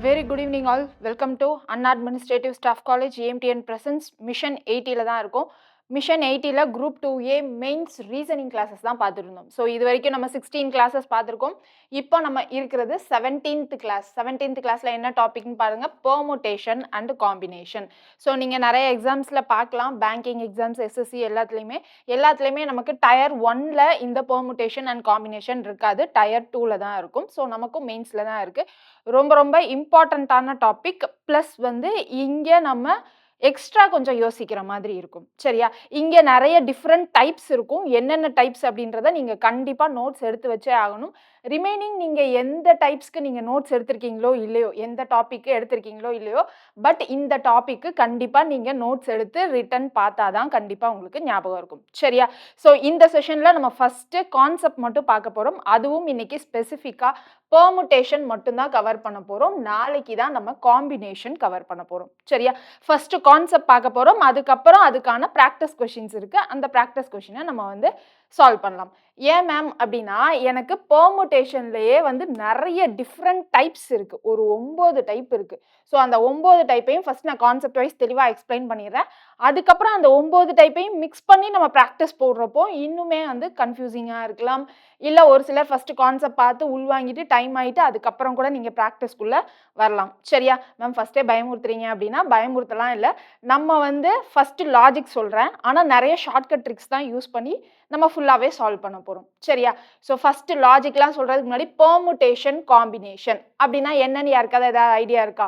Very good evening all. Welcome to Unadministrative Staff College EMTN presents Mission 80 தான் இருக்கும். Mission 80 group 2A mains reasoning classes தான் பார்த்துருந்தோம். So இது வரைக்கும் நம்ம 16 கிளாஸஸ் பார்த்துருக்கோம். இப்போ நம்ம இருக்கிறது 17th கிளாஸ். 17th கிளாஸில் என்ன டாபிக்னு பாருங்கள், பெர்முடேஷன் அண்ட் காம்பினேஷன். ஸோ நீங்கள் நிறைய எக்ஸாம்ஸில் பார்க்கலாம், பேங்கிங் எக்ஸாம்ஸ், எஸ்எஸ்சி எல்லாத்துலேயுமே நமக்கு டயர் 1ல் இந்த பெர்முடேஷன் அண்ட் காம்பினேஷன் இருக்காது, டயர் 2ல் தான் இருக்கும். ஸோ நமக்கும் மெயின்ஸில் தான் இருக்குது. ரொம்ப ரொம்ப இம்பார்ட்டண்ட்டான டாபிக். ப்ளஸ் வந்து இங்கே நம்ம எக்ஸ்ட்ரா கொஞ்சம் யோசிக்கிற மாதிரி இருக்கும். சரியா? இங்கே நிறைய டிஃப்ரெண்ட் டைப்ஸ் இருக்கும். என்னென்ன டைப்ஸ் அப்படின்றத நீங்கள் கண்டிப்பாக நோட்ஸ் எடுத்து வச்சே ஆகணும். ரிமைனிங் நீங்கள் எந்த டைப்ஸ்க்கு நீங்கள் நோட்ஸ் எடுத்திருக்கீங்களோ இல்லையோ, எந்த டாப்பிக்கு எடுத்திருக்கீங்களோ இல்லையோ, பட் இந்த டாப்பிக்கு கண்டிப்பாக நீங்கள் நோட்ஸ் எடுத்து ரிட்டன் பார்த்தா தான் கண்டிப்பாக உங்களுக்கு ஞாபகம் இருக்கும். சரியா? ஸோ இந்த செஷனில் நம்ம ஃபஸ்ட்டு கான்செப்ட் மட்டும் பார்க்க போகிறோம். அதுவும் இன்னைக்கு ஸ்பெசிஃபிக்காக பெர்முடேஷன் மட்டும்தான் கவர் பண்ண போகிறோம். நாளைக்கு தான் நம்ம காம்பினேஷன் கவர் பண்ண போகிறோம். சரியா? ஃபஸ்ட்டு கான்செப்ட் பார்க்க போகிறோம். அதுக்கப்புறம் அதுக்கான ப்ராக்டிஸ் கொஷின்ஸ் இருக்குது. அந்த ப்ராக்டிஸ் கொஷினை நம்ம வந்து சால்வ் பண்ணலாம். ஏன் மேம் அப்படின்னா, எனக்கு பெர்முடேஷன்லேயே வந்து நிறைய டிஃப்ரெண்ட் டைப்ஸ் இருக்குது. ஒரு 9 டைப் இருக்குது. ஸோ அந்த 9 டைப்பையும் ஃபஸ்ட் நான் கான்செப்ட் வைஸ் தெளிவாக எக்ஸ்பிளைன் பண்ணிடுறேன். அதுக்கப்புறம் அந்த 9 டைப்பையும் மிக்ஸ் பண்ணி நம்ம ப்ராக்டிஸ் போடுறப்போ இன்னுமே வந்து கன்ஃபியூசிங்காக இருக்கலாம். இல்லை ஒரு சிலர் ஃபஸ்ட்டு கான்செப்ட் பார்த்து உள்வாங்கிட்டு டைம் ஆகிட்டு அதுக்கப்புறம் கூட நீங்கள் ப்ராக்டிஸ்க்குள்ளே வரலாம். சரியா? மேம் ஃபஸ்ட்டே பயமுறுத்துறீங்க அப்படின்னா பயமுறுத்தலாம் இல்லை. நம்ம வந்து ஃபஸ்ட்டு லாஜிக் சொல்கிறேன், ஆனால் நிறைய ஷார்ட்கட் ட்ரிக்ஸ் தான் யூஸ் பண்ணி நம்ம ஃபுல்லாகவே சால்வ் பண்ண போகிறோம். சரியா? ஸோ ஃபஸ்ட்டு லாஜிக்லாம் சொல்கிறதுக்கு முன்னாடி பெர்முடேஷன் காம்பினேஷன் அப்படின்னா என்னன்னு யாருக்காவது ஏதாவது ஐடியா இருக்கா?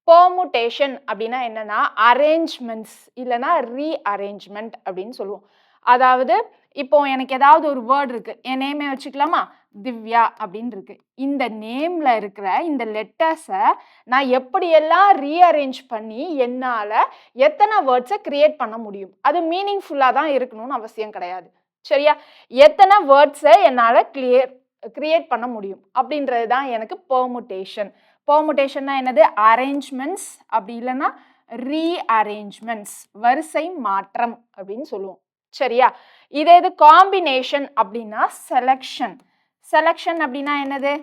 பெர்முடேஷன் அப்படின்னா என்னன்னா அரேஞ்ச்மெண்ட்ஸ் இல்லைனா ரீஅரேஞ்ச்மெண்ட் அப்படின்னு சொல்லுவோம். அதாவது இப்போ எனக்கு ஏதாவது ஒரு வேர்டு இருக்குது, என் நேமே வச்சுக்கலாமா, திவ்யா அப்படின்னு இருக்கு. இந்த நேமில் இருக்கிற இந்த லெட்டர்ஸை நான் எப்படியெல்லாம் ரீஅரேஞ்ச் பண்ணி என்னால் எத்தனை வேர்ட்ஸை கிரியேட் பண்ண முடியும். அது மீனிங்ஃபுல்லாக தான் இருக்கணும்னு அவசியம் கிடையாது. சரியா? எத்தனை வேர்ட்ஸை என்னால் கிரியேட் பண்ண முடியும் அப்படின்றது தான் எனக்கு பெர்முடேஷன். பெர்முடேஷன்னா என்னது? அரேஞ்ச்மெண்ட்ஸ், அப்படி இல்லைன்னா ரீஅரேஞ்ச்மெண்ட்ஸ், வரிசை மாற்றம் அப்படின்னு சொல்லுவோம். சரியா? இதே இது காம்பினேஷன் அப்படின்னா செலக்ஷன். செலக்ஷன் அப்படின்னா என்னது?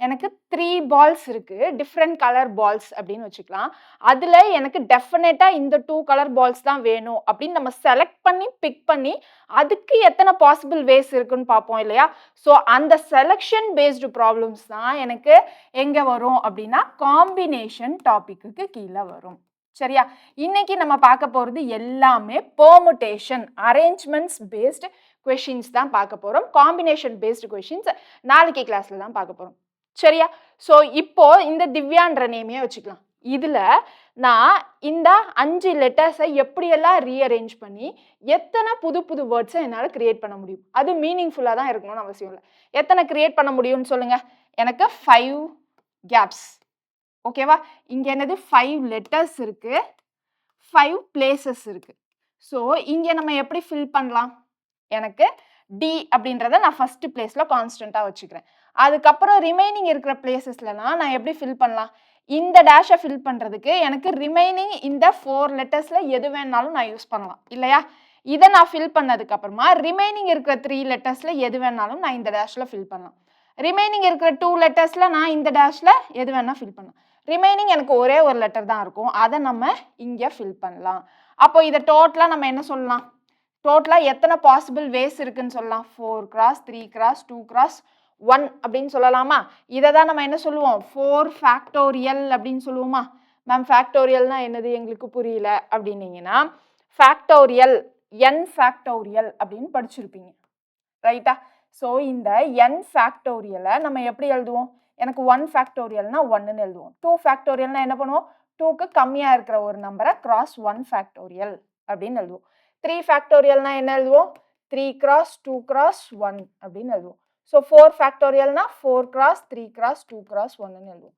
எனக்கு 3 பால்ஸ் இருக்குது, டிஃப்ரெண்ட் கலர் பால்ஸ் அப்படின்னு வச்சுக்கலாம். அதில் எனக்கு டெஃபினட்டாக இந்த 2 கலர் பால்ஸ் தான் வேணும் அப்படின்னு நம்ம செலக்ட் பண்ணி பிக் பண்ணி அதுக்கு எத்தனை பாசிபிள் வேஸ் இருக்குன்னு பார்ப்போம் இல்லையா? ஸோ அந்த செலக்ஷன் பேஸ்டு ப்ராப்ளம்ஸ் தான் எனக்கு எங்கே வரும் அப்படின்னா காம்பினேஷன் டாபிக்கு கீழே வரும். சரியா? இன்னைக்கு நம்ம பார்க்க போகிறது எல்லாமே பெர்முடேஷன் அரேஞ்ச்மெண்ட்ஸ் பேஸ்டு கொஷின்ஸ் தான் பார்க்க போகிறோம். காம்பினேஷன் பேஸ்டு கொஷின்ஸ் நாளைக்கு கிளாஸில் தான் பார்க்க போகிறோம். சரியா? ஸோ இப்போ இந்த திவ்யான்ற நேமையே வச்சுக்கலாம். இதில் நான் இந்த 5 லெட்டர்ஸை எப்படியெல்லாம் ரீஅரேஞ்ச் பண்ணி எத்தனை புது புது வேர்ட்ஸை என்னால் கிரியேட் பண்ண முடியும். அது மீனிங்ஃபுல்லாக தான் இருக்கணும்னு அவசியம் இல்லை. எத்தனை கிரியேட் பண்ண முடியும்னு சொல்லுங்கள். எனக்கு 5 கேப்ஸ். ஓகேவா? இங்கே என்னது? 5 லெட்டர்ஸ் இருக்குது, 5 பிளேசஸ் இருக்குது. ஸோ இங்கே நம்ம எப்படி ஃபில் பண்ணலாம்? எனக்கு டி அப்படின்றத நான் ஃபஸ்ட்டு பிளேஸில் கான்ஸ்டண்ட்டாக வச்சுக்கிறேன். அதுக்கப்புறம் ரிமைனிங் இருக்கிற பிளேசஸ்லாம் நான் எப்படி ஃபில் பண்ணலாம்? இந்த டேஷை ஃபில் பண்ணுறதுக்கு எனக்கு ரிமைனிங் இந்த 4 லெட்டர்ஸில் எது வேணாலும் நான் யூஸ் பண்ணலாம் இல்லையா? இதை நான் ஃபில் பண்ணதுக்கப்புறமா ரிமைனிங் இருக்கிற 3 லெட்டர்ஸில் எது வேணாலும் நான் இந்த டேஷில் ஃபில் பண்ணலாம். ரிமைனிங் இருக்கிற 2 லெட்டர்ஸில் நான் இந்த டேஷில் எது வேணால் ஃபில் பண்ணலாம். ரிமைனிங் எனக்கு ஒரே ஒரு லெட்டர் தான் இருக்கும், அதை நம்ம இங்கே ஃபில் பண்ணலாம். அப்போ இதை டோட்டலாக நம்ம என்ன சொல்லலாம்? டோட்டலாக எத்தனை பாசிபிள் வேஸ் இருக்குன்னு சொல்லலாம்? 4 கிராஸ் 3 கிராஸ் 2 கிராஸ் 1 அப்படின்னு சொல்லலாமா? இதை தான் நம்ம என்ன சொல்லுவோம்? 4 ஃபேக்டோரியல் அப்படின்னு சொல்லுவோமா? மேம் ஃபேக்டோரியல்னா என்னது எங்களுக்கு புரியல அப்படின்னீங்கன்னா, ஃபேக்டோரியல் n ஃபேக்டோரியல் அப்படின்னு படிச்சிருப்பீங்க, ரைட்டா? ஸோ இந்த n ஃபேக்டோரியலை நம்ம எப்படி எழுதுவோம்? எனக்கு 1 ஃபேக்டோரியல்னா 1ன்னு எழுதுவோம். 2 ஃபேக்டோரியல்னா என்ன பண்ணுவோம்? 2க்கு கம்மியாக இருக்கிற ஒரு நம்பரை கிராஸ் 1 ஃபேக்டோரியல் அப்படின்னு எழுதுவோம். 3 ஃபேக்டோரியல்னா என்ன எழுதுவோம்? 3 கிராஸ் 2 கிராஸ் 1 அப்படின்னு எழுதுவோம். ஸோ 4 ஃபேக்டோரியல்னா 4 கிராஸ் 3 கிராஸ் 2 கிராஸ் 1ன்னு எழுதுவோம்.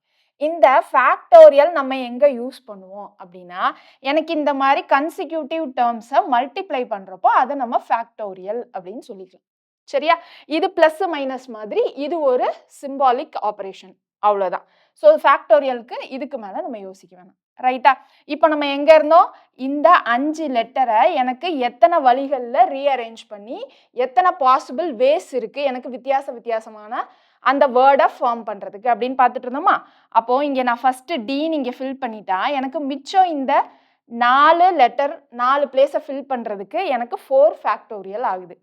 இந்த ஃபேக்டோரியல் நம்ம எங்கே யூஸ் பண்ணுவோம் அப்படின்னா, எனக்கு இந்த மாதிரி கன்சிக்யூட்டிவ் டேர்ம்ஸை மல்டிப்ளை பண்ணுறப்போ அதை நம்ம ஃபேக்டோரியல் அப்படின்னு சொல்லிக்கலாம். சரியா? இது ப்ளஸ் மைனஸ் மாதிரி, இது ஒரு சிம்பாலிக் ஆப்ரேஷன், அவ்வளோதான். ஸோ ஃபேக்டோரியலுக்கு இதுக்கு மேலே நம்ம யோசிக்க வேணாம், ரைட்டா? இப்போ நம்ம எங்கே இருந்தோம்? இந்த 5 லெட்டரை எனக்கு எத்தனை வழிகளில் ரீஅரேஞ்ச் பண்ணி எத்தனை பாசிபிள் வேஸ் இருக்குது, எனக்கு வித்தியாசமான அந்த வேர்டை ஃபார்ம் பண்ணுறதுக்கு அப்படின்னு பார்த்துட்டு இருந்தோமா. அப்போது இங்கே நான் ஃபஸ்ட்டு டீன்னு இங்கே ஃபில் பண்ணிட்டா எனக்கு மிச்சம் இந்த 4 லெட்டர் 4 பிளேஸை ஃபில் பண்ணுறதுக்கு எனக்கு 4 ஃபேக்டோரியல் ஆகுது.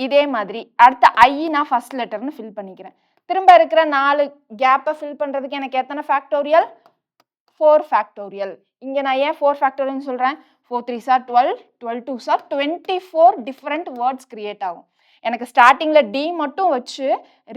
இதே மாதிரி அடுத்த ஐ நான் ஃபர்ஸ்ட் லெட்டர்னு ஃபில் பண்ணிக்கிறேன். திரும்ப இருக்கிற 4 கேப்பை ஃபில் பண்ணுறதுக்கு எனக்கு எத்தனை ஃபேக்டோரியல்? 4 ஃபேக்டோரியல். இங்கே நான் ஏன் 4 ஃபேக்டோரியல்னு சொல்கிறேன்? 4 3s are 12, 12 2s are 24 different words create ஆகும். எனக்கு ஸ்டார்டிங்கில் டி மட்டும் வச்சு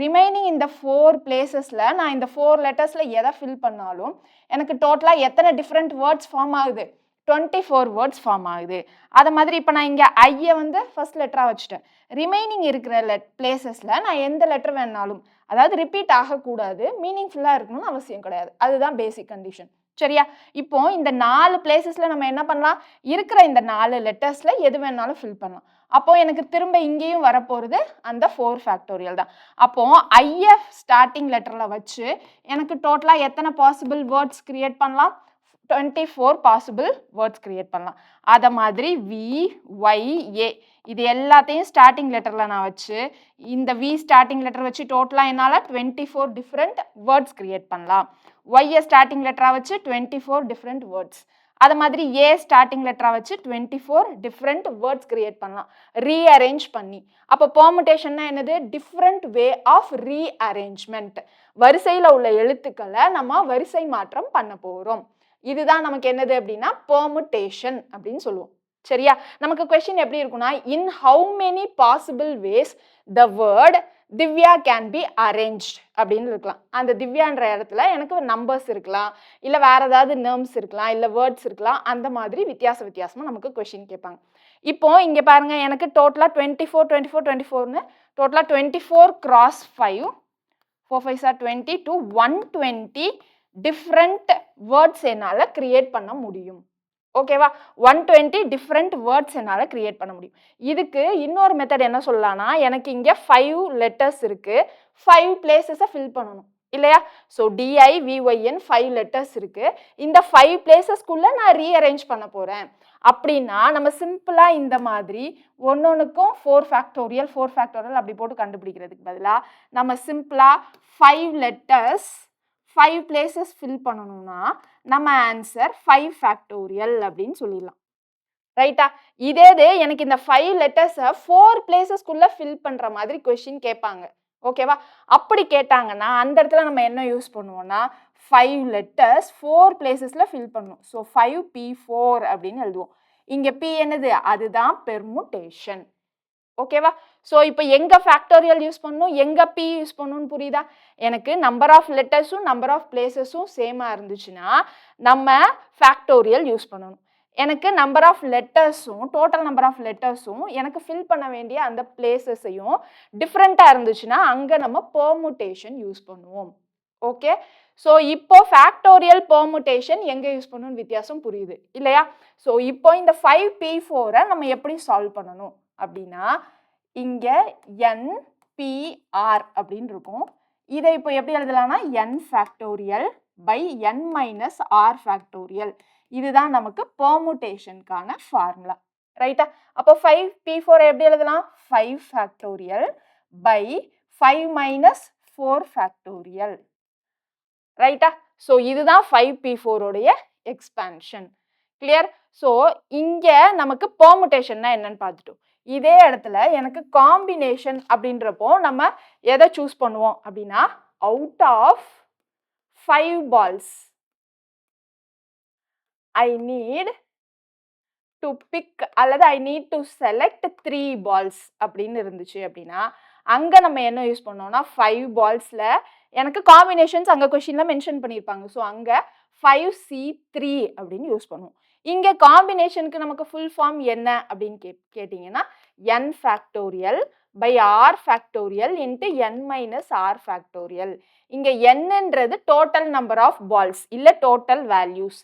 ரிமைனிங் இந்த 4 பிளேசஸில் நான் இந்த 4 லெட்டர்ஸில் எதை ஃபில் பண்ணாலும் எனக்கு டோட்டலாக எத்தனை டிஃப்ரெண்ட் வேர்ட்ஸ் ஃபார்ம் ஆகுது? 24 வேர்ட்ஸ் ஃபார்ம் ஆகுது. அது மாதிரி இப்போ நான் இங்கே ஐயை வந்து ஃபர்ஸ்ட் லெட்டராக வச்சுட்டேன். ரிமைனிங் இருக்கிற பிளேசஸில் நான் எந்த லெட்டர் வேணாலும், அதாவது ரிப்பீட் ஆகக்கூடாது, மீனிங்ஃபுல்லாக இருக்கணும்னு அவசியம் கிடையாது. அதுதான் பேசிக் கண்டிஷன். சரியா? இப்போ இந்த 4 பிளேசஸில் நம்ம என்ன பண்ணலாம்? இருக்கிற இந்த 4 லெட்டர்ஸில் எது வேணாலும் ஃபில் பண்ணலாம். அப்போ எனக்கு திரும்ப இங்கேயும் வரப்போகிறது அந்த 4 ஃபேக்டோரியல் தான். அப்போ ஐயை ஸ்டார்டிங் லெட்டரில் வச்சு எனக்கு டோட்டலாக எத்தனை பாசிபிள் வேர்ட்ஸ் கிரியேட் பண்ணலாம்? 24 பாசிபிள் வேர்ட்ஸ் கிரியேட் பண்ணலாம். அதை மாதிரி வி ஒய் ஏ இது எல்லாத்தையும் ஸ்டார்டிங் லெட்டரில் நான் வச்சு இந்த வி ஸ்டார்டிங் லெட்டர் வச்சு டோட்டலாக என்னால் 24 டிஃப்ரெண்ட் வேர்ட்ஸ் கிரியேட் பண்ணலாம். ஒய்யை ஸ்டார்டிங் லெட்டராக வச்சு 24 டிஃப்ரெண்ட் வேர்ட்ஸ். அது மாதிரி ஏ ஸ்டார்டிங் லெட்டராக வச்சு 24 டிஃப்ரெண்ட் வேர்ட்ஸ் கிரியேட் பண்ணலாம் ரீஅரேஞ்ச் பண்ணி. அப்போ பெர்முடேஷன்னா என்னது? Different way of rearrangement. வரிசையில் உள்ள எழுத்துக்களை நம்ம வரிசை மாற்றம் பண்ண போகிறோம். இதுதான் நமக்கு என்னது அப்படின்னா பெர்முடேஷன் அப்படின்னு சொல்லுவோம். சரியா? நமக்கு கொஸ்டின் எப்படி இருக்கும்னா, in how many possible ways the word Divya can be arranged அப்படின்னு இருக்கலாம். அந்த திவ்யான்ற இடத்துல எனக்கு நம்பர்ஸ் இருக்கலாம், இல்லை வேற ஏதாவது நேர்ம்ஸ் இருக்கலாம், இல்லை வேர்ட்ஸ் இருக்கலாம். அந்த மாதிரி வித்தியாசமாக நமக்கு கொஸ்டின் கேட்பாங்க. இப்போ இங்கே பாருங்க, எனக்கு டோட்டலாக 24 24 24ன்னு டோட்டலாக 24 cross 5 4 5s are 20 to 120 different words என்னால் கிரியேட் பண்ண முடியும். ஓகேவா? 120 டிஃப்ரெண்ட் வேர்ட்ஸ் என்னால் கிரியேட் பண்ண முடியும். இதுக்கு இன்னொரு மெத்தட் என்ன சொல்லலாம்னா, எனக்கு இங்கே 5 லெட்டர்ஸ் இருக்கு, 5 பிளேசஸை ஃபில் பண்ணணும் இல்லையா? ஸோ DIVYN 5 லெட்டர்ஸ் இருக்கு. இந்த 5 பிளேசஸ்க்குள்ள நான் ரீஅரேஞ்ச் பண்ண போறேன் அப்படின்னா நம்ம சிம்பிளா இந்த மாதிரி ஒன்னொன்னுக்கும் 4 ஃபேக்டோரியல் அப்படி போட்டு கண்டுபிடிக்கிறதுக்கு பதிலாக நம்ம சிம்பிளா 5 லெட்டர்ஸ் 5 பிளேசஸ் ஃபில் பண்ணணும்னா நம்ம ஆன்சர் 5 ஃபேக்டோரியல் அப்படின்னு சொல்லிடலாம். ரைட்டா? இதே எனக்கு இந்த 5 லெட்டர்ஸை 4 பிளேசஸ்க்குள்ள ஃபில் பண்ற மாதிரி கொஸ்டின் கேட்பாங்க. ஓகேவா? அப்படி கேட்டாங்கன்னா அந்த இடத்துல நம்ம என்ன யூஸ் பண்ணுவோம்னா 5 லெட்டர்ஸ் 4 பிளேசஸ்ல ஃபில் பண்ணணும். ஸோ 5P4 அப்படின்னு எழுதுவோம். இங்க P என்னது? அதுதான் பெர்முடேஷன். ஓகேவா? ஸோ இப்போ எங்க ஃபேக்டோரியல் யூஸ் பண்ணணும், எங்க P யூஸ் பண்ணணும்னு புரியுதா? எனக்கு நம்பர் ஆஃப் லெட்டர்ஸும் நம்பர் ஆஃப் பிளேசஸும் சேமா இருந்துச்சுன்னா நம்ம ஃபேக்டோரியல் யூஸ் பண்ணணும். எனக்கு நம்பர் ஆஃப் லெட்டர்ஸும் டோட்டல் நம்பர் ஆஃப் லெட்டர்ஸும் எனக்கு ஃபில் பண்ண வேண்டிய அந்த பிளேசஸையும் டிஃப்ரெண்ட்டாக இருந்துச்சுன்னா அங்கே நம்ம பெர்முடேஷன் யூஸ் பண்ணுவோம். ஓகே? ஸோ இப்போ ஃபேக்டோரியல் பெர்முடேஷன் எங்கே யூஸ் பண்ணணும்னு வித்தியாசம் புரியுது இல்லையா? ஸோ இப்போ இந்த 5P4 நம்ம எப்படி சால்வ் பண்ணணும் அப்படின்னா, இங்க NPR அப்படின்னு இருக்கும். இதை இப்போ எப்படி எழுதலாம்னா n factorial by n minus r factorial. இதுதான் நமக்கு பெர்முடேஷனுக்கான ஃபார்முலா. ரைட்டா? அப்போ 5P4 எப்படி எழுதலாம்? 5 ஃபேக்டோரியல் பை 5 மைனஸ் 4 ஃபேக்டோரியல். ரைட்டா? ஸோ இதுதான் 5P4 உடைய எக்ஸ்பான்ஷன். கிளியர்? ஸோ இங்க நமக்கு பெர்முடேஷன்னா என்னன்னு பார்த்துட்டோம். இதே இடத்துல எனக்கு காம்பினேஷன் அப்படின்றப்போ நம்ம எதை சூஸ் பண்ணுவோம் அப்படின்னா, out of 5 balls I need to pick அல்லது I need to select 3 balls அப்படின்னு இருந்துச்சு அப்படின்னா அங்க நம்ம என்ன யூஸ் பண்ணோம்னா 5 ballsல எனக்கு காம்பினேஷன்ஸ் அங்க கொஸ்டின்ல மென்ஷன் பண்ணியிருப்பாங்க. ஸோ அங்க 5C3 அப்படின்னு யூஸ் பண்ணுவோம். இங்க காம்பினேஷனுக்கு நமக்கு ஃபுல் ஃபார்ம் என்ன அப்படின்னு கேட்டீங்கன்னா n factorial by r factorial into n minus r factorial. இங்க nன்றது டோட்டல் நம்பர் ஆஃப் பால்ஸ் இல்ல டோட்டல் வேல்யூஸ்,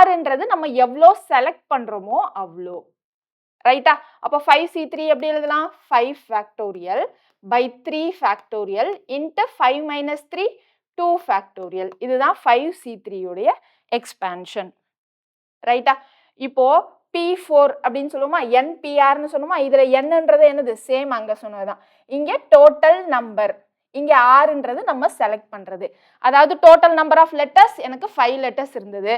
rன்றது நம்ம எவ்வளோ செலக்ட் பண்றோமோ அவ்வளோ. ரைட்டா? அப்போ 5C3 எப்படி எழுதலாம்? 5 factorial by 3 factorial into 5 minus 3 2 factorial. இதுதான் 5C3 உடைய எக்ஸ்பான்ஷன். ரைட்டா? இப்போ P4 அப்படின்னு சொல்லுவோமா, NPRன்னு சொல்லுவோமா. இதுல என்னன்றது என்னது? சேம் அங்க சொன்னதுதான். இங்க டோட்டல் நம்பர் இங்க ஆறுன்றது நம்ம செலக்ட் பண்றது. அதாவது டோட்டல் நம்பர் ஆஃப் லெட்டர்ஸ் எனக்கு 5 லெட்டர்ஸ் இருந்தது.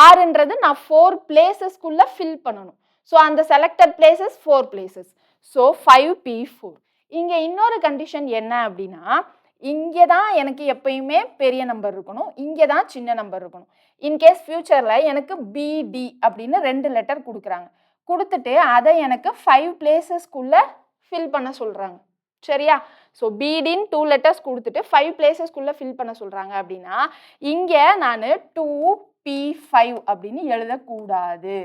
ஆறுன்றது நான் 4 பிளேசஸ்க்குள்ள ஃபில் பண்ணணும். ஸோ அந்த selected places 4 places. So 5P4. இங்க இன்னொரு கண்டிஷன் என்ன அப்படின்னா, இங்கே தான் எனக்கு எப்பயுமே பெரிய நம்பர் இருக்கணும், இங்கே தான் சின்ன நம்பர் இருக்கணும். இன்கேஸ் ஃபியூச்சரில் எனக்கு பிடி அப்படின்னு 2 லெட்டர் கொடுக்குறாங்க, கொடுத்துட்டு அதை எனக்கு 5 பிளேசஸ்க்குள்ளே ஃபில் பண்ண சொல்கிறாங்க. சரியா? ஸோ பிடின்னு 2 லெட்டர்ஸ் கொடுத்துட்டு 5 பிளேசஸ்க்குள்ளே ஃபில் பண்ண சொல்கிறாங்க அப்படின்னா, இங்கே நான் 2P5 அப்படின்னு எழுதக்கூடாது.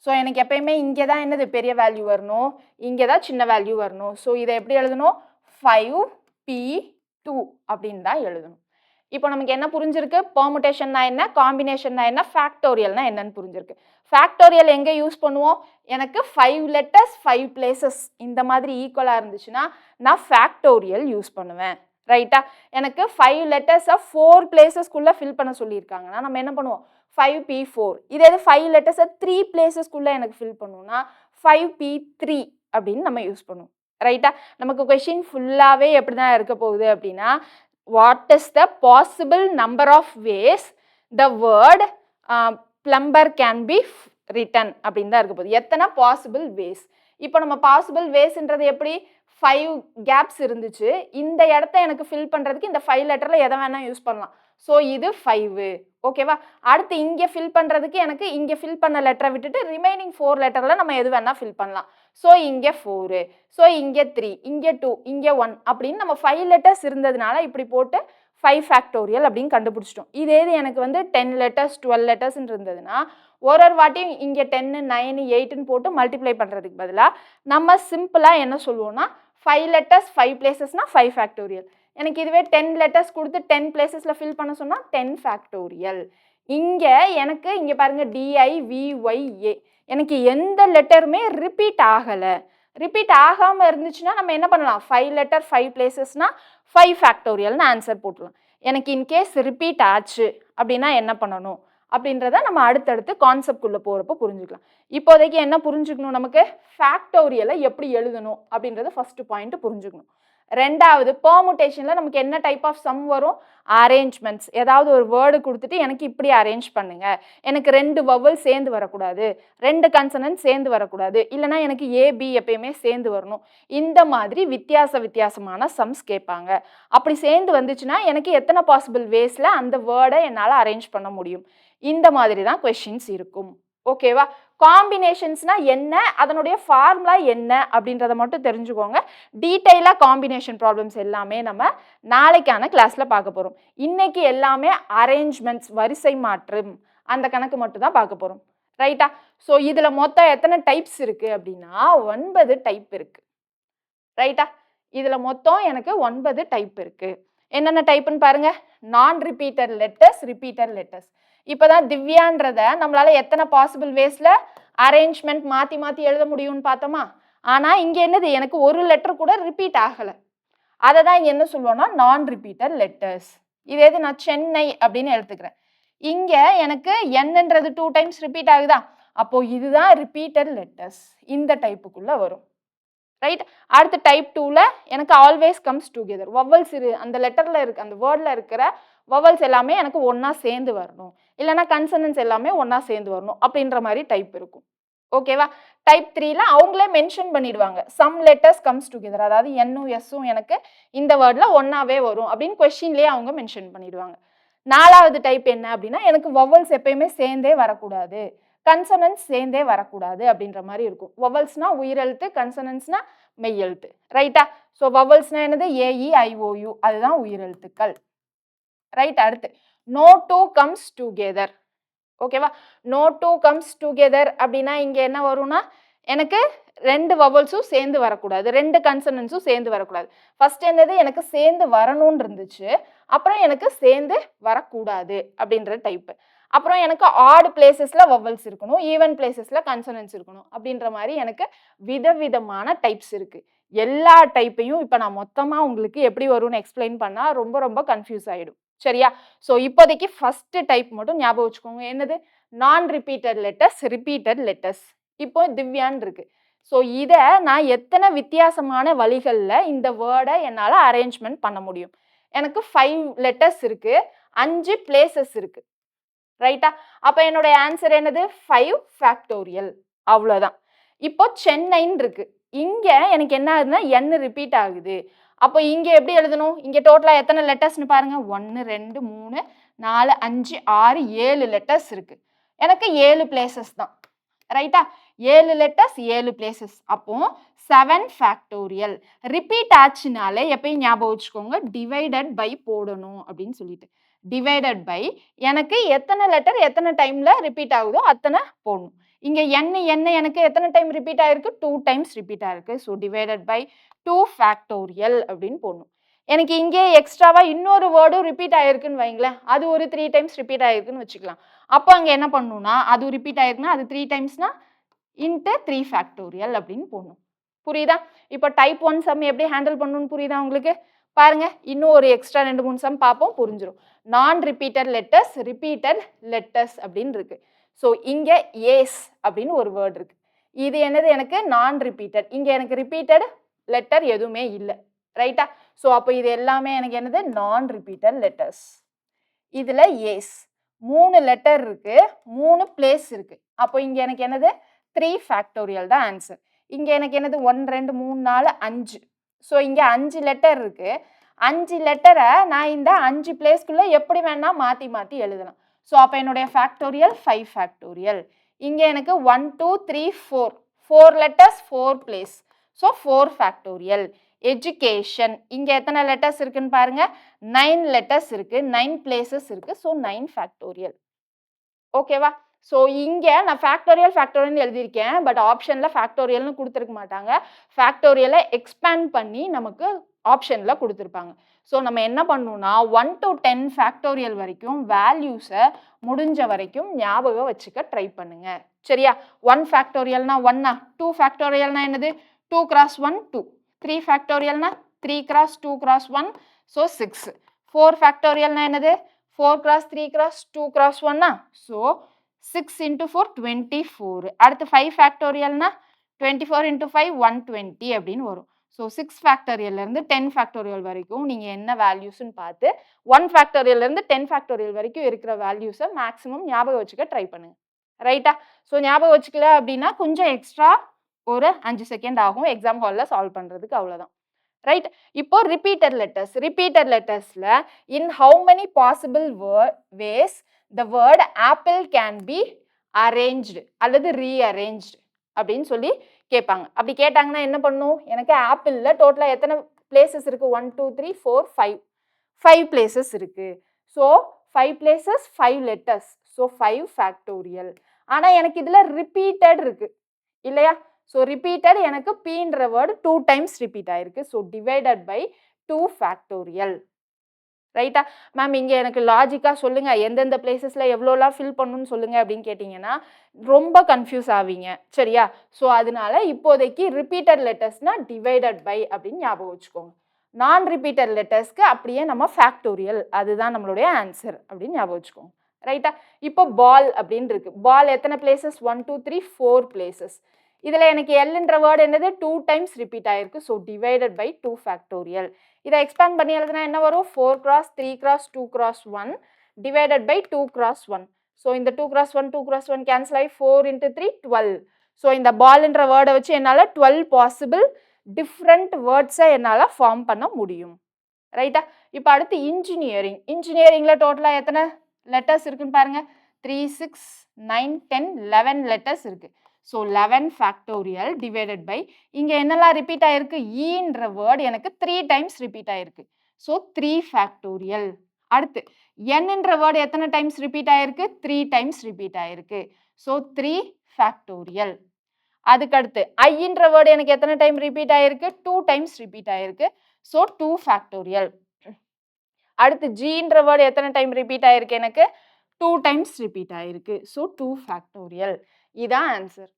ஸோ எனக்கு எப்பயுமே இங்கே தான் என்னது பெரிய வேல்யூ வரணும், இங்கே தான் சின்ன வேல்யூ வரணும். ஸோ இதை எப்படி எழுதணும்? 5P2 அப்படின்னு தான் எழுதணும். இப்போ நமக்கு என்ன புரிஞ்சிருக்கு? பெர்முடேஷன்னா என்ன, காம்பினேஷன்னா என்ன, ஃபேக்டோரியல்னா என்னன்னு புரிஞ்சிருக்கு. ஃபேக்டோரியல் எங்கே யூஸ் பண்ணுவோம்? எனக்கு 5 லெட்டர்ஸ் 5 பிளேசஸ் இந்த மாதிரி ஈக்குவலாக இருந்துச்சுன்னா நான் ஃபேக்டோரியல் யூஸ் பண்ணுவேன். ரைட்டா? எனக்கு 5 லெட்டர்ஸை 4 பிளேசஸ்க்குள்ளே ஃபில் பண்ண சொல்லியிருக்காங்கன்னா நம்ம என்ன பண்ணுவோம்? 5P4. இதே 5 லெட்டர்ஸை 3 பிளேசஸ்க்குள்ளே எனக்கு ஃபில் பண்ணணும்னா 5P3 அப்படின்னு நம்ம யூஸ் பண்ணுவோம். ரைட்டா? நமக்கு கொஸ்டின் ஃபுல்லாகவே எப்படி தான் இருக்க போகுது அப்படின்னா, what is the possible number of ways the word plumber can be written அப்படின்னு தான் இருக்க போகுது. எத்தனை பாசிபிள் வேஸ். இப்போ நம்ம பாசிபிள் வேஸ்ன்றது எப்படி? 5 கேப்ஸ் இருந்துச்சு, இந்த இடத்த எனக்கு ஃபில் பண்ணுறதுக்கு இந்த 5 லெட்டரில் எதை வேணால் யூஸ் பண்ணலாம். ஸோ இது 5. ஓகேவா? அடுத்து இங்கே ஃபில் பண்ணுறதுக்கு எனக்கு இங்கே ஃபில் பண்ண லெட்டரை விட்டுட்டு ரிமைனிங் 4 லெட்டரில் நம்ம எது வேணால் ஃபில் பண்ணலாம். ஸோ இங்கே 4, ஸோ இங்கே 3, இங்கே 2, இங்கே 1 அப்படின்னு நம்ம 5 லெட்டர்ஸ் இருந்ததுனால இப்படி போட்டு 5 ஃபேக்டோரியல் அப்படின்னு கண்டுபிடிச்சிட்டோம். இதே இது எனக்கு வந்து 10 லெட்டர்ஸ் 12 லெட்டர்ஸ்ன்னு இருந்ததுன்னா ஒரு வாட்டியும் இங்கே 10, 9, 8ன்னு போட்டு மல்டிப்ளை பண்ணுறதுக்கு பதிலாக நம்ம சிம்பிளாக என்ன சொல்லுவோம்னா 5 லெட்டர்ஸ் 5 பிளேசஸ்னா 5 ஃபேக்டோரியல். எனக்கு இதுவே 10 லெட்டர்ஸ் கொடுத்து 10 பிளேசஸில் ஃபில் பண்ண சொன்னால் 10 ஃபேக்டோரியல். இங்கே எனக்கு இங்கே பாருங்கள் DIVYA எனக்கு எந்த லெட்டருமே ரிப்பீட் ஆகலை. ரிப்பீட் ஆகாமல் இருந்துச்சுன்னா நம்ம என்ன பண்ணலாம்? 5 லெட்டர் 5 பிளேசஸ்னா 5 ஃபேக்டோரியல்னு ஆன்சர் போட்டுடலாம். எனக்கு இன்கேஸ் ரிப்பீட் ஆச்சு அப்படின்னா என்ன பண்ணணும் அப்படின்றத நம்ம அடுத்தடுத்து கான்செப்ட்குள்ளே போகிறப்போ புரிஞ்சுக்கலாம். இப்போதைக்கு என்ன புரிஞ்சுக்கணும்? நமக்கு ஃபேக்டோரியலை எப்படி எழுதணும் அப்படின்றத ஃபஸ்ட்டு பாயிண்ட் புரிஞ்சுக்கணும். ரெண்டாவது, பெர்முடேஷனில் நமக்கு என்ன டைப் ஆஃப் சம் வரும்? அரேஞ்ச்மெண்ட்ஸ். ஏதாவது ஒரு வேர்டு கொடுத்துட்டு எனக்கு இப்படி அரேஞ்ச் பண்ணுங்க, எனக்கு 2 வவல் சேர்ந்து வரக்கூடாது, 2 கன்சனன்ட் சேர்ந்து வரக்கூடாது, இல்லைனா எனக்கு ஏபி எப்பயுமே சேர்ந்து வரணும். இந்த மாதிரி வித்தியாசமான சம்ஸ் கேட்பாங்க. அப்படி சேர்ந்து வந்துச்சுன்னா எனக்கு எத்தனை பாசிபிள் வேஸில் அந்த வேர்டை என்னால் அரேஞ்ச் பண்ண முடியும்? இந்த மாதிரி தான் கொஸ்டின்ஸ் இருக்கும். ஓகேவா? காம்பினேஷன்ஸ்னா என்ன, அதனுடைய ஃபார்முலா என்ன அப்படின்றத மட்டும் தெரிஞ்சுக்கோங்க. டீட்டெயிலாக காம்பினேஷன் ப்ராப்ளம்ஸ் எல்லாமே நம்ம நாளைக்கான கிளாஸில் பார்க்க போகிறோம். இன்னைக்கு எல்லாமே அரேஞ்ச்மெண்ட்ஸ், வரிசை மாற்றம், அந்த கணக்கு மட்டும் தான் பார்க்க போகிறோம். ரைட்டா? ஸோ இதில் மொத்தம் எத்தனை டைப்ஸ் இருக்குது அப்படின்னா 9 டைப் இருக்குது. ரைட்டா? இதில் மொத்தம் எனக்கு 9 டைப் இருக்குது. என்னென்ன டைப்புன்னு பாருங்கள். நான் ரிப்பீட்டட் லெட்டர்ஸ், ரிப்பீட்டட் லெட்டர்ஸ். இப்போ தான் திவ்யான்றத நம்மளால் எத்தனை பாசிபிள் வேஸில் அரேஞ்ச்மெண்ட் மாற்றி எழுத முடியும்னு பார்த்தோமா? ஆனால் இங்கே என்னது, எனக்கு ஒரு லெட்டர் கூட ரிப்பீட் ஆகலை. அதை தான் இங்கே என்ன சொல்லுவோம்னா நான் ரிப்பீட்டட் லெட்டர்ஸ். இதே இது நான் சென்னை அப்படின்னு எடுத்துக்கிறேன். இங்கே எனக்கு என்னன்றது 2 டைம்ஸ் ரிப்பீட் ஆகுதா? அப்போது இதுதான் ரிப்பீட்டட் லெட்டர்ஸ், இந்த டைப்புக்குள்ளே வரும். ரைட்? அடுத்து டைப் 2ல் எனக்கு ஆல்வேஸ் கம்ஸ் டுகெதர். வவல்ஸ் அந்த லெட்டரில் இருக்க, அந்த வேர்டில் இருக்கிற வவல்ஸ் எல்லாமே எனக்கு ஒன்றா சேர்ந்து வரணும், இல்லைனா கன்சனன்ஸ் எல்லாமே ஒன்றா சேர்ந்து வரணும் அப்படின்ற மாதிரி டைப் இருக்கும். ஓகேவா? டைப் 3ல் அவங்களே மென்ஷன் பண்ணிடுவாங்க சம் லெட்டர்ஸ் கம்ஸ் டுகெதர், அதாவது என்னும் எஸ்ஸும் எனக்கு இந்த வேர்டில் ஒன்றாவே வரும் அப்படின்னு கொஸ்டின்லேயே அவங்க மென்ஷன் பண்ணிடுவாங்க. 4வது டைப் என்ன அப்படின்னா எனக்கு வவல்ஸ் எப்பயுமே சேர்ந்தே வரக்கூடாது, கன்சனன்ஸ் சேர்ந்தே வரக்கூடாது அப்படின்ற மாதிரி இருக்கும். வவல்ஸ்னா உயிரெழுத்து, கன்சனன்ஸ்னா மெய்யெழுத்து. ரைட்டா? ஸோ வவல்ஸ்னா என்னது? AEIOU, அதுதான் உயிரெழுத்துக்கள். ரைட்? அடுத்து நோ டூ கம்ஸ் டுகெதர். ஓகேவா? நோ டூ கம்ஸ் டுகெதர் அப்படின்னா இங்கே என்ன வரும்னா எனக்கு 2 வவல்ஸும் சேர்ந்து வரக்கூடாது, 2 கன்சனன்ஸும் சேர்ந்து வரக்கூடாது. ஃபர்ஸ்ட் என்னது, எனக்கு சேர்ந்து வரணும்னு இருந்துச்சு, அப்புறம் எனக்கு சேர்ந்து வரக்கூடாது அப்படின்ற டைப்பு. அப்புறம் எனக்கு ஆட் பிளேசஸில் வவல்ஸ் இருக்கணும், ஈவன் பிளேசஸில் கன்சனன்ஸ் இருக்கணும் அப்படின்ற மாதிரி எனக்கு விதவிதமான டைப்ஸ் இருக்குது. எல்லா டைப்பையும் இப்போ நான் மொத்தமாக உங்களுக்கு எப்படி வரும்னு எக்ஸ்பிளைன் பண்ணால் ரொம்ப கன்ஃபியூஸ் ஆகிடும். சரியா? ஸோ இப்போதைக்கு ஃபர்ஸ்ட் டைப் மட்டும் ஞாபகம் வச்சுக்கோங்க. என்னது? நான் ரிப்பீட்டட் லெட்டர்ஸ், ரிப்பீட்டட் லெட்டர்ஸ். இப்போ திவ்யான் இருக்கு. ஸோ இதை நான் எத்தனை வித்தியாசமான வழிகளில் இந்த வேர்டை என்னால் அரேஞ்ச்மெண்ட் பண்ண முடியும்? எனக்கு 5 லெட்டர்ஸ் இருக்கு, 5 பிளேசஸ் இருக்கு. ரைட்டா? அப்ப என்னுடைய ஆன்சர் என்னது? 5 ஃபேக்டோரியல். அவ்வளோதான். இப்போ சென்னைன்னு இருக்கு. இங்க எனக்கு என்ன ஆகுதுன்னா, n ரிப்பீட் ஆகுது. அப்போ இங்க எப்படி எழுதணும்? இங்க டோட்டலா எத்தனை லெட்டர்ஸ்ன்னு பாருங்க. 1, 2, 3, 4, 5, 6, 7 லெட்டர்ஸ் இருக்கு. எனக்கு 7 பிளேசஸ் தான். ரைட்டா? 7 லெட்டர்ஸ் 7 பிளேசஸ். அப்போ 7 ஃபேக்டோரியல். ரிப்பீட் ஆச்சுனாலே எப்பயும் ஞாபகம் வச்சுக்கோங்க, டிவைடட் பை போடணும் அப்படின்னு சொல்லிட்டு. டிவைடட் பை எனக்கு எத்தனை லெட்டர் எத்தனை டைம்ல ரிப்பீட் ஆகுதோ அத்தனை போடணும். இங்க n எனக்கு எத்தனை டைம் ரிப்பீட் ஆயிருக்கு? 2 டைம்ஸ் ரிப்பீட் ஆயிருக்கு. ஸோ டிவைடட் பை 2 ஃபேக்டோரியல் அப்படின்னு போடணும். எனக்கு இங்கே எக்ஸ்ட்ராவா இன்னொரு வேர்டும் ரிப்பீட் ஆயிருக்குன்னு வைங்களேன், அது ஒரு 3 டைம்ஸ் ரிப்பீட் ஆயிருக்குன்னு வச்சுக்கலாம். அப்போ அங்க என்ன பண்ணணும்னா, அது ரிப்பீட் ஆயிருக்குன்னா அது 3 டைம்ஸ்னா இன்ட்டு 3 ஃபேக்டோரியல் அப்படின்னு போடணும். புரியுதா? இப்போ டைப் 1 சம் எப்படி ஹேண்டில் பண்ணணும்னு புரியுதா உங்களுக்கு? பாருங்க, இன்னும் ஒரு எக்ஸ்ட்ரா 2-3 சம் பார்ப்போம், புரிஞ்சிடும். நான் ரிப்பீட்டட் லெட்டர்ஸ், ரிப்பீட்டட் லெட்டர்ஸ் அப்படின்னு இருக்கு. ஸோ இங்க ஏஸ் அப்படின்னு ஒரு வேர்ட் இருக்கு. இது என்னது? எனக்கு நான் ரிப்பீட்டட். இங்க எனக்கு ரிப்பீட்டட் லெட்டர் எதுவுமே இல்லை. ரைட்டா? ஸோ அப்போ இது எல்லாமே எனக்கு என்னது? நான் ரிப்பீட்டட் லெட்டர்ஸ். இதுல ஏஸ் 3 லெட்டர் இருக்கு, 3 பிளேஸ் இருக்கு. அப்போ இங்க எனக்கு என்னது? 3 ஃபேக்டோரியல் தான் ஆன்சர். இங்க எனக்கு என்னது? 1, 2, 3, 4, 5. ஸோ இங்க 5 லெட்டர் இருக்கு. 5 லெட்டரை நான் இந்த 5 பிளேஸ்க்குள்ள எப்படி வேணா மாத்தி மாத்தி எழுதலாம். ஸோ அப்போ என்னுடைய ஃபேக்டோரியல் 5 ஃபேக்டோரியல். இங்க எனக்கு 1, 2, 3, 4. 4 letters 4 place. So 4 factorial. Education இங்க எத்தனை லெட்டர்ஸ் இருக்குன்னு பாருங்க. 9 லெட்டர்ஸ் இருக்கு, 9 பிளேசஸ் இருக்கு. So 9 factorial. ஓகேவா? ஸோ இங்க நான் ஃபேக்டோரியல் எழுதியிருக்கேன். பட் ஆப்ஷன்ல ஃபேக்டோரியல்னு கொடுத்துருக்க மாட்டாங்க. ஃபேக்டோரியலை எக்ஸ்பேண்ட் பண்ணி நமக்கு ஆப்ஷன்ல கொடுத்துருப்பாங்க. ஸோ நம்ம என்ன பண்ணணும்னா 1 to 10 ஃபேக்டோரியல் வரைக்கும் வேல்யூஸை முடிஞ்ச வரைக்கும் ஞாபகம் வச்சுக்க ட்ரை பண்ணுங்க. சரியா? 1 ஃபேக்டோரியல்னா 1, 2 ஃபேக்டோரியல்னா என்னது? 2 cross 1 2. 3 ஃபேக்டோரியல்னா 3 cross 2 cross 1, so 6. 4 ஃபேக்டோரியல்னா என்னது? 4 cross 3 cross 2 cross 1, so 6 into 4 24. அடுத்து 5 ஃபேக்டோரியல்னா 24 into 5 120 அப்படின்னு வரும். ஸோ 6 ஃபேக்டோரியல்லேருந்து 10 ஃபேக்டோரியல் வரைக்கும் நீங்கள் என்ன வேல்யூஸ்ன்னு பார்த்து 1 ஃபேக்டோரியல்லேருந்து 10 ஃபேக்டோரியல் வரைக்கும் இருக்கிற வேல்யூஸை மேக்ஸிமம் ஞாபகம் வச்சுக்க ட்ரை பண்ணுங்க. ரைட்டா? ஸோ ஞாபகம் வச்சுக்கல அப்படின்னா கொஞ்சம் எக்ஸ்ட்ரா ஒரு 5 செகண்ட் ஆகும் எக்ஸாம் ஹாலில் சால்வ் பண்ணுறதுக்கு. அவ்வளோதான். ரைட்? இப்போ ரிப்பீட்டட் லெட்டர்ஸ்ல in how many possible ways the word apple can be arranged அல்லது ரீஅரேஞ்ச்டு அப்படின்னு சொல்லி கேட்பாங்க. அப்படி கேட்டாங்கன்னா என்ன பண்ணும்? எனக்கு ஆப்பிளில் டோட்டலாக எத்தனை பிளேசஸ் இருக்கு? 1, 2, 3, 4, 5 பிளேசஸ் இருக்கு. So 5 places 5 letters. So 5 factorial. ஆனால் எனக்கு இதில் ரிப்பீட்டட் இருக்கு இல்லையா? ஸோ ரிப்பீட்டட் எனக்கு பீன்ற வேர்டு 2 டைம்ஸ் ரிப்பீட் ஆயிருக்கு. So divided by 2 factorial. ரைட்டா? மேம் இங்கே எனக்கு லாஜிக்காக சொல்லுங்க, எந்தெந்த பிளேசஸில் எவ்வளோலாம் ஃபில் பண்ணணும்னு சொல்லுங்க அப்படின்னு கேட்டிங்கன்னா ரொம்ப கன்ஃபியூஸ் ஆவீங்க. சரியா? ஸோ அதனால இப்போதைக்கு ரிப்பீட்டட் லெட்டர்ஸ்னா டிவைடட் பை அப்படின்னு ஞாபகம் வச்சுக்கோங்க. நான் ரிப்பீட்டட் லெட்டர்ஸ்க்கு அப்படியே நம்ம ஃபேக்டோரியல், அதுதான் நம்மளுடைய ஆன்சர் அப்படின்னு ஞாபகம் வச்சுக்கோங்க. ரைட்டா? இப்போ பால் அப்படின்னு இருக்கு. பால் எத்தனை பிளேசஸ்? 1, 2, 3, 4 பிளேசஸ். இதில் எனக்கு எல்ன்ற வேர்டு என்னது? 2 டைம்ஸ் ரிப்பீட் ஆயிருக்கு. So divided by 2 factorial. இதை எக்ஸ்பேண்ட் பண்ணி எழுதுனா என்ன வரும்? 4 cross 3 cross 2 cross 1 divided by 2 cross 1. So இந்த 2 cross 1 2 cross 1 கேன்சல் ஆகி 4 into 3 12. ஸோ இந்த பால்ன்ற வேர்டை வச்சு என்னால் 12 பாசிபிள் டிஃப்ரெண்ட் வேர்ட்ஸை என்னால் ஃபார்ம் பண்ண முடியும். ரைட்டா? இப்போ அடுத்து இன்ஜினியரிங்கில் டோட்டலாக எத்தனை லெட்டர்ஸ் இருக்குன்னு பாருங்க. 3, 6, 9, 10, 11 லெட்டர்ஸ் இருக்கு. ஸோ 11 ஃபேக்டோரியல் டிவைடட் பை இங்கே என்னெல்லாம் ரிப்பீட் ஆயிருக்கு? ஈன்ற வேர்டு எனக்கு 3 டைம்ஸ் ரிப்பீட் ஆயிருக்கு. So 3 factorial. அடுத்து என்னன்ற வேர்டு எத்தனை டைம்ஸ் ரிப்பீட் ஆயிருக்கு? 3 டைம்ஸ் ரிப்பீட் ஆயிருக்கு. So 3 factorial. அதுக்கடுத்து ஐன்ற வேர்டு எனக்கு எத்தனை டைம் ரிப்பீட் ஆயிருக்கு? 2 டைம்ஸ் ரிப்பீட் ஆயிருக்கு. So 2 factorial. அடுத்து ஜின்ற வேர்டு எத்தனை டைம் ரிப்பீட் ஆயிருக்கு? எனக்கு 2 டைம்ஸ் ரிப்பீட் ஆயிருக்கு. So 2 factorial. இதான் ஆன்சர்.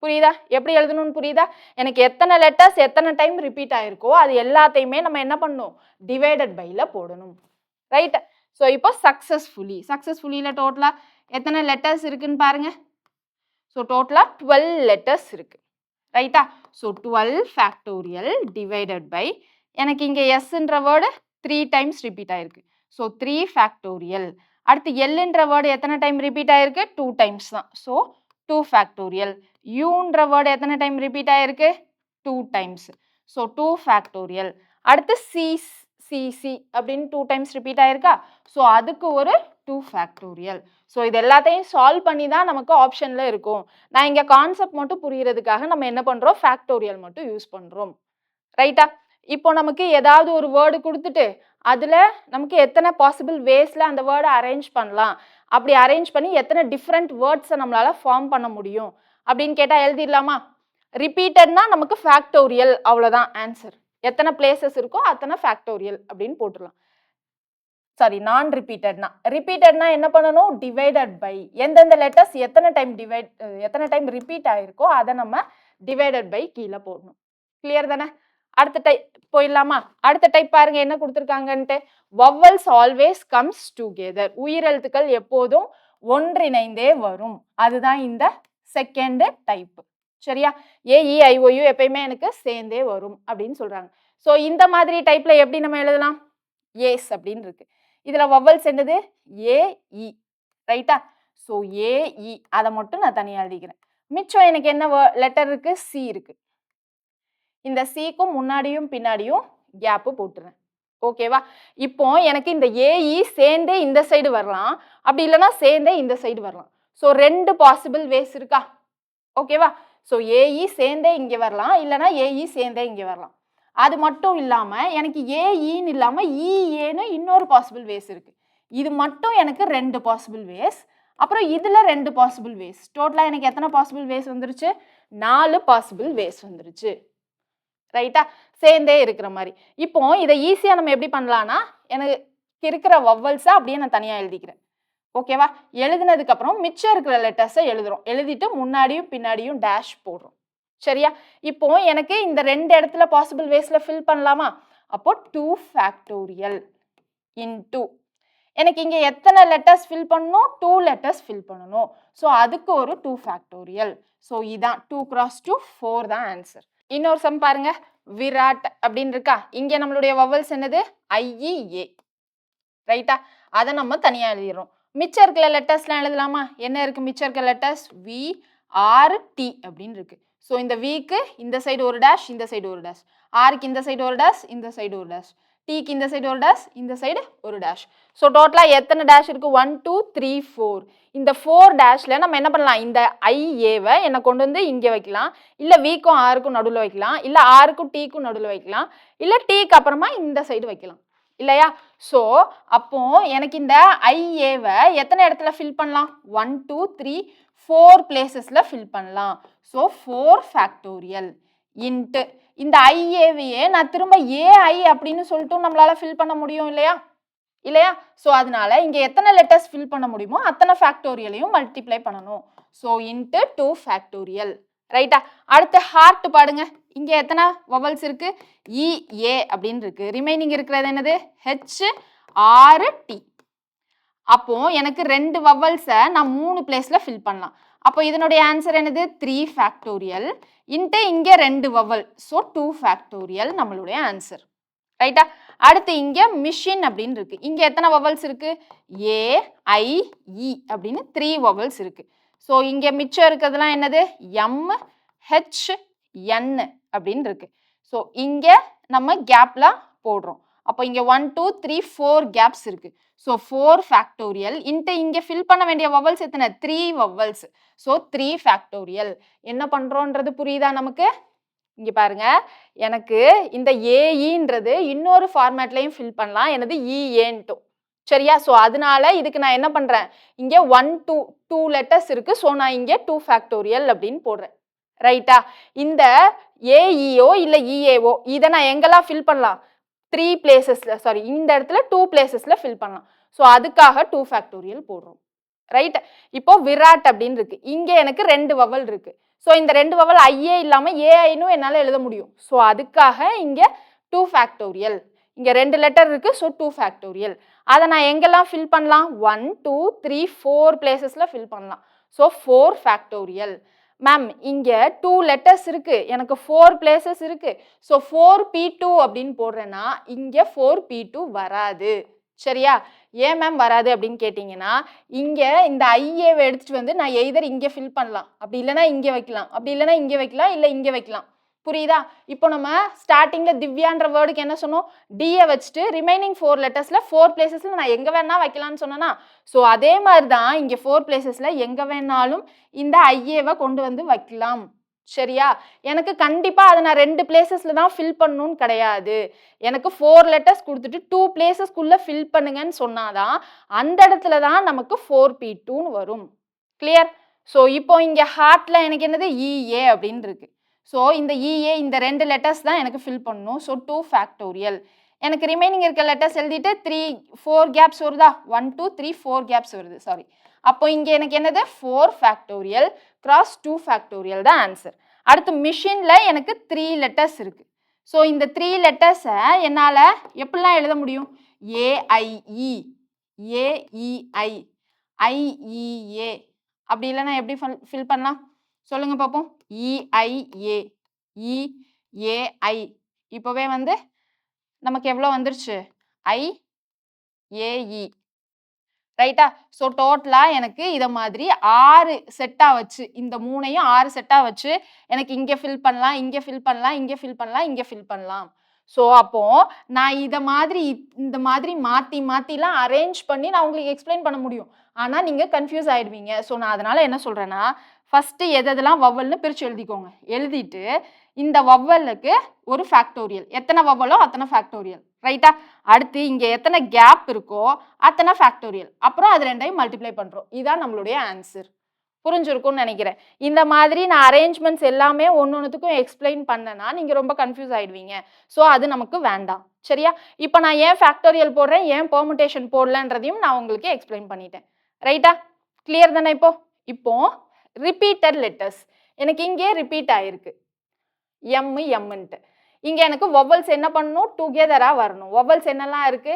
புரியுதா? எப்படி எழுதணும்னு புரியுதா? எனக்கு எத்தனை லெட்டர்ஸ் எத்தனை டைம் ரிப்பீட் ஆயிருக்கோ அது எல்லாத்தையுமே நம்ம என்ன பண்ணணும்? டிவைடட் பைல போடணும். ரைட்? ஸோ இப்போ சக்ஸஸ்ஃபுல்லியில் டோட்டலாக எத்தனை லெட்டர்ஸ் இருக்குன்னு பாருங்க. ஸோ டோட்டலாக 12 லெட்டர்ஸ் இருக்கு. ரைட்டா? ஸோ 12 ஃபேக்டோரியல் டிவைடட் பை எனக்கு இங்கே எஸ்ன்ற வேர்டு 3 டைம்ஸ் ரிப்பீட் ஆயிருக்கு. So 3 factorial. அடுத்து எல்ன்ற வேர்டு எத்தனை டைம் ரிப்பீட் ஆயிருக்கு? 2 டைம்ஸ் தான். So 2 factorial. யூன்ற வேர்டு எத்தனை டைம் ரிப்பீட் ஆயிருக்கு? 2 டைம்ஸ். So 2 factorial. அடுத்து சி அப்படின்னு 2 டைம்ஸ் ரிப்பீட் ஆயிருக்கா? ஸோ அதுக்கு ஒரு 2 ஃபேக்டோரியல். ஸோ இது எல்லாத்தையும் சால்வ் பண்ணி தான் நமக்கு ஆப்ஷன்ல இருக்கும். நான் இங்க கான்செப்ட் மட்டும் புரியறதுக்காக நம்ம என்ன பண்றோம்? ஃபேக்டோரியல் மட்டும் யூஸ் பண்றோம். ரைட்டா? இப்போ நமக்கு ஏதாவது ஒரு வேர்டு கொடுத்துட்டு அதுல நமக்கு எத்தனை பாசிபிள் வேஸ்ல அந்த வேர்டை அரேஞ்ச் பண்ணலாம், அப்படி அரேஞ்ச் பண்ணி எத்தனை டிஃப்ரெண்ட் வேர்ட்ஸை நம்மளால ஃபார்ம் பண்ண முடியும் அப்படின்னு கேட்டா எழுதிடலாமா? ரிப்பீட்டட்னா நமக்கு ஃபேக்டோரியல், அவ்வளவுதான் ஆன்சர். எத்தனை பிளேசஸ் இருக்கோ அத்தனை ஃபேக்டோரியல் அப்படின்னு போட்டுடலாம். சாரி, நான் ரிப்பீட்டட்னா. ரிப்பீட்டட்னா என்ன பண்ணணும்? டிவைடட் பை எந்தெந்த லெட்டர்ஸ் எத்தனை டைம் ரிப்பீட் ஆயிருக்கோ அதை நம்ம டிவைடட் பை கீழே போடணும். கிளியர் தானே? அடுத்த டைப் போயிடலாமா? அடுத்த டைப் பாருங்க என்ன கொடுத்துருக்காங்கன்ட்டு. Vowels always comes together. உயிரெழுத்துக்கள் எப்போதும் ஒன்றிணைந்தே வரும். அதுதான் இந்த செகண்ட் டைப். சரியா? AEIOU எப்பயுமே எனக்கு சேர்ந்தே வரும் அப்படின்னு சொல்றாங்க. ஸோ இந்த மாதிரி டைப்ல எப்படி நம்ம எழுதலாம்? ஏஸ் அப்படின்னு இருக்கு. இதுல வவ்வல்ஸ் என்னது? AE. ரைட்டா? ஸோ AE அதை மட்டும் நான் தனியாக எழுதிக்கிறேன். மிச்சம் எனக்கு என்ன லெட்டர் இருக்கு? சி இருக்கு. இந்த சிக்கும் முன்னாடியும் பின்னாடியும் கேப்பு போட்டுறேன். ஓகேவா? இப்போ எனக்கு இந்த ஏஇ சேர்ந்தே இந்த சைடு வரலாம், அப்படி இல்லைன்னா சேர்ந்தே இந்த சைடு வரலாம். ஸோ 2 பாசிபிள் வேஸ் இருக்கா? ஓகேவா? ஸோ ஏஇ சேர்ந்தே இங்கே வரலாம், இல்லைன்னா ஏஇ சேர்ந்தே இங்கே வரலாம். அது மட்டும் இல்லாமல் எனக்கு ஏஇன்னு இல்லாமல் இஏன்னு இன்னொரு பாசிபிள் வேஸ் இருக்கு. இது மட்டும் எனக்கு 2 பாசிபிள் வேஸ். அப்புறம் இதுல 2 பாசிபிள் வேஸ். டோட்டலாக எனக்கு எத்தனை பாசிபிள் வேஸ் வந்துருச்சு? 4 பாசிபிள் வேஸ் வந்துருச்சு. ரைட்டா? சேர்ந்தே இருக்கிற மாதிரி. இப்போ இதை ஈஸியா நம்ம எப்படி பண்ணலாம்னா, எனக்கு இருக்கிற வவ்வல்ஸை அப்படியே நான் தனியா எழுதிக்கிறேன். ஓகேவா? எழுதினதுக்கு அப்புறம் மிச்சம் இருக்கிற லெட்டர்ஸை எழுதுறோம். எழுதிட்டு முன்னாடியும் பின்னாடியும் டேஷ் போடுறோம். சரியா? இப்போ எனக்கு இந்த 2 இடத்துல பாசிபிள் வேஸ்ல ஃபில் பண்ணலாமா? அப்போ 2 ஃபேக்டோரியல் இன்டு எனக்கு இங்க எத்தனை லெட்டர்ஸ் ஃபில் பண்ணணும்? 2 லெட்டர்ஸ் ஃபில் பண்ணணும். ஸோ அதுக்கு ஒரு 2 ஃபேக்டோரியல். ஸோ இதான் 2 × 2 4 தான் ஆன்சர். இன்னொரு சம் பாருங்க. விராட் அப்படின்னு இருக்கா? இங்க நம்மளுடைய வவ்வல்ஸ் என்னது? IEA. ரைட்டா? அதை நம்ம தனியா எழுதிடுறோம். மிச்சம் இருக்கிற லெட்டர்ஸ்லாம் எழுதலாமா? என்ன இருக்கு மிச்சம் இருக்கிற லெட்டர்ஸ்? VRT அப்படின்னு இருக்கு. ஸோ இந்த விக்கு இந்த சைடு ஒரு டேஷ், இந்த சைடு ஒரு டேஷ். ஆருக்கு இந்த சைடு ஒரு டேஷ், இந்த சைடு ஒரு டேஷ். டீக்கு இந்த சைடு ஒரு டேஷ், இந்த சைடு ஒரு டேஷ். ஸோ டோட்டலாக எத்தனை டேஷ் இருக்கு? 1 2 3 4. இந்த 4 டேஷ்ல நம்ம என்ன பண்ணலாம்? இந்த ஐஏவை என்ன கொண்டு வந்து இங்கே வைக்கலாம், இல்லை விக்கும் ஆருக்கும் நடுவில் வைக்கலாம், இல்லை ஆருக்கும் டீக்கும் நடுவில் வைக்கலாம், இல்லை டீக்கு அப்புறமா இந்த சைடு வைக்கலாம் இல்லையா? ஸோ அப்போ எனக்கு இந்த ஐஏவை எத்தனை இடத்துல ஃபில் பண்ணலாம்? 1 2 3 4 பிளேசஸ்ல ஃபில் பண்ணலாம். ஸோ 4 ஃபேக்டோரியல் இன்ட்டு இந்த ஐஏவையே நான் திரும்ப ஏஐ அப்படின்னு சொல்லிட்டு நம்மளால ஃபில் பண்ண முடியும் இல்லையா? இல்லையா? ஸோ அதனால இங்க எத்தனை லெட்டர்ஸ் ஃபில் பண்ண முடியுமோ அத்தனை ஃபேக்டோரியலையும் மல்டிப்ளை பண்ணணும். So into 2 factorial. ரைட்டா? அடுத்து ஹார்ட் பாடுங்க. இங்க எத்தனை வவல்ஸ் இருக்கு? இஏ அப்படின்னு இருக்கு. ரிமைனிங் இருக்கிறது என்னது? HRT. அப்போ எனக்கு 2 வவல்ஸை நான் 3 பிளேஸ்ல ஃபில் பண்ணலாம். அப்போ இதனுடைய ஆன்சர் என்னது? 3 ஃபேக்டோரியல் இன்ட்டு இங்க 2 வவல். ஸோ 2 ஃபேக்டோரியல் நம்மளுடைய ஆன்சர். ரைட்டா? அடுத்து இங்க மிஷின் அப்படின்னு இருக்கு. இங்க எத்தனை வவல்ஸ் இருக்கு? AIE அப்படின்னு 3 வவல்ஸ் இருக்கு. ஸோ இங்க மிச்சம் இருக்கிறதுலாம் என்னது? MHN அப்படின்னு இருக்கு. ஸோ இங்க நம்ம கேப்லாம் போடுறோம். அப்போ இங்க 1 2 3 4 கேப்ஸ் இருக்கு. ஸோ 4 ஃபேக்டோரியல் இன்ட்டு இங்க ஃபில் பண்ண வேண்டிய வவல்ஸ் எத்தனை? 3 வவல்ஸ். So 3 factorial. என்ன பண்றோன்றது புரியுதா நமக்கு? இங்க பாருங்க, எனக்கு இந்த ஏஇன்றது இன்னொரு ஃபார்மேட்லையும் ஃபில் பண்ணலாம். எனது இஏன்ட்டும். சரியா? ஸோ அதனால இதுக்கு நான் என்ன பண்றேன்? இங்க 1 2 லெட்டர்ஸ் இருக்கு. ஸோ நான் இங்க 2 ஃபேக்டோரியல் அப்படின்னு போடுறேன். ரைட்டா? இந்த ஏஇஓ இல்லை இஏஓ இதை நான் எங்கெல்லாம் ஃபில் பண்ணலாம்? 3 பிளேசஸ்ல, சாரி இந்த இடத்துல 2 பிளேசஸ்ல ஃபில் பண்ணலாம். ஸோ அதுக்காக 2 ஃபேக்டோரியல் போடுறோம். ரைட்? இப்போ விராட் அப்படின்னு இருக்கு. இங்க எனக்கு 2 வவல் இருக்கு. ஸோ இந்த 2 வவல் ஐஏ இல்லாம ஏஐன்னு என்னால் எழுத முடியும். ஸோ அதுக்காக இங்க 2 ஃபேக்டோரியல். இங்க 2 லெட்டர் இருக்கு. So 2 factorial. அதை நான் எங்கெல்லாம் ஃபில் பண்ணலாம்? 1 2 3 4 பிளேசஸ்ல ஃபில் பண்ணலாம். So 4 factorial. மேம் இங்க 2 லெட்டர்ஸ் இருக்கு, எனக்கு 4 பிளேசஸ் இருக்கு. ஸோ 4p2 அப்படின்னு போடுறேன்னா இங்க 4p2 வராது. சரியா? ஏன் மேம் வராது அப்படின்னு கேட்டீங்கன்னா, இங்க இந்த ஐஏவை எடுத்துட்டு வந்து நான் எய்தர் இங்க ஃபில் பண்ணலாம், அப்படி இல்லைன்னா இங்க வைக்கலாம், அப்படி இல்லைன்னா இங்க வைக்கலாம், இல்லை இங்க வைக்கலாம். புரியுதா? இப்போ நம்ம ஸ்டார்டிங்ல திவ்யான்ற வேர்டுக்கு என்ன சொன்னோம்? டியை வச்சுட்டு ரிமைனிங் 4 லெட்டர்ஸ்ல 4 பிளேசஸ்ல நான் எங்க வேணா வைக்கலாம்னு சொன்னேன்னா, ஸோ அதே மாதிரி தான் இங்க 4 பிளேசஸ்ல எங்க வேணாலும் இந்த ஐஏவை கொண்டு வந்து வைக்கலாம். சரியா? எனக்கு கண்டிப்பா அதை நான் 2 பிளேசஸ்ல தான் ஃபில் பண்ணணும்னு கிடையாது. எனக்கு 4 லெட்டர்ஸ் கொடுத்துட்டு 2 பிளேசஸ்க்குள்ள ஃபில் பண்ணுங்கன்னு சொன்னாதான் அந்த இடத்துல தான் நமக்கு 4p2ன்னு வரும். கிளியர்? ஸோ இப்போ இங்க ஹார்ட்ல எனக்கு என்னது இஏ அப்படின்னு இருக்கு. ஸோ இந்த இஏ இந்த 2 லெட்டர்ஸ் தான் எனக்கு ஃபில் பண்ணணும். So 2 factorial. எனக்கு ரிமைனிங் இருக்க லெட்டர்ஸ் எழுதிட்டு 4 கேப்ஸ் வருதா? 1 2 3 4 கேப்ஸ் வருது. சாரி. அப்போ இங்க எனக்கு என்னது 4 ஃபேக்டோரியல் கிராஸ் 2 ஃபேக்டோரியல் தான் ஆன்சர். அடுத்து மிஷின்ல எனக்கு 3 லெட்டர்ஸ் இருக்கு. ஸோ இந்த 3 லெட்டர்ஸை என்னால் எப்படிலாம் எழுத முடியும்? ஏஐஇ, ஏஇஐ, ஐஇஏ, அப்படி இல்லைன்னா எப்படி ஃபில் பண்ணலாம் சொல்லுங்க பார்ப்போம். இஐஏ, இஏஐ, இப்போவே வந்து நமக்கு எவ்வளோ வந்துருச்சு? ஐஏஇ. ரைட்டா? ஸோ டோட்டலாக எனக்கு இதை மாதிரி 6 செட்டாக வச்சு, இந்த 3ஐயும் 6 செட்டாக வச்சு எனக்கு இங்கே ஃபில் பண்ணலாம், இங்கே ஃபில் பண்ணலாம், இங்கே ஃபில் பண்ணலாம், இங்கே ஃபில் பண்ணலாம். ஸோ அப்போ நான் இதை மாதிரி இந்த மாதிரி மாற்றி மாற்றிலாம் அரேஞ்ச் பண்ணி நான் உங்களுக்கு எக்ஸ்பிளைன் பண்ண முடியும். ஆனால் நீங்கள் கன்ஃபியூஸ் ஆகிடுவீங்க. ஸோ நான் அதனால் என்ன சொல்கிறேன்னா, ஃபஸ்ட்டு எதெல்லாம் வவ்வல்னு பிரித்து எழுதிக்கோங்க. எழுதிட்டு இந்த வவ்வலுக்கு ஒரு ஃபேக்டோரியல், எத்தனை வவ்வலோ அத்தனை ஃபேக்டோரியல். ரைட்டா? அடுத்து இங்கே எத்தனை கேப் இருக்கோ அத்தனை ஃபேக்டோரியல். அப்புறம் அது ரெண்டையும் மல்டிப்ளை பண்ணுறோம். இதுதான் நம்மளுடைய ஆன்சர். புரிஞ்சிருக்கும்னு நினைக்கிறேன். இந்த மாதிரி நான் அரேஞ்ச்மெண்ட்ஸ் எல்லாமே ஒன்னொன்றுத்துக்கும் எக்ஸ்பிளைன் பண்ணேன்னா நீங்கள் ரொம்ப கன்ஃபியூஸ் ஆகிடுவீங்க. ஸோ அது நமக்கு வேண்டாம். சரியா? இப்போ நான் ஏன் ஃபேக்டோரியல் போடுறேன், ஏன் பெர்முடேஷன் போடலன்றதையும் நான் உங்களுக்கு எக்ஸ்பிளைன் பண்ணிட்டேன். ரைட்டா? கிளியர் தானே? இப்போ ரிப்பீட்டட் லெட்டர்ஸ் எனக்கு இங்கே ரிப்பீட் ஆயிருக்கு. எம்ன்ட்டு இங்க எனக்கு வவ்வல்ஸ் என்ன பண்ணணும்? டுகெதரா வரணும். வவ்வல்ஸ் என்னெல்லாம் இருக்கு?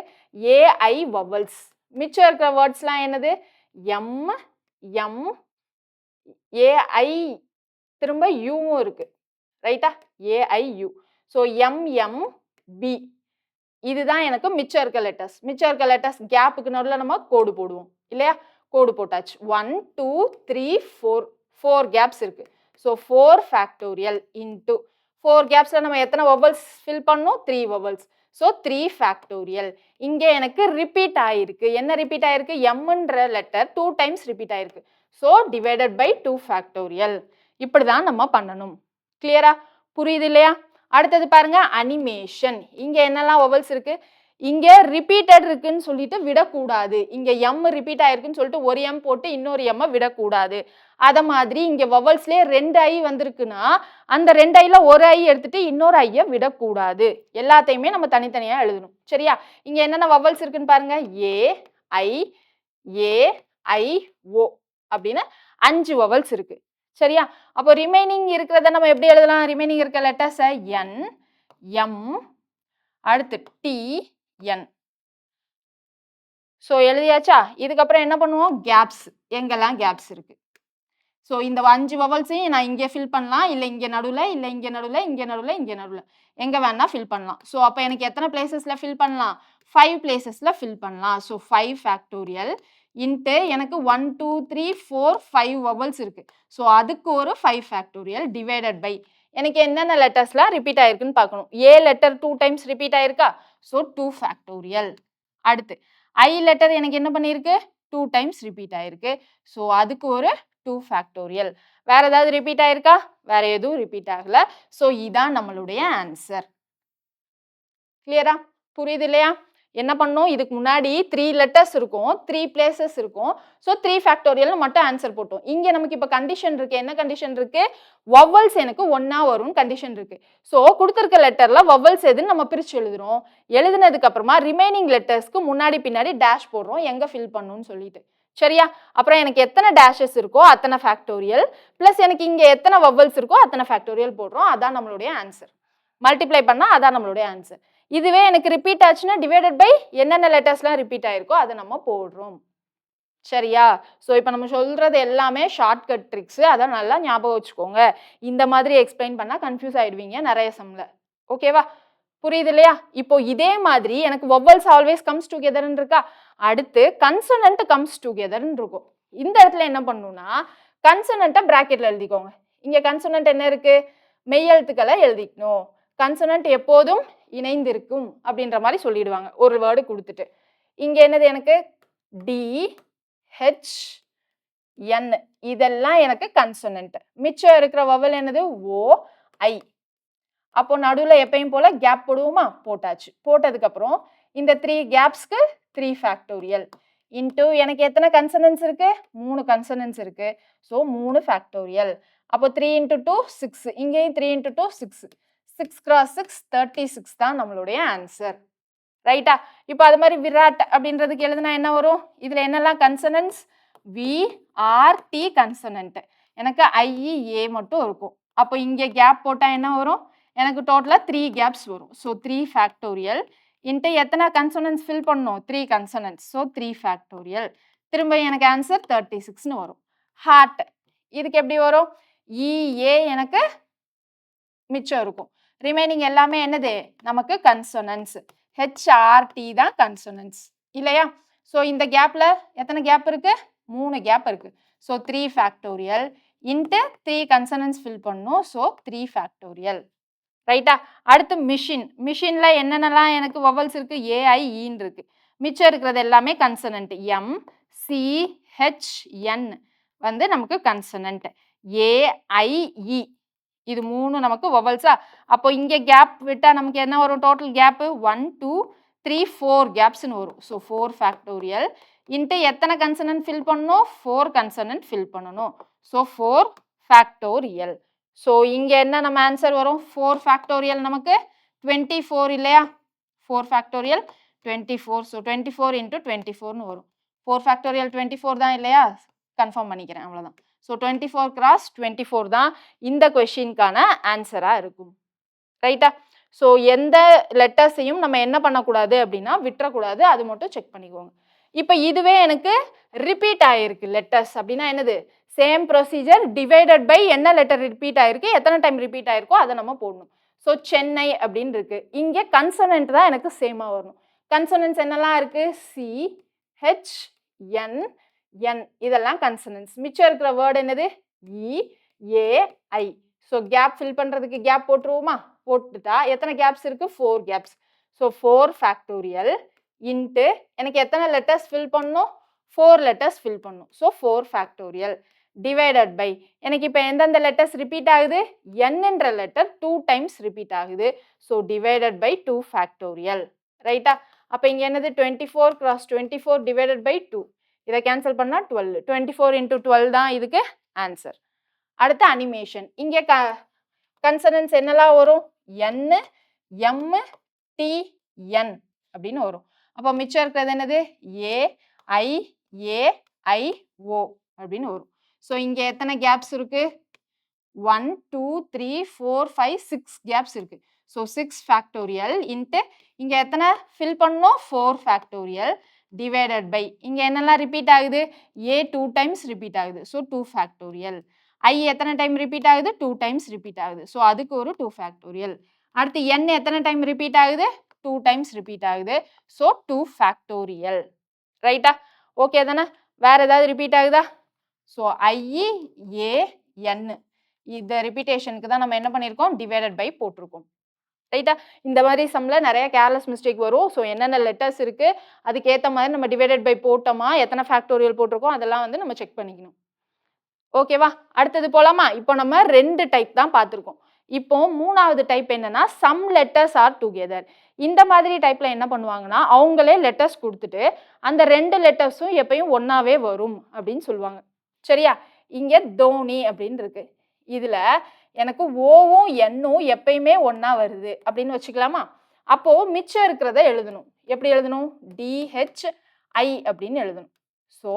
AI vowels. மிச்சம் இருக்கிற வேர்ட்ஸ்லாம் என்னது? எம், எம், ஏஐ, திரும்ப யூவும் இருக்கு. ரைட்டா? AI U. So M B, இதுதான் எனக்கு மிச்சம் இருக்க லெட்டர்ஸ். மிச்சம் இருக்க லெட்டர்ஸ் கேப்புக்கு நடுவில் நம்ம கோடு போடுவோம் இல்லையா? கோடு போட்டாச்சு. 1 2 3 4 கேப்ஸ் இருக்கு. ஸோ 4 ஃபேக்டோரியல் இன்டூ 4 கேப்ஸில் நம்ம எத்தனை வவ்வல்ஸ் ஃபில் பண்ணணும்? 3 வவ்வல்ஸ். So 3 factorial. இங்கே எனக்கு ரிப்பீட் ஆயிருக்கு. என்ன ரிப்பீட் ஆயிருக்கு? எம்ன்ற லெட்டர் 2 டைம்ஸ் ரிப்பீட் ஆயிருக்கு. So divided by 2 factorial. இப்படி தான் நம்ம பண்ணணும். கிளியரா? புரியுது இல்லையா? அடுத்தது பாருங்க, அனிமேஷன். இங்கே என்னெல்லாம் வவ்வல்ஸ் இருக்கு? இங்கே ரிப்பீட்டட் இருக்குன்னு சொல்லிட்டு விடக்கூடாது. இங்கே எம் ரிப்பீட் ஆயிருக்குன்னு சொல்லிட்டு ஒரு எம் போட்டு இன்னொரு எம்மை விடக்கூடாது. அதை மாதிரி இங்கே வவ்வல்ஸ்லேயே 2 ஐ வந்திருக்குன்னா அந்த 2 ஐல ஒரு ஐ எடுத்துட்டு இன்னொரு ஐயை விடக்கூடாது. எல்லாத்தையுமே நம்ம தனித்தனியாக எழுதணும். சரியா? இங்கே என்னென்ன வவ்வல்ஸ் இருக்குன்னு பாருங்க. ஏ ஐ, ஏ ஐ ஓ அப்படின்னு 5 வவ்வல்ஸ் இருக்கு. சரியா? அப்போ ரிமைனிங் இருக்கிறத நம்ம எப்படி எழுதலாம்? ரிமைனிங் இருக்க லெட்டர்ஸை என், எம், அடுத்து டி, என். ஸோ எழுதியாச்சா? இதுக்கப்புறம் என்ன பண்ணுவோம்? கேப்ஸ். எங்கெல்லாம் கேப்ஸ் இருக்கு? ஸோ இந்த 5 வவல்ஸையும் நான் இங்கே ஃபில் பண்ணலாம், இல்லை இங்கே நடுவில், இல்லை இங்கே நடுவில், இங்கே நடுவில், இங்கே நடுவில், எங்கே வேணா ஃபில் பண்ணலாம். ஸோ அப்போ எனக்கு எத்தனை பிளேசஸில் ஃபில் பண்ணலாம்? 5 பிளேசஸில் ஃபில் பண்ணலாம். ஸோ 5 ஃபேக்டோரியல் இன்ட்டு எனக்கு 1 2 3 4 5 வவல்ஸ் இருக்கு. ஸோ அதுக்கு ஒரு 5 ஃபேக்டோரியல் டிவைடட் பை எனக்கு என்னென்ன லெட்டர்ஸ்லாம் ரிப்பீட் ஆயிருக்குன்னு பார்க்கணும். ஏ லெட்டர் 2 டைம்ஸ் ரிப்பீட் ஆயிருக்கா? So 2 factorial. அடுத்து ஐ லெட்டர் எனக்கு என்ன பண்ணியிருக்கு? 2 டைம்ஸ் ரிப்பீட் ஆயிருக்கு. ஸோ அதுக்கு ஒரு 2 ஃபேக்டோரியல். வேற ஏதாவது ரிப்பீட் ஆயிருக்கா? வேற எதுவும் ரிப்பீட் ஆகல. ஸோ இதான் நம்மளுடைய ஆன்சர். கிளியரா? புரியுது இல்லையா? என்ன பண்ணோம்? இதுக்கு முன்னாடி 3 லெட்டர்ஸ் இருக்கும், 3 பிளேசஸ் இருக்கும். ஸோ 3 ஃபேக்டோரியல்னு மட்டும் ஆன்சர் போட்டோம். இங்கே நமக்கு இப்போ கண்டிஷன் இருக்கு. என்ன கண்டிஷன் இருக்கு? வவல்ஸ் எனக்கு ஒன்னா வரும்னு கண்டிஷன் இருக்கு. ஸோ கொடுத்துருக்க லெட்டர்ல வவல்ஸ் எதுன்னு நம்ம பிரிச்சு எழுதுறோம். எழுதுனதுக்கு அப்புறமா ரிமைனிங் லெட்டர்ஸ்க்கு முன்னாடி பின்னாடி டேஷ் போடுறோம், எங்க ஃபில் பண்ணணும்னு சொல்லிட்டு. சரியா? அப்புறம் எனக்கு எத்தனை டேஷஸ் இருக்கோ அத்தனை ஃபேக்டோரியல் பிளஸ் எனக்கு இங்கே எத்தனை வவல்ஸ் இருக்கோ அத்தனை ஃபேக்டோரியல் போடுறோம். அதான் நம்மளுடைய ஆன்சர். மல்டிப்ளை பண்ணா அதான் நம்மளுடைய ஆன்சர். இதுவே எனக்கு ரிப்பீட் ஆச்சுன்னா டிவைடட் பை என்னென்ன லெட்டர்ஸ்லாம் ரிப்பீட் ஆயிருக்கோ அதை நம்ம போடுறோம். சரியா? ஸோ இப்ப நம்ம சொல்றது எல்லாமே ஷார்ட்கட் ட்ரிக்ஸ். அத நல்லா ஞாபகம் வச்சுக்கோங்க. இந்த மாதிரி எக்ஸ்பிளைன் பண்ணா கன்ஃப்யூஸ் ஆயிடுவீங்க நெறைய சம்ல. ஓகேவா? புரியுது இல்லையா? இப்போ இதே மாதிரி எனக்கு வவ்வல்ஸ் ஆல்வேஸ் கம்ஸ் டுகெதர்ன்னு இருக்கா? அடுத்து கன்சோனன்ட் கம்ஸ் டுகெதர்ன்னு இருக்கும். இந்த இடத்துல என்ன பண்ணணும்னா, கன்சோனன்ட்ட பிராக்கெட்ல எழுதிக்கோங்க. இங்க கன்சோனன்ட் என்ன இருக்கு? மெய்யெழுத்துக்கள எழுதிக்கணும். கன்சோனன்ட் எப்போதும் இணைந்திருக்கும் அப்படின்ற மாரி சொல்லிடுவாங்க. ஒரு வேர்ட் குடுத்துட்டு. இங்க என்னது எனக்கு? டி, ஹெச், என் இதெல்லாம் எனக்கு கன்சோனன்ட். மிச்சம் இருக்கிற வவல் என்னது? ஓ, ஐ. அப்போ நடுவுல எப்பயும் போல கேப் போடுவோமா? போட்டாச்சு. போட்டதுக்கு அப்புறம் இந்த 3 கேப்ஸ்க்கு 3 ஃபேக்டோரியல் இன்டு எனக்கு எத்தனை கன்சனன்ஸ் இருக்கு? 3 கன்சனன்ஸ் இருக்கு. So 3 factorial. அப்போ 3 இன்டு 2 6. இங்கேயும் 3 இன்டு 2 6. 6 கிராஸ் 6 36 தான் நம்மளுடைய ஆன்சர். ரைட்டா? இப்போ அது மாதிரி விராட் அப்படின்றதுக்கு எழுதுனா என்ன வரும்? இதுல என்னெல்லாம் consonants? V, R, T consonant. எனக்கு ஐ, ஏ மட்டும் இருக்கும். அப்போ இங்க கேப் போட்டா என்ன வரும்? எனக்கு டோட்டலா 3 கேப்ஸ் வரும். ஸோ 3 ஃபேக்டோரியல் இன்ட்டு எத்தனை கன்சனன்ஸ் ஃபில் பண்ணணும்? 3 கன்சனன்ஸ். So 3 factorial. திரும்ப எனக்கு ஆன்சர் 36ன்னு வரும். ஹார்ட் இதுக்கு எப்படி வரும்? இஏ எனக்கு மிச்சம் இருக்கும். ரிமைனிங் எல்லாமே என்னது? நமக்கு கன்சனன்ஸ். ஹெச்ஆர்டி தான் கன்சனன்ஸ் இல்லையா? ஸோ இந்த கேப்ல எத்தனை கேப் இருக்கு? 3 கேப் இருக்கு. So 3 factorial into 3 consonants fill பண்ணும். So 3 factorial. ரைட்டா? அடுத்து மிஷின். மிஷின்ல என்னென்னலாம் எனக்கு வவல்ஸ் இருக்கு? ஏஐ, ஈன்னு இருக்கு. மிச்சம் இருக்கிறது எல்லாமே கன்சனன்ட். எம், சி, ஹெச், என் வந்து நமக்கு கன்சனன்ட். ஏஐஇ இது 3 நமக்கு வவல்ஸா? அப்போ இங்க கேப் விட்டா நமக்கு என்ன வரும்? டோட்டல் கேப் 1 2 3 4 கேப்ஸ்னு வரும். ஸோ 4 ஃபேக்டோரியல் இன்ட்டு எத்தனை கன்சனன்ட் ஃபில் பண்ணணும்? 4 கன்சனன்ட் ஃபில் பண்ணணும். So 4 factorial. ஸோ இங்க என்ன நம்ம ஆன்சர் வரும்? 4 ஃபேக்டோரியல் நமக்கு 24 இல்லையா? 4 ஃபேக்டோரியல் 24. ஸோ 24 இன்ட்டு 24ன்னு வரும். 4 ஃபேக்டோரியல் 24 தான் இல்லையா? கன்ஃபார்ம் பண்ணிக்கிறேன் அவ்வளோதான். ஸோ 24 கிராஸ் 24 தான் இந்த கொஷினுக்கான ஆன்சரா இருக்கும். ரைட்டா? ஸோ எந்த லெட்டர்ஸையும் நம்ம என்ன பண்ணக்கூடாது அப்படின்னா விட்டுறக்கூடாது. அது மட்டும் செக் பண்ணிக்கோங்க. இப்போ இதுவே எனக்கு ரிப்பீட் ஆயிருக்கு லெட்டர்ஸ் அப்படின்னா என்னது? சேம் ப்ரொசீஜர் டிவைடட் பை என்ன லெட்டர் ரிப்பீட் ஆயிருக்கு, எத்தனை டைம் ரிப்பீட் ஆயிருக்கோ அதை நம்ம போடணும். ஸோ சென்னை அப்படின்னு இருக்கு. இங்கே கன்சனன்ட் தான் எனக்கு சேமா வரணும். கன்சனன்ஸ் என்னெல்லாம் இருக்கு? சி, ஹெச், என், என் இதெல்லாம் கன்சனன்ஸ். மிச்சம் இருக்கிற வேர்டு என்னது? இ, ஏ, ஐ. ஸோ கேப் ஃபில் பண்றதுக்கு கேப் போட்டுருவோமா? போட்டுட்டா எத்தனை கேப்ஸ் இருக்கு? 4 கேப்ஸ். ஸோ 4 ஃபேக்டோரியல் இன்ட்டு எனக்கு எத்தனை லெட்டர்ஸ் ஃபில் பண்ணணும்? 4 லெட்டர்ஸ் ஃபில் பண்ணணும். ஸோ 4 ஃபேக்டோரியல் டிவைடட் பை எனக்கு இப்போ எந்தெந்த லெட்டர்ஸ் ரிப்பீட் ஆகுது? என்ற லெட்டர் 2 டைம்ஸ் ரிப்பீட் ஆகுது. So divided by 2 factorial. ரைட்டா? அப்போ இங்கே என்னது? 24 கிராஸ் 24 டிவைடட் பை 2. இதை கேன்சல் பண்ணா 12. 24 இன்ட்டு 12 தான் இதுக்கு ஆன்சர். அடுத்து அனிமேஷன். இங்கே கன்சனன்ஸ் என்னெல்லாம் வரும்? என், எம், டி, என் அப்படின்னு வரும். அப்போ மிச்சம் இருக்கிறது என்னது? ஏ, ஐ, ஏ, ஐ, ஓ அப்படின்னு வரும். ஸோ இங்கே எத்தனை கேப்ஸ் இருக்கு? 1 2 3 4 5 6 கேப்ஸ் இருக்கு. ஸோ 6 ஃபேக்டோரியல் இன்ட்டு இங்கே எத்தனை ஃபில் பண்ணணும்? 4 ஃபேக்டோரியல் டிவைடட் பை இங்கே என்னெல்லாம் ரிப்பீட் ஆகுது? ஏ 2 டைம்ஸ் ரிப்பீட் ஆகுது. So 2 factorial. ஐ எத்தனை டைம் ரிப்பீட் ஆகுது? 2 டைம்ஸ் ரிப்பீட் ஆகுது. ஸோ அதுக்கு ஒரு 2 ஃபேக்டோரியல். அடுத்து என் எத்தனை டைம் ரிப்பீட் ஆகுது? 2 டைம்ஸ் ரிப்பீட் ஆகுது. So 2 factorial. ரைட்டா? ஓகே தானே? வேற ஏதாவது ரிப்பீட் ஆகுதா? ஸோ ஐ, ஏ, என் இந்த ரிப்பீட்டேஷனுக்கு தான் நம்ம என்ன பண்ணியிருக்கோம்? டிவைடட் பை போட்டிருக்கோம். ரைட்டா? இந்த மாதிரி சம்ல நிறைய கேர்லெஸ் மிஸ்டேக் வரும். ஸோ என்னென்ன லெட்டர்ஸ் இருக்கு அதுக்கேற்ற மாதிரி நம்ம டிவைடட் பை போட்டோமா, எத்தனை ஃபேக்டோரியல் போட்டிருக்கோம் அதெல்லாம் வந்து நம்ம செக் பண்ணிக்கணும். ஓகேவா? அடுத்தது போலாமா? இப்போ நம்ம 2 டைப் தான் பார்த்துருக்கோம். இப்போ 3வது டைப் என்னன்னா சம் லெட்டர்ஸ் ஆர் டுகெதர். இந்த மாதிரி டைப்ல என்ன பண்ணுவாங்கன்னா அவங்களே லெட்டர்ஸ் கொடுத்துட்டு அந்த 2 லெட்டர்ஸும் எப்பயும் ஒன்னாவே வரும் அப்படின்னு சொல்லுவாங்க. சரியா? இங்க தோனி அப்படின்னு இருக்கு. இதுல எனக்கு ஓவும் எண்ணும் எப்பயுமே ஒன்னா வருது அப்படின்னு வச்சுக்கலாமா? அப்போ மிச்சம் இருக்கிறத எழுதணும். எப்படி எழுதணும்? DHI அப்படின்னு எழுதணும். ஸோ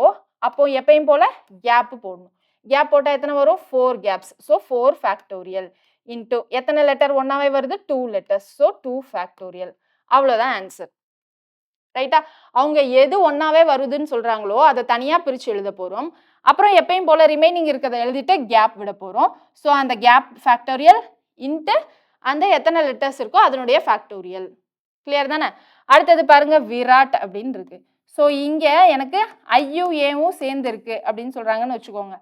அப்போ எப்பயும் போல கேப் போடணும். கேப் போட்டால் எத்தனை வரும்? 4 கேப்ஸ். ஸோ 4 ஃபேக்டோரியல் இன்ட்டு எத்தனை லெட்டர் ஒன்னாவே வருது? 2 லெட்டர்ஸ். So 2 factorial. அவ்வளோதான் ஆன்சர். ரைட்டா? அவங்க எது ஒண்ணாவே வருதுன்னு சொல்றாங்களோ, அத தனியா பிரிச்சு எழுத போறோம். அப்புறம் எப்பயும் போல ரிமைனிங் இருக்கிறத எழுதிட்டு கேப் விட போறோம். ஸோ அந்த கேப் ஃபேக்டோரியல் இன்ட்டு அந்த எத்தனை லெட்டர்ஸ் இருக்கோ அதனுடைய ஃபேக்டோரியல். கிளியர் தானே? அடுத்தது பாருங்க விராட் அப்படின்னு இருக்கு. ஸோ இங்க எனக்கு ஐயும் ஏவும் சேர்ந்து இருக்கு அப்படின்னு சொல்றாங்கன்னு வச்சுக்கோங்க.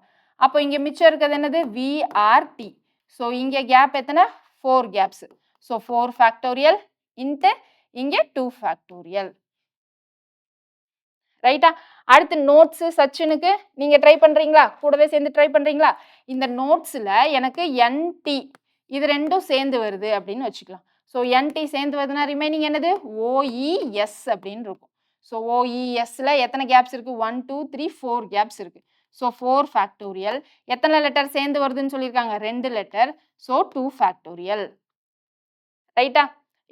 அப்போ இங்க மிச்சம் இருக்கிறது என்னது? விஆர்டி. ஸோ இங்க கேப் எத்தனை? 4 கேப்ஸ். ஸோ 4 ஃபேக்டோரியல் இன்ட்டு இங்க 2 ஃபேக்டோரியல். ரைட்டா? அடுத்து நோட்ஸ் சச்சினுக்கு நீங்க ட்ரை பண்றீங்களா? கூடவே சேர்ந்து ட்ரை பண்றீங்களா? இந்த நோட்ஸ்ல எனக்கு என்டி இது ரெண்டும் சேர்ந்து வருது அப்படின்னு வச்சுக்கலாம். ஸோ என்டி சேர்ந்து வருதுன்னா ரிமைனிங் என்னது? ஓஇஎஸ் அப்படின்னு இருக்கும். ஸோ ஓஇஎஸ்ல எத்தனை கேப்ஸ் இருக்கு? 1 2 3 4 கேப்ஸ் இருக்கு. So 4 factorial. எத்தனை லெட்டர் சேர்ந்து வருதுன்னு சொல்லியிருக்காங்க? 2 லெட்டர். So 2 factorial. ரைட்டா?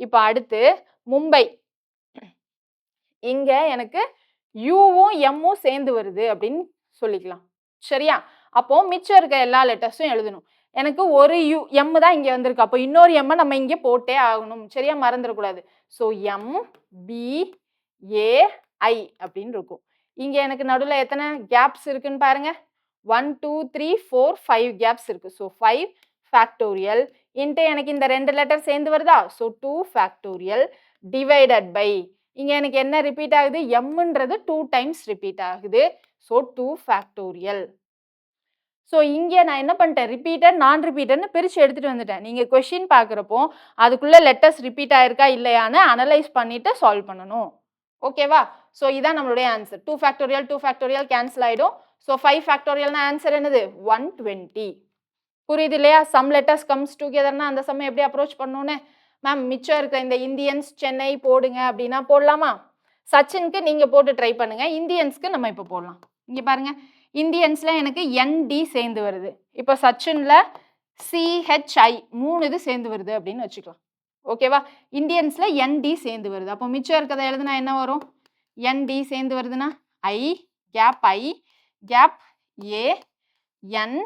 இப்போ அடுத்து மும்பை. இங்க எனக்கு யூவும் எம்மும் சேர்ந்து வருது அப்படின்னு சொல்லிக்கலாம். சரியா? அப்போ மிச்சம் இருக்க எல்லா லெட்டர்ஸும் எழுதணும். எனக்கு ஒரு யூ எம் தான் இங்க வந்திருக்கு. அப்போ இன்னொரு எம் நம்ம இங்க போட்டே ஆகணும். சரியா? மறந்துடக்கூடாது. ஸோ எம் பி ஏ ஐ அப்படின்னு இருக்கும். இங்க எனக்கு நடுவுல எத்தனை கேப்ஸ் இருக்குன்னு பாருங்க. 1 2 3 4 5 கேப்ஸ் இருக்கு. ஸோ 5 ஃபேக்டோரியல் இன்ட்டு எனக்கு இந்த 2 லெட்டர் சேர்ந்து வருதா? ஸோ 2 ஃபேக்டோரியல் டிவைடட் பை இங்க எனக்கு என்ன ரிப்பீட் ஆகுது? எம்ன்றது 2 டைம்ஸ் ரிப்பீட் ஆகுது. So 2 factorial. ஸோ இங்கே நான் என்ன பண்ணிட்டேன்? ரிப்பீட்டட், நான் ரிப்பீட்டட்னு பிரித்து எடுத்துகிட்டு வந்துட்டேன். நீங்கள் கொஷின் பார்க்குறப்போ அதுக்குள்ளே லெட்டர்ஸ் ரிப்பீட் ஆயிருக்கா இல்லையான்னு அனலைஸ் பண்ணிவிட்டு சால்வ் பண்ணணும். ஓகேவா? ஸோ இதான் நம்மளுடைய ஆன்சர். 2 ஃபேக்டோரியல் 2 ஃபேக்டோரியல் கேன்சல் ஆகிடும். ஸோ 5 ஃபேக்டோரியல்னா ஆன்சர் என்னது? 120. புரியுது இல்லையா? சம் லெட்டர்ஸ் கம்ஸ் டுகெதர்னா அந்த சம் எப்படி அப்ரோச் பண்ணணும்னு. மேம் மிச்சம் இருக்கிற இந்த இந்தியன்ஸ் சென்னை போடுங்க அப்படின்னா போடலாமா? சச்சினுக்கு நீங்கள் போட்டு ட்ரை பண்ணுங்க. இந்தியன்ஸ்க்கு நம்ம இப்போ போடலாம். இங்கே பாருங்க, இந்தியன்ஸில் எனக்கு என்டி சேர்ந்து வருது. இப்போ சச்சினில் சிஹெச்ஐ 3 இது சேர்ந்து வருது அப்படின்னு வச்சுக்கலாம். ஓகேவா? இந்தியன்ஸில் என்டி சேர்ந்து வருது. அப்போ மிச்சம் இருக்கிறத எழுதுனா என்ன வரும்? என்டி சேர்ந்து வருதுன்னா ஐ கேப் ஏ என்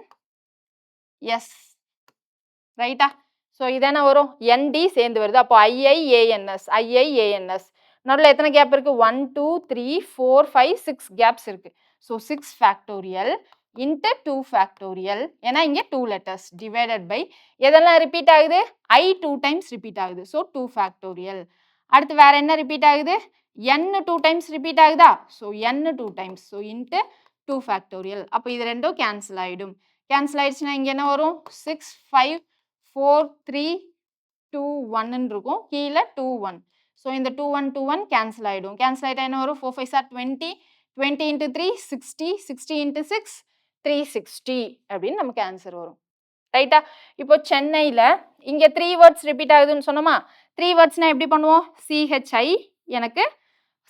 எஸ். ரைட்டா? ஸோ இதானே வரும்? என்டி சேர்ந்து வருது. அப்போ ஐஐஏஎன்எஸ் நடுவில் எத்தனை கேப் இருக்கு? 1 2 3 4 5 6 கேப்ஸ் இருக்கு. So 6 factorial into 2 factorial. ஏன்னா இங்கே 2 லெட்டர்ஸ் டிவைடட் பை எதெல்லாம் ரிப்பீட் ஆகுது? ஐ 2 டைம்ஸ் ரிப்பீட் ஆகுது. So 2 factorial. அடுத்து வேற என்ன ரிப்பீட் ஆகுது? என் 2 டைம்ஸ் ரிப்பீட் ஆகுதா? ஸோ என் 2 டைம்ஸ். So into 2 factorial. அப்போ இது ரெண்டும் கேன்சல் ஆகிடும். கேன்சல் ஆயிடுச்சுன்னா இங்கே என்ன வரும்? 6 5 4 3 2 1 இருக்கும். கீழே 2 1. ஸோ இந்த 2 1 2 1 கேன்சல் ஆகிடும். கேன்சல் ஆகிட்டா என்ன வரும்? 4 5 20 20 இன்ட்டு 3 60 60 இன்ட்டு 6 360 அப்படின்னு நமக்கு ஆன்சர் வரும். ரைட்டா? இப்போ சென்னையில் இங்கே 3 வேர்ட்ஸ் ரிப்பீட் ஆகுதுன்னு சொன்னோமா? 3 வேர்ட்ஸ்னால் எப்படி பண்ணுவோம்? சிஹெச்ஐ எனக்கு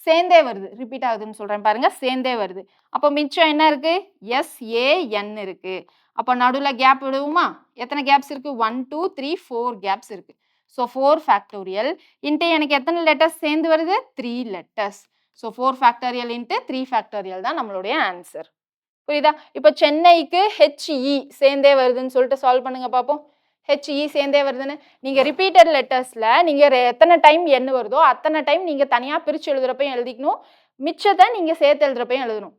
சேர்ந்தே வருது. ரிப்பீட் ஆகுதுன்னு சொல்கிறேன் பாருங்க, சேர்ந்தே வருது. அப்போ மிச்சம் என்ன இருக்குது? எஸ்ஏஎன் இருக்குது. அப்போ நடுவில் கேப் விடுவோமா? எத்தனை கேப்ஸ் இருக்குது? 1 2 3 4 கேப்ஸ் இருக்குது. ஸோ 4 ஃபேக்டோரியல் இன்ட்டு எனக்கு எத்தனை லெட்டர்ஸ் சேர்ந்து வருது? 3 letters. So 4 factorial into 3 factorial தான் நம்மளுடைய ஆன்சர். புரியுதா? இப்போ சென்னைக்கு ஹெச்இ சேர்ந்தே வருதுன்னு சொல்லிட்டு சால்வ் பண்ணுங்க பார்ப்போம். ஹெச்இ சேர்ந்தே வருதுன்னு நீங்கள் ரிப்பீட்டட் லெட்டர்ஸில் நீங்கள் எத்தனை டைம் என்ன வருதோ அத்தனை டைம் நீங்கள் தனியாக பிரித்து எழுதுகிறப்பையும் எழுதிக்கணும், மிச்சத்தை நீங்கள் சேர்த்து எழுதுகிறப்பையும் எழுதணும்.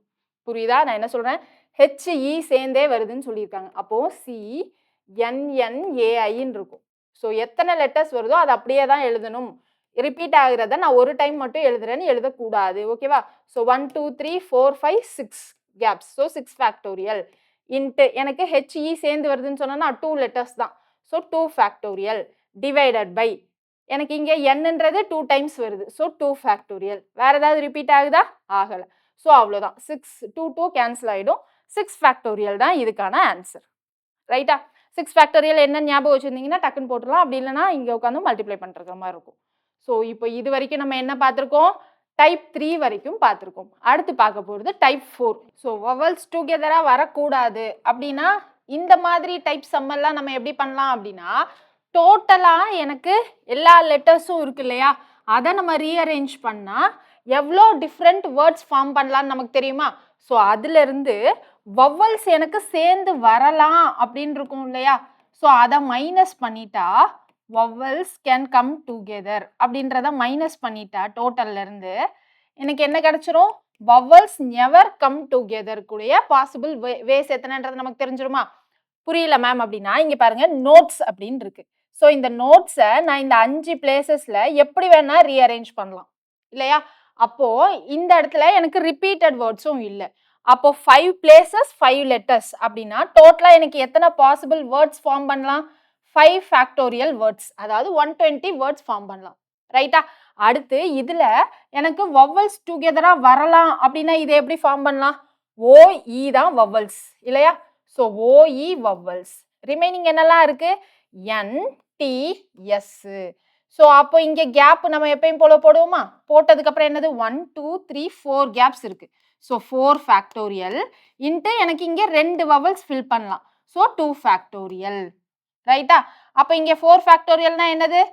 புரியுதா நான் என்ன சொல்கிறேன்? ஹெச்இ சேர்ந்தே வருதுன்னு சொல்லியிருக்காங்க. அப்போது சிஎன்என்ஏஐன்னு இருக்கும். ஸோ எத்தனை லெட்டர்ஸ் வருதோ அது அப்படியே தான் எழுதணும். ரிப்பீட் ஆகுறத நான் ஒரு டைம் மட்டும் எழுதுறேன்னு எழுதக்கூடாது. ஓகேவா? So 1 2 3 4 5 6 gaps. So 6 factorial into எனக்கு ஹெச்இ சேர்ந்து வருதுன்னு சொன்னோன்னா 2 லெட்டர்ஸ் தான். ஸோ 2 ஃபேக்டோரியல் டிவைடட் பை எனக்கு இங்கே என்னன்றது 2 டைம்ஸ் வருது. So 2 factorial. வேறு ஏதாவது ரிப்பீட் ஆகுதா? ஆகலை. ஸோ அவ்வளோதான். 6 2 2 கேன்சல் ஆகிடும். 6 ஃபேக்டோரியல் தான் இதுக்கான ஆன்சர். ரைட்டா? 6 ஃபேக்டோரியல் என்ன ஞாபகம் வச்சுருந்தீங்கன்னா டக்குன்னு போட்டுடலாம். அப்படி இல்லைனா இங்கே உட்காந்து மல்டிப்ளை பண்ணுற மாதிரி இருக்கும். ஸோ இப்போ இது வரைக்கும் நம்ம என்ன பார்த்துருக்கோம்? டைப் 3 வரைக்கும் பார்த்துருக்கோம். அடுத்து பார்க்க போகிறது டைப் 4. ஸோ வவல்ஸ் டுகெதராக வரக்கூடாது அப்படின்னா இந்த மாதிரி டைப் சம்மெல்லாம் நம்ம எப்படி பண்ணலாம் அப்படின்னா, டோட்டலாக எனக்கு எல்லா லெட்டர்ஸும் இருக்கு இல்லையா, அதை நம்ம ரீஅரேஞ்ச் பண்ணால் எவ்வளோ டிஃப்ரெண்ட் வேர்ட்ஸ் ஃபார்ம் பண்ணலான்னு நமக்கு தெரியுமா? ஸோ அதுலேருந்து வவல்ஸ் எனக்கு சேர்ந்து வரலாம் அப்படின்னு இருக்கும் இல்லையா, ஸோ அதை மைனஸ் பண்ணிட்டா vowels can come together அப்படின்றத மைனஸ் பண்ணிட்டா டோட்டல்ல இருந்து எனக்கு என்ன கிடைச்சிரும்? vowels never come together கூடிய possible ways எத்தனைன்றது நமக்கு தெரிஞ்சிருமா? புரியல மேம் அப்படின்னா இங்க பாருங்க நோட்ஸ் அப்படின்னு இருக்கு. ஸோ இந்த நோட்ஸை நான் இந்த 5 பிளேசஸ்ல எப்படி வேணா ரீஅரேஞ்ச் பண்ணலாம் இல்லையா? அப்போ இந்த இடத்துல எனக்கு ரிப்பீட்டட் வேர்ட்ஸும் இல்லை. அப்போ 5 பிளேசஸ் 5 லெட்டர்ஸ் அப்படின்னா டோட்டலா எனக்கு எத்தனை பாசிபிள் வேர்ட்ஸ் ஃபார்ம் பண்ணலாம்? 5 ஃபேக்டோரியல் வேர்ட்ஸ், அதாவது 120 வேர்ட்ஸ் ஃபார்ம் பண்ணலாம். ரைட்டா? அடுத்து இதுல எனக்கு வவல்ஸ் டுகெதரா வரலாம் அப்படின்னா இதை எப்படி ஃபார்ம் பண்ணலாம்? ஓஇ தான் வவல்ஸ் இல்லையா? So OE vowels. ரிமைனிங் என்னெல்லாம் இருக்கு? என் டி எஸ். ஸோ அப்போ இங்க கேப் நம்ம எப்பயும் போல போடுவோமா? போட்டதுக்கு அப்புறம் என்னது? 1 2 3 4 கேப்ஸ் இருக்கு. ஸோ 4 ஃபேக்டோரியல் இன்ட்டு எனக்கு இங்க 2 வவல்ஸ் ஃபில் பண்ணலாம். So 2 factorial. ரைட்டா? அப்போ இங்க 4 ஃபேக்டோரியல்னா என்னது?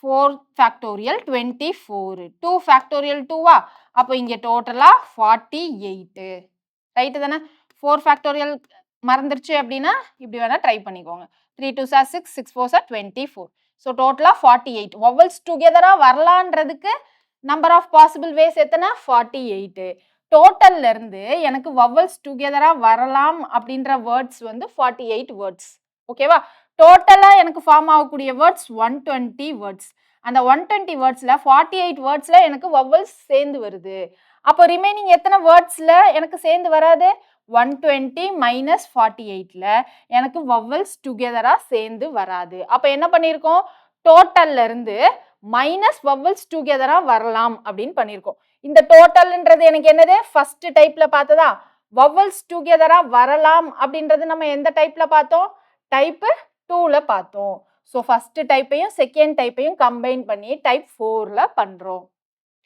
4 ஃபேக்டோரியல் 24. 2 ஃபேக்டோரியல் 2வா? அப்போ இங்க டோட்டலா 48. ரைட்டு தானே? 4 ஃபேக்டோரியல் மறந்துருச்சு அப்படின்னா இப்படி வேணா ட்ரை பண்ணிக்கோங்க. 3 2s are 6, 6 4s are 24. So டோட்டலா 48. வவல்ஸ் டுகெதரா வரலான்றதுக்கு நம்பர் ஆஃப் பாசிபிள் வேஸ் எத்தனை? 48. டோட்டல்ல இருந்து எனக்கு வவல்ஸ் டுகெதரா வரலாம் அப்படின்ற வேர்ட்ஸ் வந்து 48 வேர்ட்ஸ். ஓகேவா? டோட்டலா எனக்கு ஃபார்ம் ஆகக்கூடிய வேர்ட்ஸ் 120 வேர்ட்ஸ். அந்த 120 வேர்ட்ஸ்ல 48 வேர்ட்ஸ்ல எனக்கு வவல்ஸ் சேர்ந்து வருது. அப்போ ரிமைனிங் எத்தனை வேர்ட்ஸ்ல எனக்கு சேர்ந்து வராது? 120 மைனஸ் 48ல எனக்கு வவல்ஸ் டுகெதரா சேர்ந்து வராது. அப்போ என்ன பண்ணியிருக்கோம்? டோட்டல்ல இருந்து மைனஸ் வவல்ஸ் டுகெதரா வரலாம் அப்படின்னு பண்ணியிருக்கோம். இந்த டோட்டல்ன்றது எனக்கு என்னது? ஃபர்ஸ்ட் டைப்ல பார்த்ததா? வவல்ஸ் டுகெதரா வரலாம் அப்படின்றது நம்ம எந்த டைப்ல பார்த்தோம்? டைப் 2ல பார்த்தோம். ஸோ ஃபர்ஸ்ட் டைப்பையும் செகண்ட் டைப்பையும் கம்பைன் பண்ணி டைப் 4ல பண்றோம்.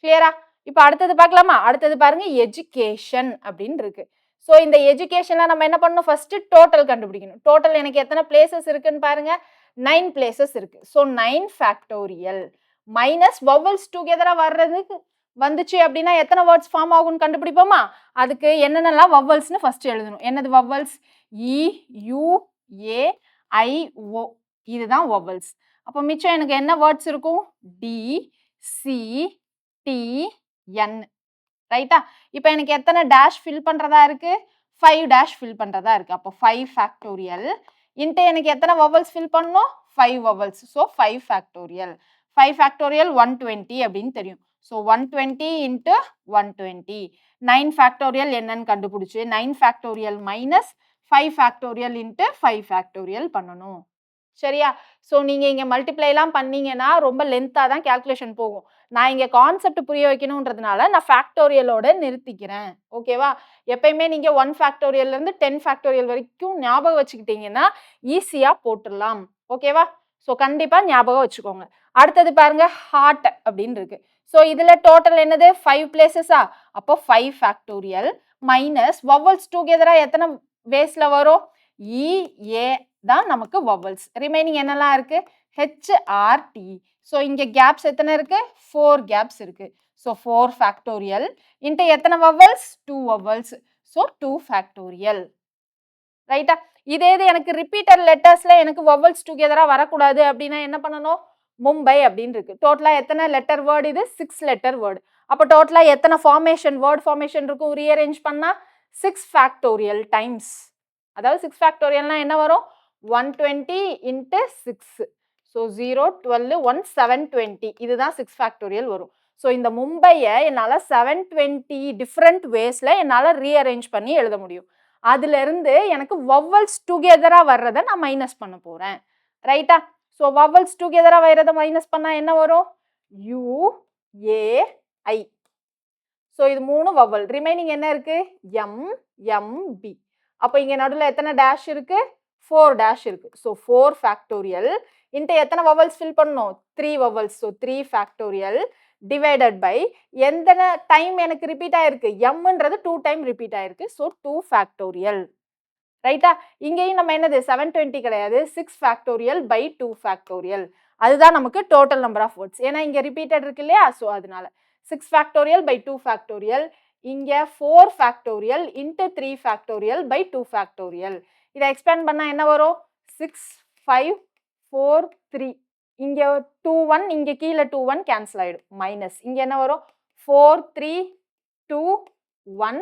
கிளியரா? இப்போ அடுத்தது பார்க்கலாமா? அடுத்தது பாருங்க எஜுகேஷன் அப்படின்னு இருக்கு. ஸோ இந்த எஜுகேஷன்ல நம்ம என்ன பண்ணணும்? ஃபர்ஸ்ட் டோட்டல் கண்டுபிடிக்கணும். டோட்டல் எனக்கு எத்தனை பிளேசஸ் இருக்குன்னு பாருங்க. 9 பிளேசஸ் இருக்கு. ஸோ 9 ஃபேக்டோரியல் மைனஸ் வவல்ஸ் டுகெதரா வர்றதுக்கு வந்துச்சு அப்படின்னா எத்தனை வேர்ட்ஸ் ஃபார்ம் ஆகும்னு கண்டுபிடிப்போமா? அதுக்கு என்னென்னலாம் வவல்ஸ்னு ஃபர்ஸ்ட் எழுதணும். என்னது வவல்ஸ்? இ யூ ஏ ஐ ஓ, இதுதான் வவல்ஸ். அப்போ மிச்சம் எனக்கு என்ன வேர்ட்ஸ் இருக்கும்? D C T N. ரைட்டா? இப்போ எனக்கு எத்தனை டேஷ் ஃபில் பண்றதா இருக்கு? 5 டேஷ் ஃபில் பண்றதா இருக்கு. அப்போ 5 ஃபேக்டோரியல் இன்ட்டு எனக்கு எத்தனை வவல்ஸ் ஃபில் பண்ணணும்? 5 வவல்ஸ். So 5 factorial. 5 ஃபேக்டோரியல் 120 அப்படின்னு தெரியும். So 120 into 120. 9 ஃபேக்டோரியல் என்னன்னு கண்டுபிடிச்சு 9 factorial minus 5 factorial into 5 factorial பண்ணணும். சரியா? ஸோ நீங்க இங்க மல்டிப்ளைலாம் பண்ணீங்கன்னா ரொம்ப லென்த்தாக தான் கேல்குலேஷன் போகும். நான் இங்க கான்செப்ட் புரிய வைக்கணுன்றதுனால நான் ஃபேக்டோரியலோட நிறுத்திக்கிறேன். ஓகேவா? எப்பயுமே நீங்க 1 ஃபேக்டோரியல்ல இருந்து 10 ஃபேக்டோரியல் வரைக்கும் ஞாபகம் வச்சுக்கிட்டீங்கன்னா ஈஸியா போட்டுடலாம். ஓகேவா? ஸோ கண்டிப்பா ஞாபகம் வச்சுக்கோங்க. அடுத்தது பாருங்க ஹார்ட் அப்படின்னு இருக்கு. ஸோ இதுல டோட்டல் என்னது? 5 பிளேசஸா? அப்போ 5 ஃபேக்டோரியல் மைனஸ் வவல்ஸ் டுகெதரா எத்தனை வேஸ்ல வரும்? இ ஏ தான் நமக்கு வவல்ஸ். ரிமைனிங் என்னெல்லாம் இருக்கு? ஹெச்ஆர்டி. ஸோ இங்க கேப்ஸ் எத்தனை இருக்கு? 4 கேப்ஸ் இருக்கு. ஸோ 4 ஃபேக்டோரியல் இன்ட்டு எத்தனை வவல்ஸ்? 2 வவல்ஸ். So 2 factorial. ரைட்டா? இதே இது எனக்கு ரிப்பீட்டட் லெட்டர்ஸ்ல எனக்கு வவல்ஸ் டுகெதரா வரக்கூடாது அப்படின்னா என்ன பண்ணணும்? மும்பை அப்படின்னு இருக்கு. டோட்டலா எத்தனை லெட்டர் வேர்டு இது? 6 லெட்டர் வேர்டு. அப்போ டோட்டலா எத்தனை ஃபார்மேஷன் வேர்ட் ஃபார்மேஷன் இருக்கும்? ரீஅரேஞ்ச் பண்ணா 6 ஃபேக்டோரியல் டைம்ஸ். அதாவது 6 ஃபேக்டோரியல்னா என்ன வரும்? 120 இன்ட்டு 6. ஸோ 0 12 1 720. இதுதான் 6 ஃபேக்டோரியல் வரும். ஸோ இந்த மும்பையை என்னால் 720 டிஃப்ரெண்ட் வேஸ்ல என்னால் ரீஅரேஞ்ச் பண்ணி எழுத முடியும். அதுல இருந்து எனக்கு வவல்ஸ் டுகெதரா வர்றதை நான் மைனஸ் பண்ண போறேன். ரைட்டா? ஸோ வவல்ஸ் டுகெதரா வர்றதை மைனஸ் பண்ணா என்ன வரும்? You A I. ஸோ இது 3 வவல். ரிமைனிங் என்ன இருக்கு? M M B. அப்போ இங்க நடுவில் எத்தனை டேஷ் இருக்கு? 4 டேஷ் இருக்கு. ஸோ 4 ஃபேக்டோரியல் இன்ட்டு எத்தனை வவல்ஸ் ஃபில் பண்ணணும்? 3 vowels. So 3 factorial divided by எந்த டைம் எனக்கு ரிப்பீட் ஆயிருக்கு? எம்ன்றது 2 டைம் ரிப்பீட் ஆயிருக்கு. So 2 factorial. ரைட்டா? இங்கேயும் நம்ம என்னது? 720 கிடையாது, 6 ஃபேக்டோரியல் பை 2 ஃபேக்டோரியல். அதுதான் நமக்கு டோட்டல் நம்பர் ஆஃப் வேர்ட்ஸ். ஏன்னா இங்க ரிப்பீட்டட் இருக்கு இல்லையா? ஸோ அதனால 6 ஃபேக்டோரியல் பை 2 ஃபேக்டோரியல். இங்க 4 factorial into 3 factorial by 2 factorial. இதை எக்ஸ்பேண்ட் பண்ணா என்ன வரும்? 6 5 4 3. இங்க 2 1, இங்க கீழே 2 1 கேன்சல் ஆயிடும். மைனஸ் இங்க என்ன வரும்? 4 3 2 1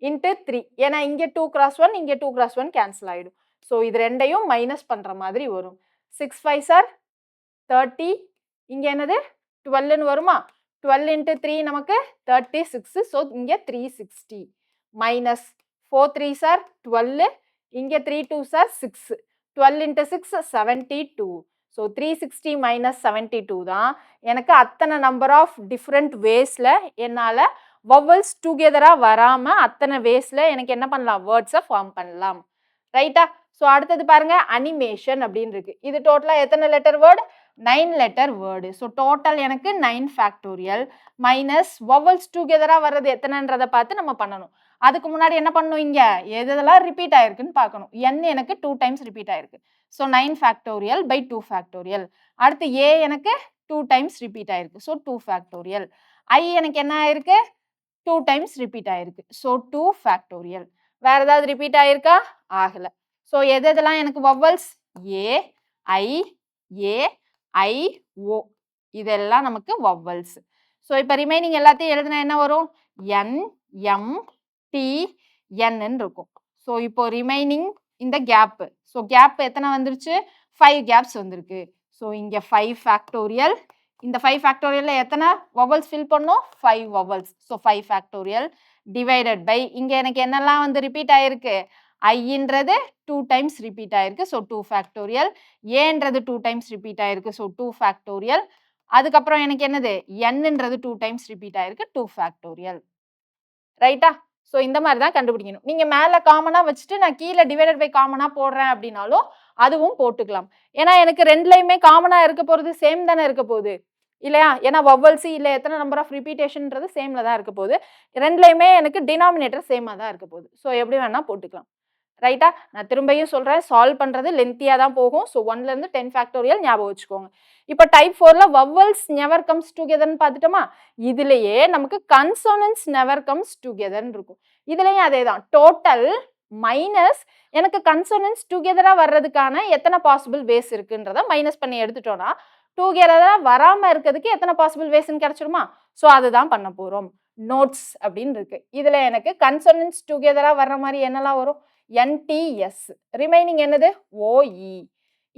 into 3. ஏன்னா இங்க 2 cross 1 இங்க 2 cross 1 கேன்சல் ஆயிடும். ஸோ இது ரெண்டையும் மைனஸ் பண்ற மாதிரி வரும். 6 5 சார் 30. இங்க என்னது 12ன்னு வருமா? 12 into 3 நமக்கு 36. ஸோ இங்க 360 மைனஸ் 4 3 சார் 12. இங்க 3 2 சார் 6. 12 into 6 72. ஸோ 360 மைனஸ் 72 தான் எனக்கு அத்தனை நம்பர் ஆஃப் டிஃப்ரெண்ட் வேஸ்ல என்னால் வவல்ஸ் டுகெதராக வராமல் அத்தனை வேஸில் எனக்கு என்ன பண்ணலாம் வேர்ட்ஸை ஃபார்ம் பண்ணலாம் ரைட்டா. ஸோ அடுத்தது பாருங்க அனிமேஷன் அப்படின்னு இருக்கு. இது டோட்டலாக எத்தனை letter word 9 letter word. So total எனக்கு 9 ஃபேக்டோரியல் மைனஸ் வவல்ஸ் டுகெதராக வர்றது எத்தனைன்றதை பார்த்து நம்ம பண்ணணும். அதுக்கு முன்னாடி என்ன பண்ணணும் இங்கே எதெல்லாம் ரிப்பீட் ஆயிருக்குன்னு பார்க்கணும். n எனக்கு 2 டைம்ஸ் ரிப்பீட் ஆயிருக்கு. So 9 factorial by 2 factorial. அடுத்து a எனக்கு 2 டைம்ஸ் ரிப்பீட் ஆயிருக்கு. So 2 factorial. i எனக்கு என்ன ஆயிருக்கு 2 டைம்ஸ் ரிப்பீட் ஆயிருக்கு. So 2 factorial. வேற ஏதாவது ரிப்பீட் ஆயிருக்கா ஆகல. ஸோ எதெல்லாம் எனக்கு வவல்ஸ் ஏ ஐ ஏ ஐ ஓ இதெல்லாம் நமக்கு வவல்ஸ். ஸோ இப்போ ரிமைனிங் எல்லாத்தையும் எழுதுனா என்ன வரும் என் எம் டி என்னு இருக்கும். ஸோ இப்போ ரிமைனிங் இந்த கேப்பு. ஸோ கேப் எத்தனை வந்துருச்சு 5 கேப்ஸ் வந்திருக்கு. ஸோ இங்கே 5 ஃபேக்டோரியல். இந்த 5 ஃபேக்டோரியல்ல எத்தனை வவல்ஸ் ஃபில் பண்ணோம் 5 vowels. So 5 factorial divided by இங்கே எனக்கு என்னெல்லாம் வந்து ரிப்பீட் ஆயிருக்கு ஐன்றது 2 டைம்ஸ் ரிப்பீட் ஆயிருக்கு. So 2 factorial. ஏன்றது 2 டைம்ஸ் ரிப்பீட் ஆயிருக்கு. So 2 factorial. அதுக்கப்புறம் எனக்கு என்னது என்னன்றது 2 டைம்ஸ் ரிப்பீட் ஆயிருக்கு 2 ஃபேக்டோரியல் ரைட்டா. ஸோ இந்த மாதிரி தான் கண்டுபிடிக்கணும். நீங்கள் மேலே காமனாக வச்சுட்டு நான் கீழே டிவைடட் பை காமனாக போடுறேன் அப்படின்னாலும் அதுவும் போட்டுக்கலாம். ஏன்னா எனக்கு ரெண்டுலையுமே காமனாக இருக்க போகிறது சேம் தானே இருக்க போகுது இல்லையா. ஏன்னா வவல்ஸ் இல்லை எத்தனை நம்பர் ஆஃப் ரிப்பீட்டேஷன்ன்றது சேமில் தான் இருக்க போகுது. ரெண்டுலையுமே எனக்கு டினாமினேட்டர் சேமாக தான் இருக்க போகுது. ஸோ எப்படி வேணால் போட்டுக்கலாம் ரைட்டா. நான் திரும்பியும் சொல்கிறேன் சால்வ் பண்ணுறது லென்த்தியாக தான் போகும். ஸோ 1லேருந்து 10 ஃபேக்டோரியல் ஞாபகம் வச்சுக்கோங்க. இப்போ டைப் 4ல வவல்ஸ் நெவர் கம்ஸ் டுகெதர்னு பார்த்துட்டோமா. இதுலேயே நமக்கு கன்சோனன்ஸ் நெவர் கம்ஸ் டுகெதர்னு இருக்கும். இதுலேயும் அதே தான் டோட்டல் மைனஸ் எனக்கு கன்சோனன்ஸ் டுகெதராக வர்றதுக்கான எத்தனை பாசிபிள் வேஸ் இருக்குன்றத மைனஸ் பண்ணி எடுத்துட்டோம்னா டுகெதராக வராமல் இருக்கிறதுக்கு எத்தனை பாசிபிள் வேஸ்ன்னு கிடைச்சிருமா. ஸோ அதுதான் பண்ண போகிறோம். நோட்ஸ் அப்படின்னு இருக்கு. இதில் எனக்கு கன்சோனன்ஸ் டுகெதராக வர்ற மாதிரி என்னெல்லாம் வரும் என்டிஎஸ். ரிமைனிங் என்னது ஓஇ.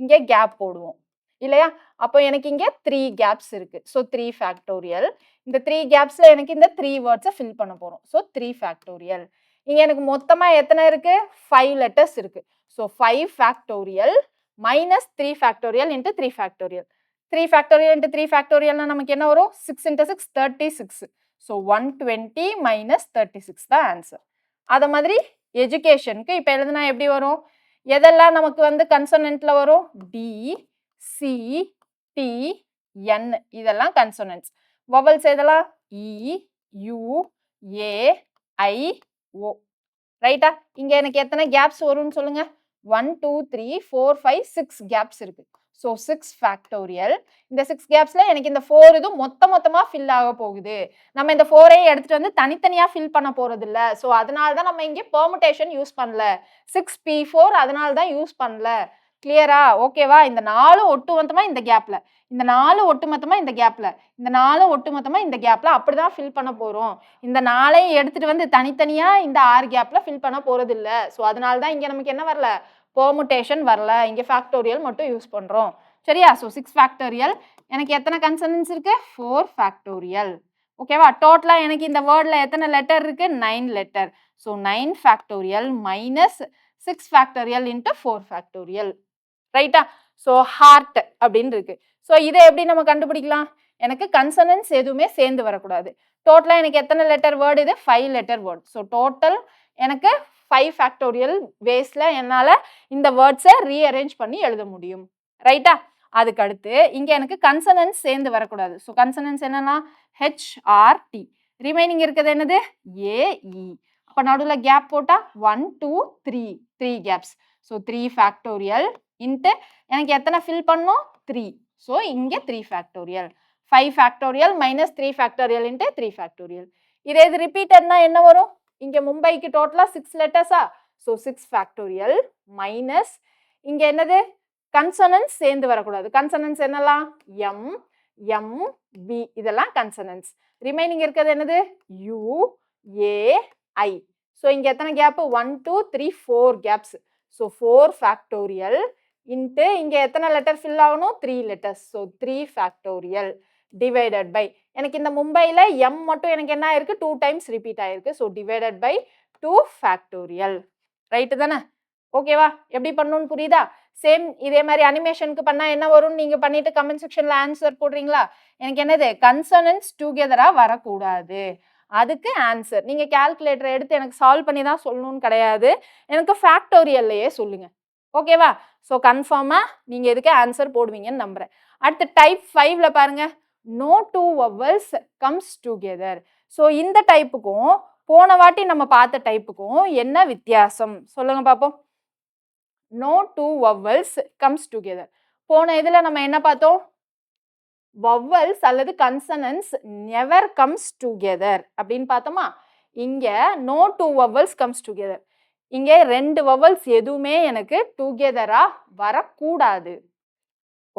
இங்கே கேப் போடுவோம் இல்லையா. அப்போ எனக்கு இங்கே 3 கேப்ஸ் இருக்கு. So 3 factorial. இந்த 3 கேப்ஸில் எனக்கு இந்த 3 வேர்ட்ஸை ஃபில் பண்ண போகிறோம். So 3 factorial. இங்கே எனக்கு மொத்தமாக எத்தனை இருக்கு 5 லெட்டர்ஸ் இருக்கு. So 5 factorial minus 3 factorial into 3 factorial. 3 factorial into 3 ஃபேக்டோரியல்னா நமக்கு என்ன வரும் 6 இன்ட்டு 6 36. ஸோ 120 மைனஸ் 36 தான் ஆன்சர். அதை மாதிரி எஜுகேஷனுக்கு இப்போ எழுதுனா எப்படி வரும் எதெல்லாம் நமக்கு வந்து கன்சோனன்ட்ல வரும் டி சி டி என் இதெல்லாம் கன்சோனன்ட்ஸ். வவல்ஸ் எதெல்லாம் இ யூ ஏ ஐ ஓ ரைட்டா. இங்க எனக்கு எத்தனை கேப்ஸ் வரும்னு சொல்லுங்க 1 2 3 4 5 6 கேப்ஸ் இருக்கு. So 6 factorial. இந்த 6 கேப்ஸ்ல எனக்கு இந்த 4 இது மொத்தமா ஃபில் ஆக போகுது. நம்ம இந்த 4ஐயும் எடுத்துட்டு வந்து தனித்தனியா ஃபில் பண்ண போறது இல்ல. ஸோ அதனால தான் நம்ம இங்கே பெர்முடேஷன் யூஸ் பண்ணல. 6p4 அதனால தான் யூஸ் பண்ணல. கிளியரா ஓகேவா. இந்த 4 ஒட்டுமொத்தமா இந்த கேப்ல, இந்த 4 ஒட்டுமொத்தமா இந்த கேப்ல, இந்த 4 ஒட்டுமொத்தமா இந்த கேப்ல அப்படிதான் ஃபில் பண்ண போறோம். இந்த 4ஐயும் எடுத்துட்டு வந்து தனித்தனியா இந்த 6 கேப்ல ஃபில் பண்ண போறது இல்ல. ஸோ அதனால தான் இங்க நமக்கு என்ன வரல பெர்முடேஷன் வரல. இங்க ஃபேக்டோரியல் மட்டும் யூஸ் பண்றோம் சரியா. So 6 factorial. எனக்கு எத்தனை கன்சனன்ஸ் இருக்கு 4 ஃபேக்டோரியல் ஓகேவா. டோட்டலா எனக்கு இந்த வேர்ட்ல எத்தனை லெட்டர் இருக்கு 9 letter. So 9 factorial minus 6 factorial into 4 factorial ரைட்டா. ஸோ ஹார்ட் அப்படின்னு இருக்கு. ஸோ இதை எப்படி நம்ம கண்டுபிடிக்கலாம் எனக்கு கன்சனன்ஸ் எதுவுமே சேர்ந்து வரக்கூடாது. டோட்டலா எனக்கு எத்தனை லெட்டர் வேர்டு இது 5 லெட்டர் வேர்டு. ஸோ டோட்டல் எனக்கு 5 ஃபேக்டோரியல் வேஸ்ல என்னால இந்த வேர்ட்ஸை ரீஅரேஞ்ச் பண்ணி எழுத முடியும் ரைட்டா. அதுக்கு அடுத்து இங்க எனக்கு கன்சனன்ஸ் சேர்ந்து வரக்கூடாது. ஸோ கன்சனன்ஸ் என்னன்னா ஹெச்ஆர்டி. ரிமைனிங் இருக்கிறது என்னது ஏஇ. அப்போ நடுவில் கேப் போட்டா 1 2 3 கேப்ஸ். ஸோ 3 ஃபேக்டோரியல் இன்ட்டு எனக்கு எத்தனை ஃபில் பண்ணும் 3. ஸோ இங்கே 3 factorial. 5 factorial minus 3 factorial into 3 factorial. இதே இது ரிப்பீட்டட்னா என்ன வரும் இங்கே மும்பைக்கு டோட்டலாக 6 லெட்டர்ஸா. ஸோ 6 ஃபேக்டோரியல் மைனஸ் இங்கே என்னது கன்சனன்ஸ் சேர்ந்து வரக்கூடாது. கன்சனன்ஸ் என்னலாம் எம் எம் பி இதெல்லாம் கன்சனன்ஸ். ரிமைனிங் இருக்கிறது என்னது யூ ai. ஸோ இங்கே எத்தனை gap 1 2 3 4 gaps. So 4 factorial into இங்கே எத்தனை லெட்டர் ஃபில் ஆகணும் 3 letters. So 3 factorial divided by எனக்கு இந்த மும்பையில் எம் மட்டும் எனக்கு என்ன ஆயிருக்கு 2 டைம்ஸ் ரிப்பீட் ஆயிருக்கு. So divided by 2 factorial. Right தானே? ஓகேவா? எப்படி பண்ணணும்னு புரியுதா? சேம் இதே மாதிரி அனிமேஷனுக்கு பண்ணால் என்ன வரும்னு நீங்கள் பண்ணிட்டு கமெண்ட் செக்ஷனில் ஆன்சர் போடுறீங்களா? எனக்கு என்னது கன்சனன்ஸ் டுகெதராக வரக்கூடாது, அதுக்கு ஆன்சர். நீங்கள் கால்குலேட்டரை எடுத்து எனக்கு சால்வ் பண்ணி தான் சொல்லணும்னு கிடையாது, எனக்கு ஃபேக்டோரியல்லையே சொல்லுங்கள். ஓகேவா? ஸோ கன்ஃபார்மாக நீங்கள் எதுக்கு ஆன்சர் போடுவீங்கன்னு நம்புகிறேன். அடுத்து டைப் 5ல் பாருங்கள், no two vowels comes together. So இந்த டைப்புக்கும் போன வாட்டி நம்ம பார்த்த டைப்புக்கும் என்ன வித்தியாசம் சொல்லுங்க பார்ப்போம். No two vowels comes together. போன இதில் நம்ம என்ன பார்த்தோம்? வவல்ஸ் அல்லது கன்சனன்ஸ் நெவர் கம்ஸ் டுகெதர் அப்படின்னு பார்த்தோமா? இங்கே no two vowels comes together. இங்கே 2 வவல்ஸ் எதுவுமே எனக்கு டுகெதராக வரக்கூடாது.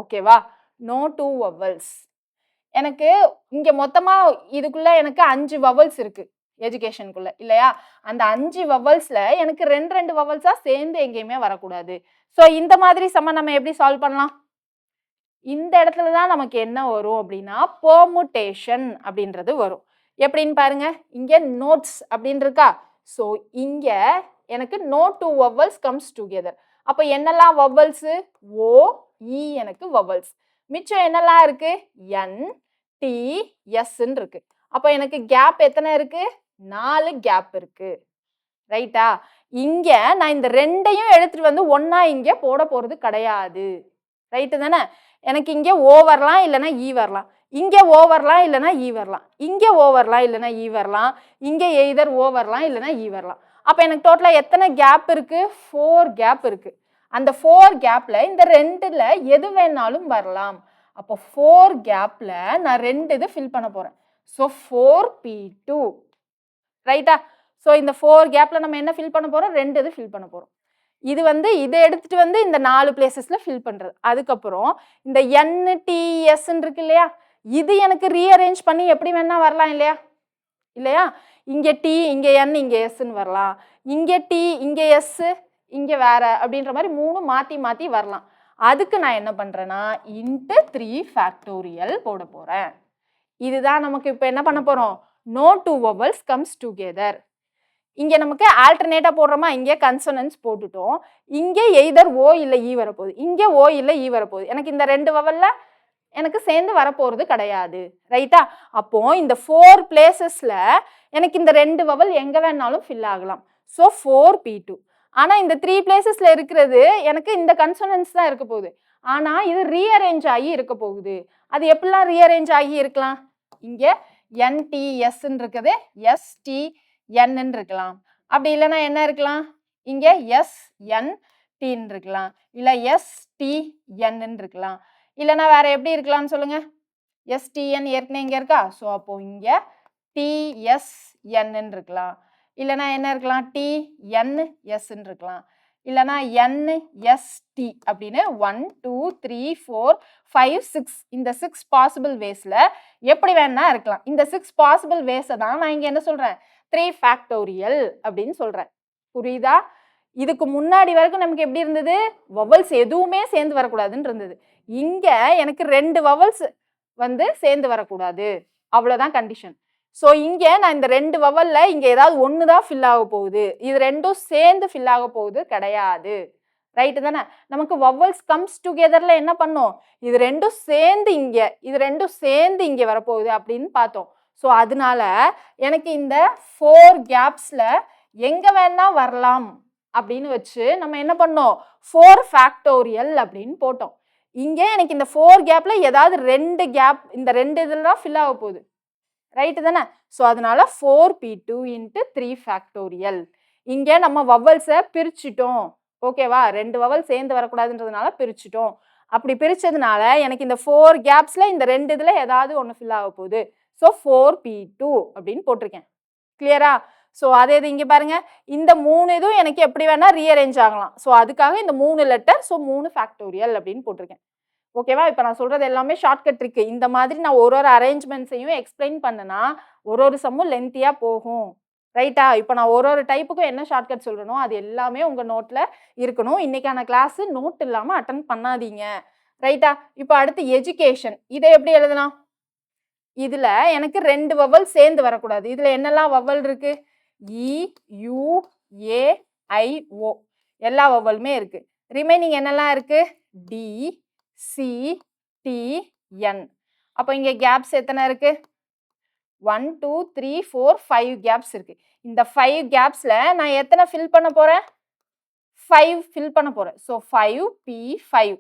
ஓகேவா? No two vowels. எனக்கு இங்கே மொத்தமாக இதுக்குள்ளே எனக்கு 5 வவல்ஸ் இருக்குது எஜுகேஷனுக்குள்ளே இல்லையா? அந்த 5 வவல்ஸில் எனக்கு 2 வவல்ஸாக சேர்ந்து எங்கேயுமே வரக்கூடாது. ஸோ இந்த மாதிரி சம நம்ம எப்படி சால்வ் பண்ணலாம்? இந்த இடத்துல தான் நமக்கு என்ன வரும் அப்படின்னா பெர்முடேஷன் அப்படின்றது வரும். எப்படின்னு பாருங்க, இங்கே நோட்ஸ் அப்படின்னு இருக்கா? ஸோ இங்கே எனக்கு no two vowels comes together. அப்போ என்னெல்லாம் வவல்ஸு? ஓ இ எனக்கு வவல்ஸ். மிச்சம் என்னெல்லாம் இருக்கு? என் டி எஸ்ன்னு இருக்கு. அப்போ எனக்கு கேப் எத்தனை இருக்கு? 4 கேப் இருக்கு. ரைட்டா? இங்க நான் இந்த 2ஐயும் எடுத்துட்டு வந்து ஒன்னா இங்க போட போறது கிடையாது. ரைட்டு தானே? எனக்கு இங்க ஓ வரலாம், இல்லைன்னா ஈ வரலாம். இங்க ஓ வரலாம், இல்லைன்னா ஈ வரலாம். இங்க ஓ வரலாம், இல்லைன்னா ஈ வரலாம். இங்க எய்தர் ஓ வரலாம், இல்லைன்னா ஈ வரலாம். அப்போ எனக்கு டோட்டலா எத்தனை கேப் இருக்கு? 4 கேப் இருக்கு. அந்த 4 கேப்ல இந்த 2ல எது வேணாலும் வரலாம். அப்போ 4 கேப்ல நான் 2 இது ஃபில் பண்ண போறேன். So 4p2. ரைட்டா? ஸோ இந்த 4 கேப்ல நம்ம என்ன ஃபில் பண்ண போறோம்? 2 இது ஃபில் பண்ண போறோம். இது வந்து இதை எடுத்துட்டு வந்து இந்த 4 பிளேசஸ்ல ஃபில் பண்றது. அதுக்கப்புறம் இந்த NTS இருக்கு இல்லையா? இது எனக்கு ரீஅரேஞ்ச் பண்ணி எப்படி வேணா வரலாம் இல்லையா? இல்லையா? இங்க T, இங்க N, இங்க Sன்னு வரலாம். இங்க T, இங்க S, இங்க வேற அப்படின்ற மாதிரி 3 மாத்தி மாத்தி வரலாம். அதுக்கு நான் என்ன பண்றேன்னா இன்ட்டு 3 ஃபேக்டோரியல் போட போறேன். இதுதான் நமக்கு இப்போ என்ன பண்ண போறோம்? No two vowels comes together. இங்கே நமக்கு ஆல்டர்னேட்டா போடுறோமா? இங்கே கன்சனன்ஸ் போட்டுட்டோம். இங்கே எய்தர் ஓ இல்லை ஈ வரப்போகுது, இங்கே ஓ இல்லை ஈ வரப்போகுது. எனக்கு இந்த 2 வவல்ல எனக்கு சேர்ந்து வரப்போகிறது கிடையாது. ரைட்டா? அப்போ இந்த 4 பிளேசஸ்ல எனக்கு இந்த 2 வவல் எங்கே வேணாலும் ஃபில் ஆகலாம். So 4p2. ஆனால் இந்த 3 பிளேசஸ்ல இருக்கிறது எனக்கு இந்த கன்சனன்ஸ் தான் இருக்க போகுது. ஆனால் இது ரீஅரேஞ்ச் ஆகி இருக்க போகுது. அது எப்படிலாம் ரீஅரேஞ்ச் ஆகி இருக்கலாம்? இங்கே NTSன்னு இருக்குது, STNன்னு இருக்கலாம். அப்படி இல்லைன்னா என்ன இருக்கலாம்? இங்கே SNTன்னு இருக்கலாம், இல்லை STNன்னு இருக்கலாம். இல்லைன்னா வேற எப்படி இருக்கலாம்னு சொல்லுங்க? STN ஏற்கனவே இங்கே இருக்கா? ஸோ அப்போ இங்கே TSNன்னு இருக்கலாம். இல்லைன்னா என்ன இருக்கலாம்? TNSன்னு இருக்கலாம். இல்லைன்னா NST அப்படின்னு 1 2 3 4 5 6 இந்த 6 பாசிபிள் வேஸில் எப்படி வேணா இருக்கலாம். இந்த 6 பாசிபிள் வேஸை தான் நான் இங்கே என்ன சொல்கிறேன்? 3 ஃபேக்டோரியல் அப்படின்னு சொல்கிறேன். புரியுதா? இதுக்கு முன்னாடி வரைக்கும் நமக்கு எப்படி இருந்தது? வவல்ஸ் எதுவுமே சேர்ந்து வரக்கூடாதுன்னு இருந்தது. இங்கே எனக்கு 2 வவல்ஸ் வந்து சேர்ந்து வரக்கூடாது, அவ்வளோதான் கண்டிஷன். ஸோ இங்கே நான் இந்த 2 வவல்ல இங்கே ஏதாவது ஒன்று தான் ஃபில் ஆக போகுது, இது 2ம் சேர்ந்து ஃபில் ஆக போகுது கிடையாது. ரைட்டு தானே? நமக்கு வவல்ஸ் கம்ஸ் டுகெதர்ல என்ன பண்ணோம்? இது 2ம் சேர்ந்து இங்கே, இது 2ம் சேர்ந்து இங்கே வரப்போகுது அப்படின்னு பார்த்தோம். ஸோ அதனால எனக்கு இந்த 4 கேப்ஸில் எங்கே வேணா வரலாம் அப்படின்னு வச்சு நம்ம என்ன பண்ணோம்? 4 ஃபேக்டோரியல் அப்படின்னு போட்டோம். இங்கே எனக்கு இந்த 4 கேப்பில் ஏதாவது 2 கேப், இந்த 2 இதில் தான் ஃபில் ஆக போகுது. ரைட்டு தானே? ஸோ அதனால 4p2 இன்ட்டு 3 ஃபேக்டோரியல். இங்கே நம்ம வவல்ஸை பிரிச்சுட்டோம். ஓகேவா? 2 வவல் சேர்ந்து வரக்கூடாதுன்றதுனால பிரிச்சுட்டோம். அப்படி பிரிச்சதுனால எனக்கு இந்த 4 கேப்ஸில் இந்த 2 இதில் ஏதாவது ஒன்று ஃபில் ஆக போகுது. ஸோ 4p2 அப்படின்னு போட்டிருக்கேன். கிளியரா? ஸோ அதே இது இங்கே பாருங்க, இந்த 3 இதுவும் எனக்கு எப்படி வேணா ரீஅரேஞ்ச் ஆகலாம். ஸோ அதுக்காக இந்த 3 லெட்டர், ஸோ 3 ஃபேக்டோரியல் அப்படின்னு போட்டிருக்கேன். ஓகேவா? இப்போ நான் சொல்றது எல்லாமே ஷார்ட்கட் ட்ரிக்கு. இந்த மாதிரி நான் ஒரு அரேஞ்ச்மெண்ட்ஸையும் எக்ஸ்பிளைன் பண்ணனா ஒரு சம்மும் லென்த்தியாக போகும். ரைட்டா? இப்போ நான் ஒரு டைப்புக்கும் என்ன ஷார்ட்கட் சொல்றேனோ அது எல்லாமே உங்க நோட்ல இருக்கணும். இன்னைக்கான கிளாஸ் நோட் இல்லாம அட்டெண்ட் பண்ணாதீங்க. ரைட்டா? இப்போ அடுத்து எஜுகேஷன். இதை எப்படி எழுதலாம்? இதுல எனக்கு 2 வவல் சேர்ந்து வரக்கூடாது. இதுல என்னெல்லாம் வவல் இருக்கு? இ, யு, ஏ, ஐ, ஓ. எல்லா வவலுமே இருக்கு. ரிமைனிங் என்னெல்லாம் இருக்கு? டி, சி, டி, என். அப்போ இங்க கேப்ஸ் எத்தனை இருக்கு? 1 2 3 4 5 கேப்ஸ் இருக்கு. இந்த 5 கேப்ஸ்ல நான் எத்தனை ஃபில் பண்ண போறேன்? 5 ஃபில் பண்ண போறேன். So 5 B 5.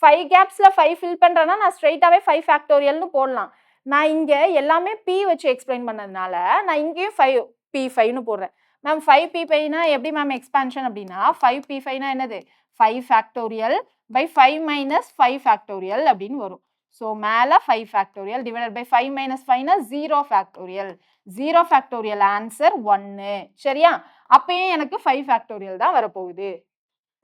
5 கேப்ஸ்ல 5 ஃபில் பண்றேன்னா நான் ஸ்ட்ரெயிட்டாவே 5 ஃபேக்டோரியல்னு போடலாம். நான் இங்க எல்லாமே p வச்சு எக்ஸ்பிளைன் பண்ணதுனால நான் இங்கேயும் 5 p5ன்னு போடுறேன். மேம் 5p5னா எப்படி மேம் எக்ஸ்பான்ஷன் அப்படின்னா 5p5னா என்னது? 5 ஃபேக்டோரியல் பை 5 மைனஸ் 5 ஃபேக்டோரியல் அப்படின்னு வரும். ஸோ மேலே 5 ஃபேக்டோரியல் டிவைடட் பை 5 மைனஸ் 5னா 0 ஃபேக்டோரியல். 0 factorial answer 1. சரியா? அப்பயும் எனக்கு 5 ஃபேக்டோரியல் தான் வரப்போகுது.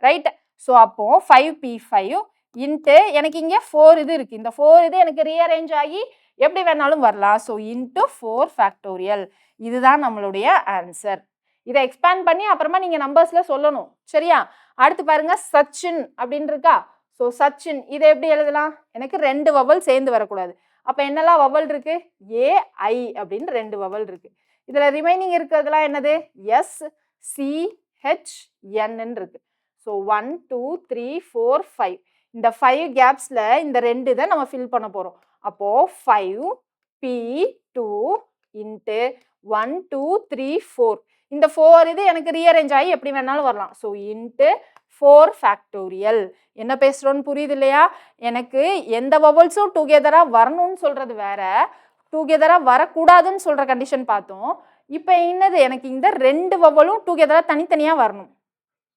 ரைட்? ஸோ அப்போ 5p5 இன்ட்டு எனக்கு இங்கே 4 இது இருக்கு. இந்த 4 இது எனக்கு ரீஅரேஞ்ச் ஆகி எப்படி வேணாலும் வரலாம். So into 4 factorial. இதுதான் நம்மளுடைய ஆன்சர். இதை எக்ஸ்பேண்ட் பண்ணி அப்புறமா நீங்க நம்பர்ஸ்ல சொல்லணும். சரியா? அடுத்து பாருங்க சச்சின் அப்படின்னு இருக்கா? ஸோ சச்சின் இதை எப்படி எழுதலாம்? எனக்கு 2 வவல் சேர்ந்து வரக்கூடாது. அப்ப என்னெல்லாம் வவல் இருக்கு? ஏ, ஐ அப்படின்னு 2 வவல் இருக்கு. இதுல ரிமைனிங் இருக்கிறதுலாம் என்னது? எஸ், சி, ஹெச், என் இருக்கு. ஸோ 1 2 3 4 5. இந்த 5 கேப்ஸ்ல இந்த 2 இதை நம்ம ஃபில் பண்ண போறோம். அப்போ 5 p2 இன்ட்டு 1 2 3 4. இந்த 4 இது எனக்கு ரீஅரேஞ்ச் ஆகி எப்படி வேணாலும் வரலாம். So into 4 factorial. என்ன பேசுறோன்னு புரியுது இல்லையா? எனக்கு எந்த வவல்ஸும் டுகெதரா வரணும்னு சொல்றது வேற, டுகெதரா வரக்கூடாதுன்னு சொல்ற கண்டிஷன் பார்த்தோம். இப்போ என்னது? எனக்கு இந்த 2 வவலும் டுகெதரா தனித்தனியா வரணும்.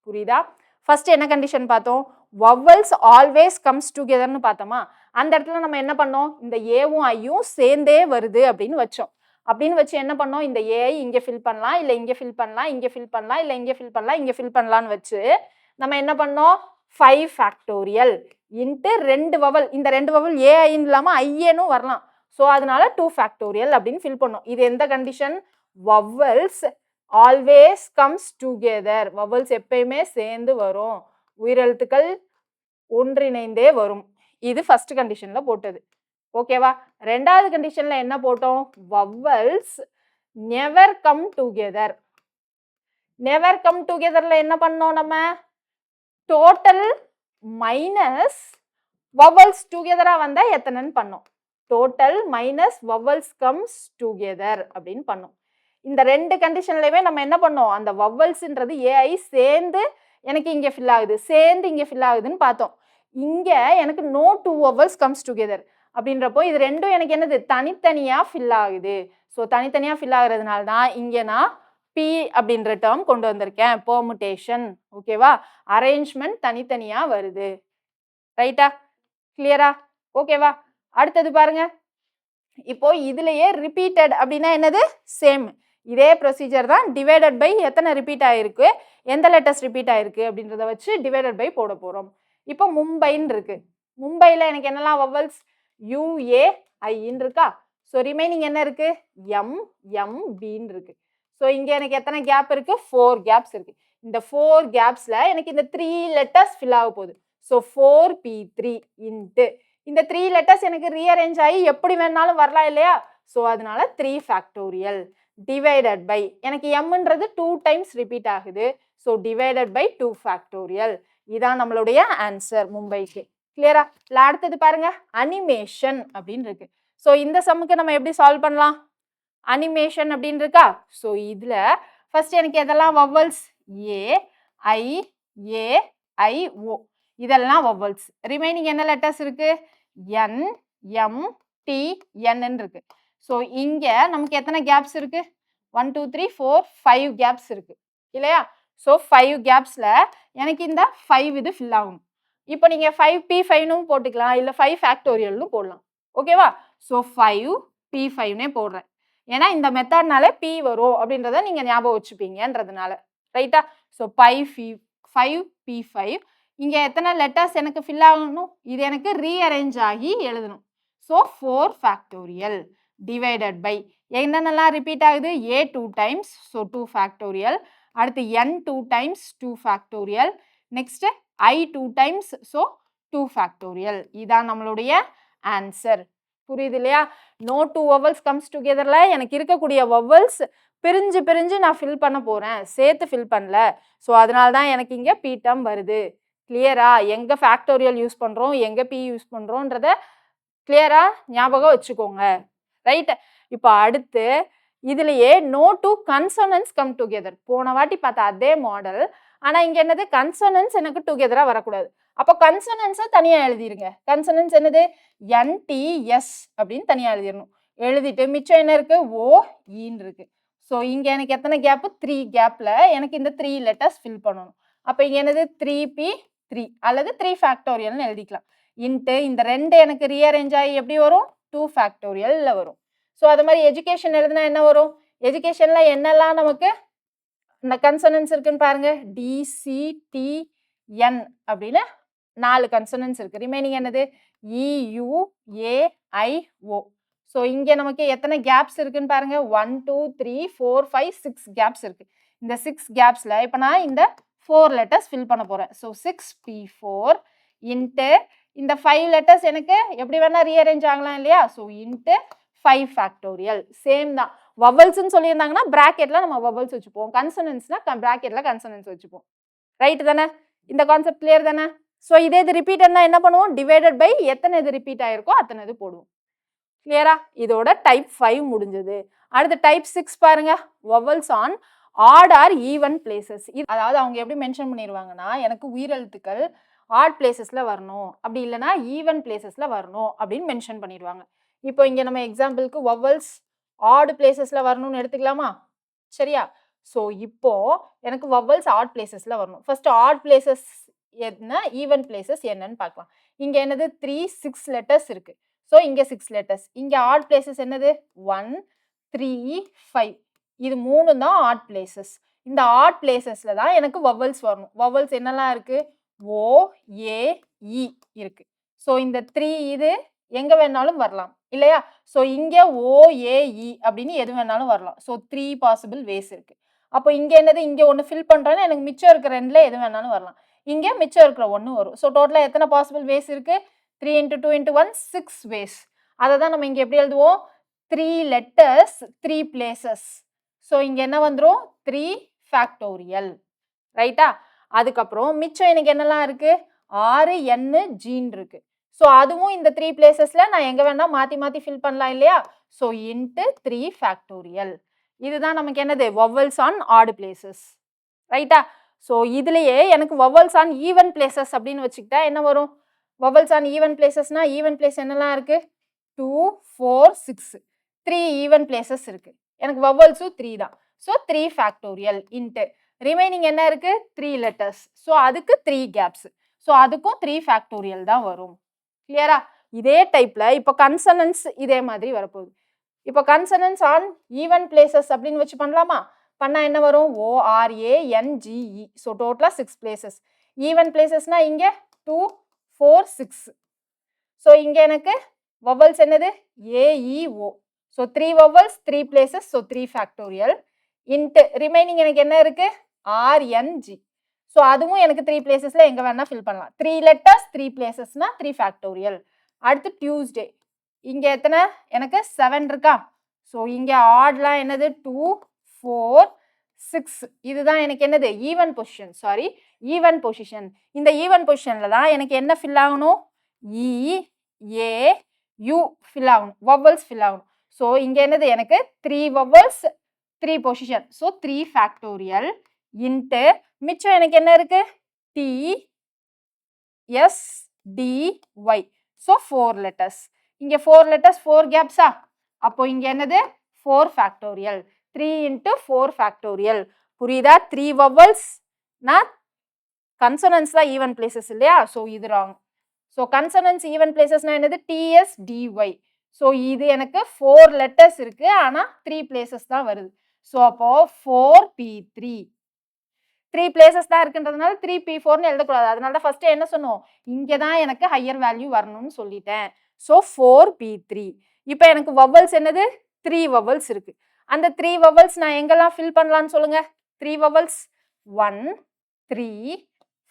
புரியுதா? ஃபர்ஸ்ட் என்ன கண்டிஷன் பார்த்தோம்? வவல்ஸ் ஆல்வேஸ் கம்ஸ் டுகெதர்னு பார்த்தோமா? அந்த இடத்துல நம்ம என்ன பண்ணோம்? இந்த ஏவும் ஐயும் சேர்ந்தே வருது அப்படின்னு வச்சோம். அப்படின்னு வச்சு என்ன பண்ணோம்? இந்த ஏஐ இங்கே ஃபில் பண்ணலாம், இல்லை இங்கே ஃபில் பண்ணலாம், இங்கே ஃபில் பண்ணலாம், இல்லை இங்கே ஃபில் பண்ணலாம், இங்கே ஃபில் பண்ணலான்னு வச்சு நம்ம என்ன பண்ணோம்? 5 ஃபேக்டோரியல் இன்ட்டு 2 வவல். இந்த 2 வவல் ஏஐன்னு இல்லாமல் ஐஏனும் வரலாம். ஸோ அதனால 2 ஃபேக்டோரியல் அப்படின்னு ஃபில் பண்ணோம். இது எந்த condition? Vowels always comes together. Vowels எப்பயுமே சேர்ந்து வரும். உயிரெழுத்துக்கள் ஒன்றிணைந்தே வரும். இது ஃபர்ஸ்ட் கண்டிஷன்ல போட்டது. ஓகேவா? ரெண்டாவது கண்டிஷன்ல என்ன போட்டோம்? Vowels never come together. Never come டுகெதர்ல என்ன பண்ணோம் நம்ம? டோட்டல் மைனஸ் வவல்ஸ் டுகெதரா வந்தா எத்தனைன்னு பண்ணோம். Total minus vowels comes together அப்படின்னு பண்ணோம். இந்த 2 கண்டிஷன்லயுமே நம்ம என்ன பண்ணோம்? அந்த வவல்ஸ்ன்றது ஏஐ சேர்ந்து எனக்கு இங்கே ஃபில் ஆகுது, சேர்ந்து இங்கே ஃபில் ஆகுதுன்னு பார்த்தோம். இங்கே எனக்கு நோ 2 வவல்ஸ் கம்ஸ் டுகெதர் அப்படின்றப்போ இது ரெண்டும் எனக்கு என்னது? தனித்தனியாக ஃபில் ஆகுது. ஸோ தனித்தனியாக ஃபில் ஆகுறதுனால தான் இங்கே நான் பி அப்படின்ற டேர்ம் கொண்டு வந்திருக்கேன். பெர்முடேஷன். ஓகேவா? அரேஞ்ச்மெண்ட் தனித்தனியாக வருது. ரைட்டா? கிளியரா? ஓகேவா? அடுத்தது பாருங்க. இப்போ இதுலயே ரிப்பீட்டட் அப்படின்னா என்னது? சேம். இதே ப்ரொசீஜர் தான். டிவைடட் பை எத்தனை ரிப்பீட் ஆயிருக்கு, எந்த லெட்டர்ஸ் ரிப்பீட் ஆயிருக்கு அப்படின்றத வச்சு டிவைடட் பை போட போறோம். இப்போ மும்பைன்னு இருக்கு. மும்பையில் எனக்கு என்னெல்லாம் வவல்ஸ்? யுஏஐன்னு இருக்கா? ஸோ ரிமைனிங் என்ன இருக்கு? எம்எம்பின்னு இருக்கு. ஸோ இங்கே எனக்கு எத்தனை கேப் இருக்கு? 4 கேப்ஸ் இருக்கு. இந்த 4 கேப்ஸ்ல எனக்கு இந்த 3 லெட்டர்ஸ் ஃபில் ஆக போகுது. ஸோ 4p3 இன்ட்டு இந்த 3 லெட்டர்ஸ் எனக்கு ரீஅரேஞ்ச் ஆகி எப்படி வேணாலும் வரலாம் இல்லையா? ஸோ அதனால 3 ஃபேக்டோரியல் டிவைடட் பை எனக்கு எம்ன்றது 2 டைம்ஸ் ரிப்பீட் ஆகுது. So divided by 2 factorial. இதான் நம்மளுடைய ஆன்சர் மும்பைக்கு. கிளியரா? அடுத்தது பாருங்க, அனிமேஷன் அப்படின்னு இருக்கு. ஸோ இந்த சம்முக்கு நம்ம எப்படி சால்வ் பண்ணலாம்? அனிமேஷன் அப்படின்னு இருக்கா? ஸோ இதுல ஃபர்ஸ்ட் எனக்கு எதெல்லாம் வவல்ஸ்? ஏ, ஐ, ஏ, ஐ, ஓ. இதெல்லாம் வவல்ஸ். ரிமைனிங் என்ன லெட்டர்ஸ் இருக்கு? என், எம், டி, என் இருக்கு. ஸோ இங்க நமக்கு எத்தனை கேப்ஸ் இருக்கு? 1 2 3 4 5 கேப்ஸ் இருக்கு இல்லையா? ஸோ 5 கேப்ஸ்ல எனக்கு இந்த 5 இது ஃபில் ஆகும். இப்போ நீங்க 5p5ன்னு போட்டுக்கலாம், இல்லை 5 ஃபேக்டோரியல்னு போடலாம். ஓகேவா? ஸோ 5p5னே போடுறேன். ஏன்னா இந்த மெத்தட்னாலே p வரும் அப்படின்றத நீங்க ஞாபகம் வச்சுப்பீங்கன்றதுனால. ரைட்டா? So 5p5. இங்க எத்தனை லெட்டர்ஸ் எனக்கு ஃபில் ஆகணும்? இது எனக்கு ரீஅரேஞ்ச் ஆகி எழுதணும். ஸோ 4 ஃபேக்டோரியல் டிவைடட் பை என்னென்னலாம் ரிப்பீட் ஆகுது? A 2 times, so 2 factorial. அடுத்து n 2 times, 2 factorial. Next I 2 times, so 2 factorial. இதான் நம்மளுடைய ஆன்சர். புரியுது இல்லையா? நோ 2 வவல்ஸ் கம்ஸ் டுகெதர்ல எனக்கு இருக்கக்கூடிய வவல்ஸ் பிரிஞ்சு பிரிஞ்சு நான் ஃபில் பண்ண போறேன், சேர்த்து ஃபில் பண்ணல. ஸோ அதனால தான் எனக்கு இங்க பி டேர்ம் வருது. கிளியரா? எங்க ஃபேக்டோரியல் யூஸ் பண்றோம், எங்க பி யூஸ் பண்றோன்றத கிளியரா ஞாபகம் வச்சுக்கோங்க. ரைட்? இப்போ அடுத்து இதுலயே no two consonants come together. போன வாட்டி பார்த்த அதே மாடல். ஆனா இங்க என்னது? கன்சோனன்ஸ் எனக்கு டுகெதரா வரக்கூடாது. அப்போ கன்சோனன்ஸை தனியா எழுதிருங்க. கன்சோனன்ஸ் என்னது? NTS அப்படின்னு தனியா எழுதிடணும். எழுதிட்டு மிச்சம் என்ன இருக்கு? O ஈன்னு இருக்கு. ஸோ இங்க எனக்கு எத்தனை கேப்? 3 கேப்ல எனக்கு இந்த 3 லெட்டர்ஸ் ஃபில் பண்ணணும். அப்போ இங்க என்னது? 3P3 அல்லது 3 ஃபேக்டோரியல்னு எழுதிக்கலாம். இன்ட்டு இந்த 2 எனக்கு ரீஅரேஞ்ச் ஆகி எப்படி வரும்? 2 ஃபேக்டோரியல்ல வரும். ஸோ அது மாதிரி எஜுகேஷன் எழுதுனா என்ன வரும்? எஜுகேஷன்ல என்னெல்லாம் நமக்கு இந்த கன்சனன்ஸ் இருக்குன்னு பாருங்க. DCTN அப்படின்னு 4 கன்சனன்ஸ் இருக்கு. ரிமைனிங் என்னது? EUAIO. ஸோ இங்க நமக்கு எத்தனை கேப்ஸ் இருக்குன்னு பாருங்க. 1 2 3 4 5 6 கேப்ஸ் இருக்கு. இந்த 6 கேப்ஸ்ல இப்போ நான் இந்த 4 லெட்டர்ஸ் ஃபில் பண்ண போறேன். ஸோ 6P4 இன்ட்டு இந்த 5 லெட்டர்ஸ் எனக்கு எப்படி வேணா ரீஅரேஞ்ச் ஆகலாம் இல்லையா? So into 5 factorial. சேம் தான். வவல்ஸ்ன்னு சொல்லியிருந்தாங்கன்னா பிராக்கெட்ல நம்ம வவல்ஸ் வச்சுப்போம். கன்சனன்ஸ்னா பிராக்கெட்ல கன்சனன்ஸ் வச்சுப்போம். ரைட் தானே? இந்த கான்செப்ட் கிளியர் தானே? ஸோ இதே இது ரிப்பீட்னா என்ன பண்ணுவோம்? டிவைடட் பை எத்தனை இது ரிப்பீட் ஆயிருக்கோ அத்தனை இது போடுவோம். கிளியரா? இதோட டைப் 5 முடிஞ்சது. அடுத்து டைப் 6 பாருங்க. Vowels on odd or even places. அதாவது அவங்க எப்படி மென்ஷன் பண்ணிடுவாங்கன்னா, எனக்கு உயிரெழுத்துக்கள் ஆட் பிளேசஸ்ல வரணும், அப்படி இல்லைன்னா ஈவன் பிளேசஸ்ல வரணும் அப்படின்னு மென்ஷன் பண்ணிடுவாங்க. இப்போ இங்க நம்ம எக்ஸாம்பிளுக்கு வவல்ஸ் ஆட் பிளேசஸ்ல வரணும்னு எடுத்துக்கலாமா? சரியா? ஸோ இப்போ எனக்கு வவல்ஸ் ஆட் பிளேசஸ்ல வரணும். ஃபர்ஸ்ட் ஆட் பிளேசஸ் என்ன, ஈவன் பிளேசஸ் என்னன்னு பார்க்கலாம். இங்க என்னது? 3 6 லெட்டர்ஸ் இருக்கு. ஸோ இங்க 6 லெட்டர்ஸ். இங்க ஆட் பிளேசஸ் என்னது? 1 3 5. இது 3 தான் ஆட் பிளேசஸ். இந்த ஆட் பிளேசஸ்ல தான் எனக்கு வவல்ஸ் வரணும். வவல்ஸ் என்னெல்லாம் இருக்கு? O A E இருக்கு. ஸோ இந்த 3 இது எங்க வேணாலும் வரலாம் இல்லையா? ஸோ இங்க OAE அப்படின்னு எது வேணாலும் வரலாம். ஸோ 3 பாசிபிள் வேஸ் இருக்கு. அப்போ இங்க என்னது? இங்க ஒன்று ஃபில் பண்றேன்னா எனக்கு மிச்சம் இருக்கிற 2ல எது வேணாலும் வரலாம். இங்க மிச்சம் இருக்கிற 1 வரும். ஸோ டோட்டலா எத்தனை பாசிபிள் வேஸ் இருக்கு? 3 into 2 into 1 6 வேஸ். அதை தான் நம்ம இங்க எப்படி எழுதுவோம்? 3 லெட்டர்ஸ் 3 பிளேசஸ். ஸோ இங்க என்ன வந்துரும்? 3 ஃபேக்டோரியல். ரைட்டா? அதுக்கப்புறம் மிச்சம் எனக்கு என்னெல்லாம் இருக்கு? 6 N G இருக்கு. ஸோ அதுவும் இந்த 3 பிளேசஸ்ல நான் எங்க வேணா மாத்தி மாத்தி ஃபில் பண்ணலாம் இல்லையா? So into 3 factorial. இதுதான் நமக்கு என்னது? Vowels on odd places. ரைட்டா? ஸோ இதுலயே எனக்கு வவல்ஸ் ஆன் ஈவன் பிளேசஸ் அப்படின்னு வச்சுக்கிட்டா என்ன வரும்? வவல்ஸ் ஆன் ஈவன் பிளேசஸ்னா ஈவன் பிளேஸ் என்னெல்லாம் இருக்கு? 2 4 6 3 ஈவன் பிளேசஸ் இருக்கு. எனக்கு வவல்ஸும் 3 தான். ஸோ 3 ஃபேக்டோரியல் இன்ட்டு ரிமைனிங் என்ன இருக்கு? 3 லெட்டர்ஸ். ஸோ அதுக்கு 3 கேப்ஸ். ஸோ அதுக்கும் 3 ஃபேக்டோரியல் தான் வரும். கிளியரா? இதே டைப்ல இப்போ கன்சனன்ஸ் இதே மாதிரி வரப்போகுது. இப்போ கன்சனன்ஸ் ஆன் ஈவன் பிளேசஸ் அப்படின்னு வச்சு பண்ணலாமா? பண்ணா என்ன வரும்? ORANGE. ஸோ டோட்டலா 6 பிளேசஸ். ஈவன் பிளேசஸ்னா இங்க 2 4 6. ஸோ இங்க எனக்கு வவல்ஸ் என்னது? AEO. So 3 vowels 3 places. So 3 factorial into remaining எனக்கு என்ன இருக்கு? RNG. ஸோ அதுவும் எனக்கு 3 பிளேசஸ்ல எங்க வேணா ஃபில் பண்ணலாம். 3 லெட்டர்ஸ் 3 பிளேசஸ்னா 3 ஃபேக்டோரியல். அடுத்து டியூஸ்டே. இங்க எத்தனை? எனக்கு 7 இருக்கா? ஸோ இங்க ஆட்லாம் என்னது? 2 4 6. இதுதான் எனக்கு என்னது? Even position. Sorry, even position. இந்த ஈவன் பொசிஷன்ல தான் எனக்கு என்ன ஃபில் ஆகணும்? EAU ஃபில் ஆகணும். வவல்ஸ் ஃபில் ஆகணும். ஸோ இங்க என்னது? எனக்கு 3 vowels 3 position. So 3 factorial into மிச்சம் எனக்கு என்ன இருக்கு? TSDY. So 4 letters. இங்க 4 லெட்டர்ஸ் 4 கேப்ஸா? அப்போ இங்க என்னது? 4 ஃபேக்டோரியல். 3 into 4 factorial. புரியுதா? 3 வவல்ஸ் நான் கன்சனன்ஸ் தான் ஈவன் பிளேசஸ் இல்லையா? ஸோ இது ராங். ஸோ கன்சனன்ஸ் ஈவன் பிளேசஸ்னா என்னது? TSDY. ஸோ இது எனக்கு 4 லெட்டர்ஸ் இருக்கு, ஆனா 3 பிளேசஸ் தான் வருது. ஸோ அப்போ 4P3. 3 பிளேசஸ் தான் இருக்குன்றதுனால 3P4ன்னு எழுதக்கூடாது. அதனால தான் ஃபர்ஸ்ட் என்ன சொன்னோம்? இங்க தான் எனக்கு ஹையர் வேல்யூ வரணும்னு சொல்லிட்டேன். So 4P3. இப்போ எனக்கு வவல்ஸ் என்னது? 3 vowels இருக்கு. அந்த 3 vowels நான் எங்கெல்லாம் fill பண்ணலாம்னு சொல்லுங்க. 3 vowels 1 3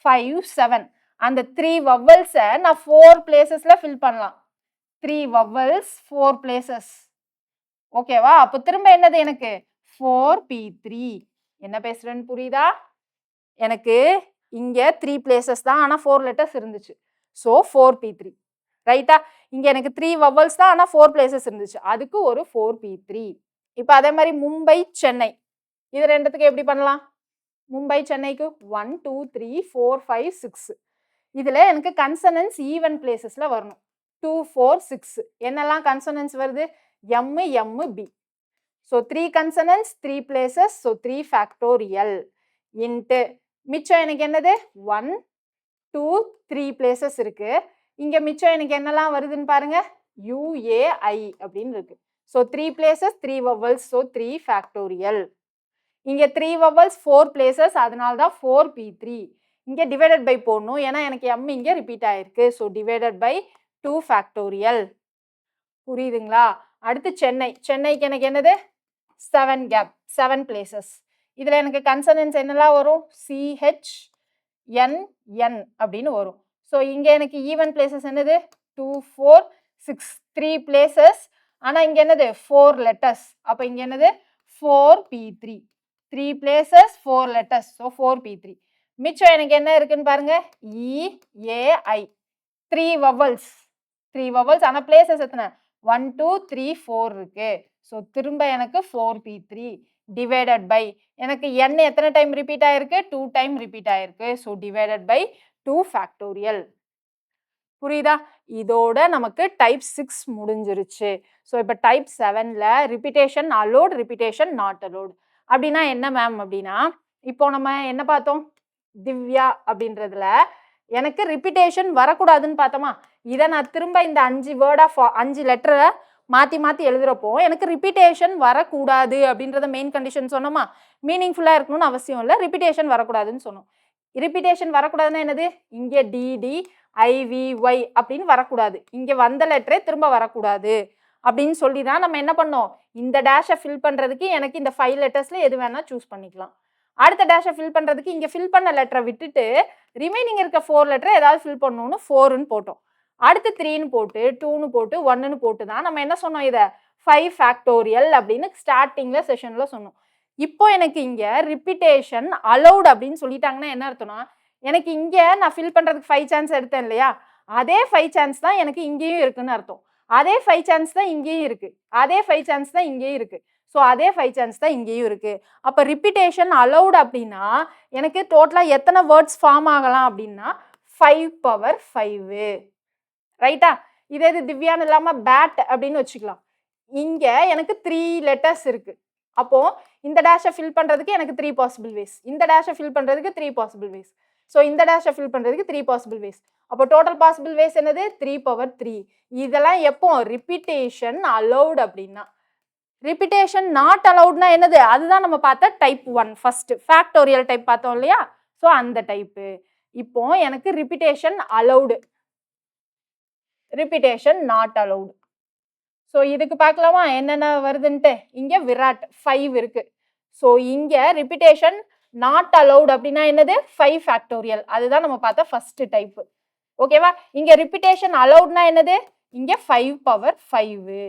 5 7 அந்த 3 vowels நான் 4 placesல fill பண்ணலாம். 3 vowels 4 places. ஓகேவா? அப்போ திரும்ப என்னது எனக்கு 4p3. என்ன பேசுறேன்னு புரியுதா? எனக்கு இங்க 3 places தான், ஆனா 4 letters இருந்துச்சு. So 4p3. ரைட்டா? இங்க எனக்கு 3 vowels தான், ஆனா 4 places இருந்துச்சு. அதுக்கு ஒரு 4p3. இப்போ அதே மாதிரி மும்பை சென்னை இது ரெண்டுத்துக்கு எப்படி பண்ணலாம்? மும்பை சென்னைக்கு 1 2 3 4 5 6 இதுல எனக்கு கன்சனன்ஸ் ஈவன் பிளேசஸ்ல வரணும். 2 4 6 என்னெல்லாம் கன்சனன்ஸ் வருது? M M B. So 3 consonants 3 places. So 3 factorial into மிச்சம் எனக்கு என்னது 1 2 3 பிளேசஸ் இருக்கு. இங்க மிச்சம் எனக்கு என்னெல்லாம் வருதுன்னு பாருங்க, UAI அப்படின்னு இருக்கு. So 3 places 3 vowels. So 3 factorial. இங்க 3 vowels 4 பிளேசஸ், அதனால தான் 4p3. இங்க டிவைடட் பை போடணும், ஏன்னா எனக்கு M இங்க ரிப்பீட் ஆயிருக்கு. So divided by 2 factorial. புரியுதுங்களா? அடுத்து சென்னை. சென்னைக்கு எனக்கு என்னது 7 கேப் 7 பிளேசஸ். இதுல எனக்கு கன்சனன்ஸ் என்னெல்லாம் வரும்? CH N N அப்படின்னு வரும். ஸோ இங்க எனக்கு ஈவன் பிளேசஸ் என்னது 2 4 6 3 பிளேசஸ். ஆனா இங்க என்னது 4 லெட்டர்ஸ். அப்ப இங்க என்னது 4p3. 3 places 4 letters. So 4p3. மிச்சம் எனக்கு என்ன இருக்குன்னு பாருங்க, EAI 3 vowels. 3 vowels ஆனா பிளேசஸ் எத்தனை? 1 2 3 4 இருக்கு. ஸோ திரும்ப எனக்கு 4p3 டிவைடட் பை எனக்கு n எத்தனை டைம் ரிப்பீட் ஆயிருக்கு? 2 டைம் ரிப்பீட் ஆயிருக்கு. So divided by 2 factorial. புரியுதா? இதோட நமக்கு டைப் 6 முடிஞ்சிருச்சு. ஸோ இப்போ டைப் 7ல repetition allowed, repetition not allowed. அப்படின்னா என்ன மேம் அப்படின்னா, இப்போ நம்ம என்ன பார்த்தோம்? திவ்யா அப்படின்றதுல எனக்கு ரிப்பீட்டேஷன் வரக்கூடாதுன்னு பார்த்தோமா? இதை நான் திரும்ப இந்த 5 வேர்டா 5 லெட்டரை மாற்றி மாற்றி எழுதுறப்போ எனக்கு ரிப்பீட்டேஷன் வரக்கூடாது அப்படின்றத மெயின் கண்டிஷன் சொன்னோமா? மீனிங்ஃபுல்லாக இருக்கணும்னு அவசியம் இல்லை, ரிப்பீட்டேஷன் வரக்கூடாதுன்னு சொன்னோம். ரிப்பீட்டேஷன் வரக்கூடாதுன்னா என்னது? இங்கே டிடி IVY அப்படின்னு வரக்கூடாது. இங்கே வந்த லெட்டரே திரும்ப வரக்கூடாது அப்படின்னு சொல்லி தான் நம்ம என்ன பண்ணோம்? இந்த டேஷை ஃபில் பண்ணுறதுக்கு எனக்கு இந்த 5 லெட்டர்ஸ்ல எது வேணால் சூஸ் பண்ணிக்கலாம். அடுத்த டேஷை ஃபில் பண்ணுறதுக்கு இங்கே ஃபில் பண்ண லெட்டரை விட்டுட்டு ரிமைனிங் இருக்க 4 லெட்டரை ஏதாவது ஃபில் பண்ணணும்னு 4ன்னு போட்டோம். அடுத்து 3ன்னு போட்டு 2ன்னு போட்டு 1ன்னு போட்டு தான் நம்ம என்ன சொன்னோம்? இதை 5 ஃபேக்டோரியல் அப்படின்னு ஸ்டார்டிங்கில் செஷனில் சொன்னோம். இப்போ எனக்கு இங்கே ரிப்பீட்டேஷன் அலௌட் அப்படின்னு சொல்லிட்டாங்கன்னா என்ன அர்த்தம்னா, எனக்கு இங்கே நான் ஃபில் பண்ணுறதுக்கு 5 சான்ஸ் எடுத்தேன் இல்லையா? அதே 5 சான்ஸ் தான் எனக்கு இங்கேயும் இருக்குன்னு அர்த்தம். அதே 5 சான்ஸ் தான் இங்கேயும் இருக்கு. அதே 5 சான்ஸ் தான் இங்கேயும் இருக்கு. ஸோ அதே 5 சான்ஸ் தான் இங்கேயும் இருக்கு. அப்போ ரிப்பீட்டேஷன் அலௌட் அப்படின்னா எனக்கு டோட்டலாக எத்தனை வேர்ட்ஸ் ஃபார்ம் ஆகலாம் அப்படின்னா 5 பவர் 5. ரைட்டா? இதே இது திவ்யான்னு இல்லாமல் பேட் அப்படின்னு வச்சுக்கலாம். இங்கே எனக்கு 3 லெட்டர்ஸ் இருக்கு. அப்போ இந்த டேஷை ஃபில் பண்ணுறதுக்கு எனக்கு 3 பாசிபிள் வேஸ், இந்த டேஷை ஃபில் பண்ணுறதுக்கு 3 பாசிபிள் வேஸ். ஸோ இந்த டேஷை ஃபில் பண்ணுறதுக்கு 3 பாசிபிள் வேஸ். அப்போ டோட்டல் பாசிபிள் வேஸ் என்னது? 3 பவர் 3. இதெல்லாம் எப்போ ரிப்பீட்டேஷன் அலௌட் அப்படின்னா. ரிப்பீட்டேஷன் நாட் அலௌட்னா என்னது? அதுதான் நம்ம பார்த்த டைப் 1 ஃபர்ஸ்ட் ஃபேக்டோரியல் டைப் பார்த்தோம் இல்லையா? ஸோ அந்த டைப்பு. இப்போ எனக்கு repetition allowed, repetition not allowed. So இதுக்கு பார்க்கலாமா என்னென்ன வருதுன்ட்டு? இங்கே விராட் 5 இருக்கு. ஸோ இங்கே ரிப்பீட்டேஷன் நாட் அலௌட் அப்படின்னா என்னது? 5 ஃபேக்டோரியல். அதுதான் நம்ம பார்த்த ஃபர்ஸ்ட் டைப். ஓகேவா? இங்கே ரிப்பீட்டேஷன் அலௌட்னா என்னது? இங்கே 5 பவர் 5.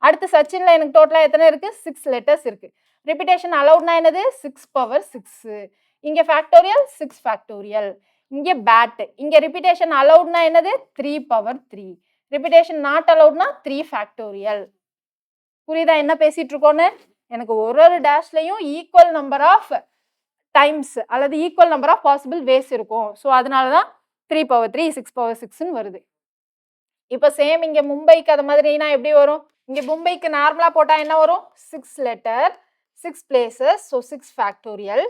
அடுத்து சச்சின்ல எனக்கு டோட்டலாக எத்தனை இருக்கு? 6 லெட்டர்ஸ் இருக்கு. ரிப்பீட்டேஷன் அலௌட்னா என்னது? 6 பவர் 6. இங்கே ஃபேக்டோரியல் 6 ஃபேக்டோரியல். இங்கே பேட். இங்கே ரிப்பீட்டேஷன் அலௌட்னா என்னது? 3 பவர் 3. ரிப்பீட்டேஷன் நாட் அலௌட்னா 3 ஃபேக்டோரியல். புரியுதா என்ன பேசிட்டு இருக்கோன்னு? எனக்கு ஒரு டேஷ்லையும் ஈக்குவல் நம்பர் ஆஃப் டைம்ஸ் அல்லது equal number of possible ways இருக்கும். ஸோ அதனால தான் 3 பவர் 3 6 பவர் 6ன்னு வருது. இப்போ சேம் இங்கே மும்பைக்கு அது மாதிரினா எப்படி வரும்? இங்கே மும்பைக்கு நார்மலாக போட்டால் என்ன வரும்? 6 letter 6 places. So 6 factorial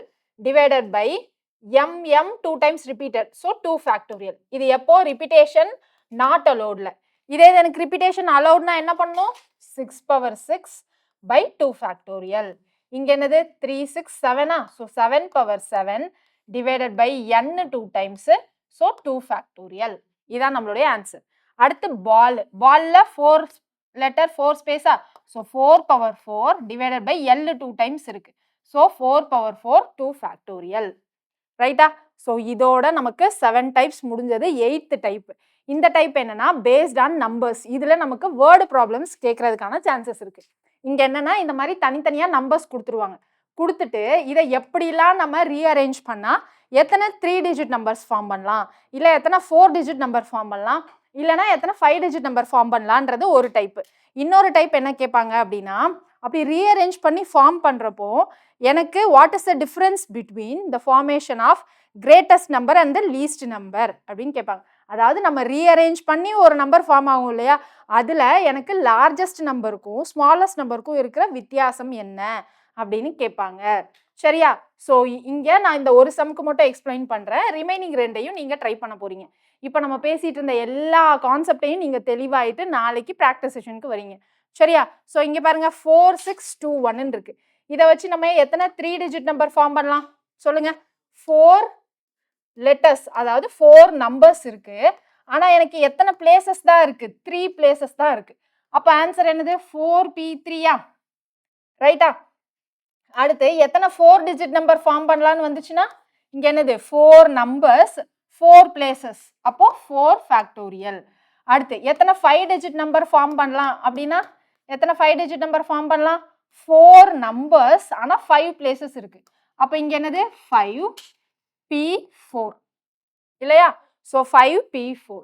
divided by MM 2 times repeated. So 2 factorial. இது எப்போ? ரிப்பீட்டேஷன் நாட் அலௌட்ல. இதே எனக்கு ரிப்பீட்டேஷன் அலௌட்னா என்ன பண்ணணும்? 6 பவர் 6 பை 2 ஃபேக்டோரியல். இங்கே என்னது? 3 6 7ஆ? So 7 power 7 divided by n 2 times. So 2 factorial. இதான் நம்மளுடைய ஆன்சர். அடுத்து பால். பால்ல 4 letter 4 space-ஆ? So 4 power 4 divided by L 2 times இருக்கு. So 4 power 4 2 factorial. ரைட்டா? ஸோ இதோட நமக்கு 7 டைப்ஸ் முடிஞ்சது. 8th type. இந்த டைப் என்னன்னா பேஸ்ட் ஆன் நம்பர்ஸ். இதில் நமக்கு வேர்டு ப்ராப்ளம்ஸ் கேட்கறதுக்கான சான்சஸ் இருக்கு. இங்கே என்னன்னா இந்த மாதிரி தனித்தனியாக நம்பர்ஸ் கொடுத்துருவாங்க. கொடுத்துட்டு இதை எப்படிலாம் நம்ம ரீஅரேஞ்ச் பண்ணால் எத்தனை 3 டிஜிட் நம்பர்ஸ் ஃபார்ம் பண்ணலாம், இல்லை எத்தனை 4 டிஜிட் நம்பர் ஃபார்ம் பண்ணலாம், இல்லைனா எத்தனை 5 டிஜிட் நம்பர் ஃபார்ம் பண்ணலான்றது ஒரு டைப்பு. இன்னொரு டைப் என்ன கேட்பாங்க அப்படின்னா, அப்படி ரீஅரேஞ்ச் பண்ணி ஃபார்ம் பண்ணுறப்போ எனக்கு what is the difference between the formation of greatest number and the least number அப்படின்னு கேட்பாங்க. அதாவது நம்ம ரீஅரேஞ்ச் பண்ணி ஒரு நம்பர் ஃபார்ம் ஆகும் இல்லையா, அதில் எனக்கு லார்ஜஸ்ட் நம்பருக்கும் ஸ்மாலஸ்ட் நம்பருக்கும் இருக்கிற வித்தியாசம் என்ன அப்படின்னு கேட்பாங்க. சரியா? ஸோ இங்கே நான் இந்த ஒரு சம்க்கு மட்டும் எக்ஸ்பிளைன் பண்ணுறேன். ரிமைனிங் ரெண்டையும் நீங்கள் ட்ரை பண்ண போகிறீங்க. இப்போ நம்ம பேசிகிட்டு இருந்த எல்லா கான்செப்டையும் நீங்கள் தெளிவாயிட்டு நாளைக்கு ப்ராக்டிஸ் செஷனுக்கு வரீங்க. சரியா? ஸோ இங்கே பாருங்கள் 4 6 2 1 இருக்கு. இதை வச்சு நம்ம எத்தனை 3 டிஜிட் நம்பர் ஃபார்ம் பண்ணலாம் சொல்லுங்க? 4 லெட்டர்ஸ், அதாவது 4 நம்பர்ஸ் இருக்கு. ஆனால் எனக்கு எத்தனை பிளேசஸ் தான் இருக்கு? 3 பிளேசஸ் தான் இருக்கு. அப்போ ஆன்சர் என்னது? 4p3யா? ரைட்டா? அடுத்து எத்தனை 4 டிஜிட் நம்பர் ஃபார்ம் பண்ணலான்னு வந்துச்சுன்னா இங்கே என்னது? 4 நம்பர்ஸ் 4 பிளேசஸ், அப்போ 4 ஃபேக்டோரியல். அடுத்து எத்தனை 5 டிஜிட் நம்பர் ஃபார்ம் பண்ணலாம் அப்படின்னா எத்தனை 5 டிஜிட் நம்பர் ஃபார்ம் பண்ணலாம்? 4 நம்பர்ஸ் ஆனால் 5 பிளேசஸ் இருக்கு. அப்போ இங்கே என்னது? 5p4 இல்லையா? ஸோ 5p4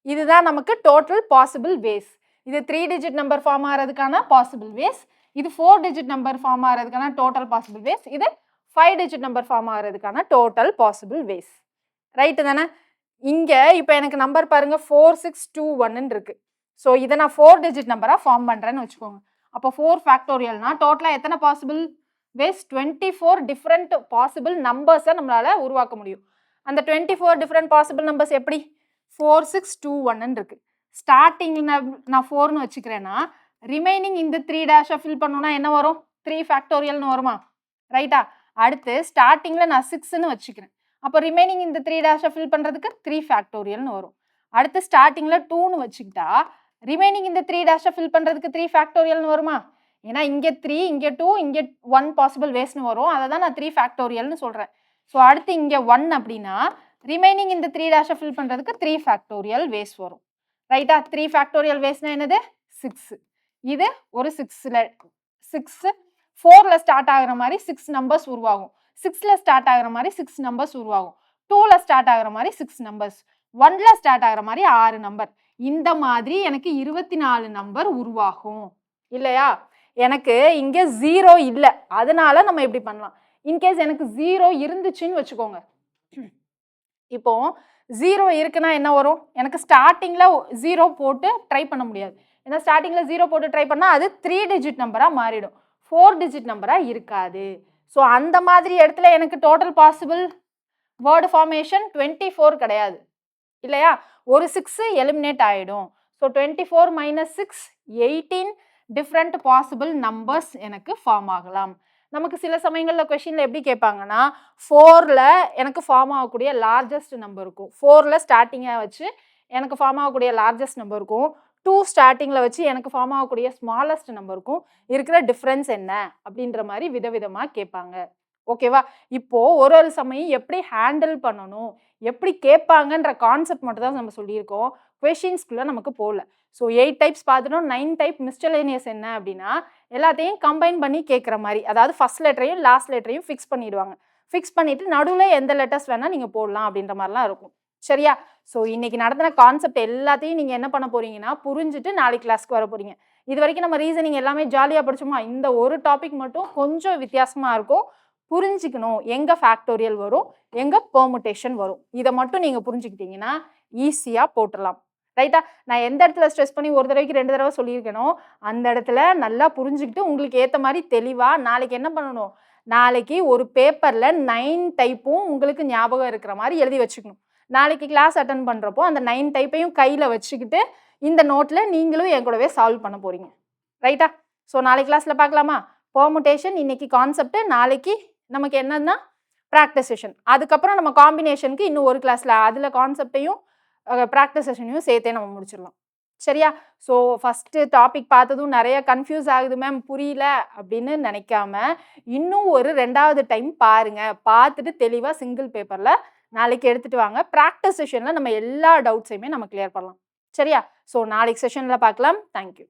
இதுதான் நமக்கு டோட்டல் பாசிபிள் வேஸ். இது 3 டிஜிட் நம்பர் ஃபார்ம் ஆகிறதுக்கான பாசிபிள் வேஸ், இது 4 டிஜிட் நம்பர் ஃபார்ம் ஆகிறதுக்கான டோட்டல் பாசிபிள் வேஸ், இது 5 டிஜிட் நம்பர் ஃபார்ம் ஆகிறதுக்கான டோட்டல் பாசிபிள் வேஸ். ரைட்டு தானே? இங்கே இப்போ எனக்கு நம்பர் பாருங்க 4 6 2 1 இருக்கு. ஸோ இதை நான் 4 டிஜிட் நம்பராக ஃபார்ம் பண்ணுறேன்னு வச்சுக்கோங்க. அப்போ 4 ஃபேக்டோரியல்னா டோட்டலாக எத்தனை பாசிபிள் வேஸ்? 24 டிஃப்ரெண்ட் பாசிபிள் நம்பர்ஸை நம்மளால் உருவாக்க முடியும். அந்த 24 டிஃப்ரெண்ட் பாசிபிள் நம்பர்ஸ் எப்படி? 4 6 2 1 இருக்கு. ஸ்டார்டிங் நான் 4னு வச்சுக்கிறேன்னா ரிமைனிங் இந்த 3 டேஷை ஃபில் பண்ணோன்னா என்ன வரும்? 3 ஃபேக்டோரியல்னு வருமா? ரைட்டா? அடுத்து ஸ்டார்டிங்கில் நான் 6ன்னு வச்சுக்கிறேன். அப்போ ரிமைனிங் இந்த 3 டேஷை ஃபில் பண்ணுறதுக்கு 3 ஃபேக்டோரியல்னு வரும். அடுத்து ஸ்டார்டிங்கில் 2ன்னு வச்சுக்கிட்டா ரிமைனிங் இந்த 3 டேஷை ஃபில் பண்ணுறதுக்கு 3 ஃபேக்டோரியல்னு வருமா? ஏன்னா இங்கே 3 இங்கே 2 இங்கே 1 பாசிபிள் வேஸ்னு வரும். அதை தான் நான் 3 ஃபேக்டோரியல்னு சொல்கிறேன். ஸோ அடுத்து இங்கே 1 அப்படின்னா ரிமைனிங் இந்த 3 டேஷை ஃபில் பண்ணுறதுக்கு 3 ஃபேக்டோரியல் வேஸ் வரும். ரைட்டா? 3 ஃபேக்டோரியல் வேஸ்னா என்னது? 6. இது ஒரு 6 4ல் ஸ்டார்ட் ஆகிற மாதிரி 6 நம்பர்ஸ் உருவாகும். 6ல் ஸ்டார்ட் ஆகிற மாதிரி 6 நம்பர்ஸ் உருவாகும். 2ல் ஸ்டார்ட் ஆகிற மாதிரி 6 நம்பர்ஸ், 1ல் ஸ்டார்ட் ஆகிற மாதிரி 6 நம்பர். இந்த மாதிரி எனக்கு 24 நம்பர் உருவாகும் இல்லையா? எனக்கு இங்கே 0 இல்லை, அதனால நம்ம எப்படி பண்ணலாம்? இன்கேஸ் எனக்கு 0 இருந்துச்சுன்னு வச்சுக்கோங்க. இப்போ 0 இருக்குன்னா என்ன வரும்? எனக்கு ஸ்டார்டிங்கில் 0 போட்டு ட்ரை பண்ண முடியாது. ஏன்னா ஸ்டார்டிங்கில் 0 போட்டு ட்ரை பண்ணால் அது 3 டிஜிட் நம்பராக மாறிடும், 4 டிஜிட் நம்பராக இருக்காது. ஸோ அந்த மாதிரி இடத்துல எனக்கு டோட்டல் பாசிபிள் வேர்டு ஃபார்மேஷன் 24 கிடையாது இல்லையா? ஒரு 6 எலிமினேட் ஆகிடும். ஸோ 24 - 6 18 டிஃப்ரெண்ட் பாசிபிள் நம்பர்ஸ் எனக்கு ஃபார்ம் ஆகலாம். நமக்கு சில சமயங்களில் கொஷினில் எப்படி கேட்பாங்கன்னா 4ல் எனக்கு ஃபார்ம் ஆகக்கூடிய லார்ஜஸ்ட் நம்பர் இருக்கும். 4ல் ஸ்டார்டிங்காக வச்சு எனக்கு ஃபார்ம் ஆகக்கூடிய லார்ஜஸ்ட் நம்பர் இருக்கும். 2 ஸ்டார்டிங்கில் வச்சு எனக்கு ஃபார்ம் ஆகக்கூடிய ஸ்மாலஸ்ட் நம்பருக்கும் இருக்கிற டிஃப்ரென்ஸ் என்ன அப்படின்ற மாதிரி விதவிதமாக கேட்பாங்க. ஓகேவா? இப்போது ஒரு சமயம் எப்படி ஹேண்டில் பண்ணணும், எப்படி கேட்பாங்கன்ற கான்செப்ட் மட்டும் தான் நம்ம சொல்லியிருக்கோம். கொஷின்ஸ்குள்ளே நமக்கு போகல. ஸோ 8 டைப்ஸ் பார்த்துட்டோம். 9 டைப் மிஸ்டலேனியஸ் என்ன அப்படின்னா எல்லாத்தையும் கம்பைன் பண்ணி கேட்குற மாதிரி, அதாவது ஃபர்ஸ்ட் லெட்டரையும் லாஸ்ட் லெட்டரையும் ஃபிக்ஸ் பண்ணிடுவாங்க. ஃபிக்ஸ் பண்ணிவிட்டு நடுவில் எந்த லெட்டர்ஸ் வேணால் நீங்கள் போடலாம் அப்படின்ற மாதிரிலாம் இருக்கும். சரியா? ஸோ இன்றைக்கி நடத்தின கான்செப்ட் எல்லாத்தையும் நீங்கள் என்ன பண்ண போகிறீங்கன்னா புரிஞ்சுட்டு நாளைக்கு கிளாஸ்க்கு வர போகிறீங்க. இது வரைக்கும் நம்ம ரீசனிங் எல்லாமே ஜாலியாக படிச்சோமா? இந்த ஒரு டாபிக் மட்டும் கொஞ்சம் வித்தியாசமாக இருக்கும். புரிஞ்சுக்கணும், எங்கே ஃபேக்டோரியல் வரும், எங்கே பெர்முடேஷன் வரும், இதை மட்டும் நீங்கள் புரிஞ்சுக்கிட்டீங்கன்னா ஈஸியாக போட்டுடலாம். ரைட்டா? நான் எந்த இடத்துல ஸ்ட்ரெஸ் பண்ணி ஒரு தடவைக்கு 2 தடவை சொல்லியிருக்கேனோ அந்த இடத்துல நல்லா புரிஞ்சுக்கிட்டு உங்களுக்கு ஏற்ற மாதிரி தெளிவாக நாளைக்கு என்ன பண்ணணும்? நாளைக்கு ஒரு பேப்பரில் 9 டைப்பும் உங்களுக்கு ஞாபகம் இருக்கிற மாதிரி எழுதி வச்சுக்கணும். நாளைக்கு கிளாஸ் அட்டன் பண்ணுறப்போ அந்த 9 டைப்பையும் கையில் வச்சுக்கிட்டு இந்த நோட்டில் நீங்களும் என் கூடவே சால்வ் பண்ண போகிறீங்க. ரைட்டா? ஸோ நாளைக்கு கிளாஸில் பார்க்கலாமா? பெர்முடேஷன் இன்னைக்கு கான்செப்ட், நாளைக்கு நமக்கு என்னன்னா ப்ராக்டிஸ் செஷன். அதுக்கப்புறம் நம்ம காம்பினேஷனுக்கு இன்னும் ஒரு கிளாஸில் அதில் கான்செப்டையும் ப்ராக்டிஸ் செஷனையும் சேர்த்தே நம்ம முடிச்சிடலாம். சரியா? ஸோ ஃபர்ஸ்ட்டு டாபிக் பார்த்ததும் நெறைய கன்ஃப்யூஸ் ஆகுது மேம் புரியல அப்படின்னு நினைக்காம, இன்னும் ஒரு 2வது டைம் பாருங்க. பார்த்துட்டு தெளிவா சிங்கிள் பேப்பர்ல நாளைக்கு எடுத்துட்டு வாங்க. பிராக்டிஸ் செஷன்ல நம்ம எல்லா டவுட்ஸயுமே நம்ம கிளியர் பண்ணலாம். சரியா? ஸோ நாளைக்கு செஷன்ல பார்க்கலாம். Thank you.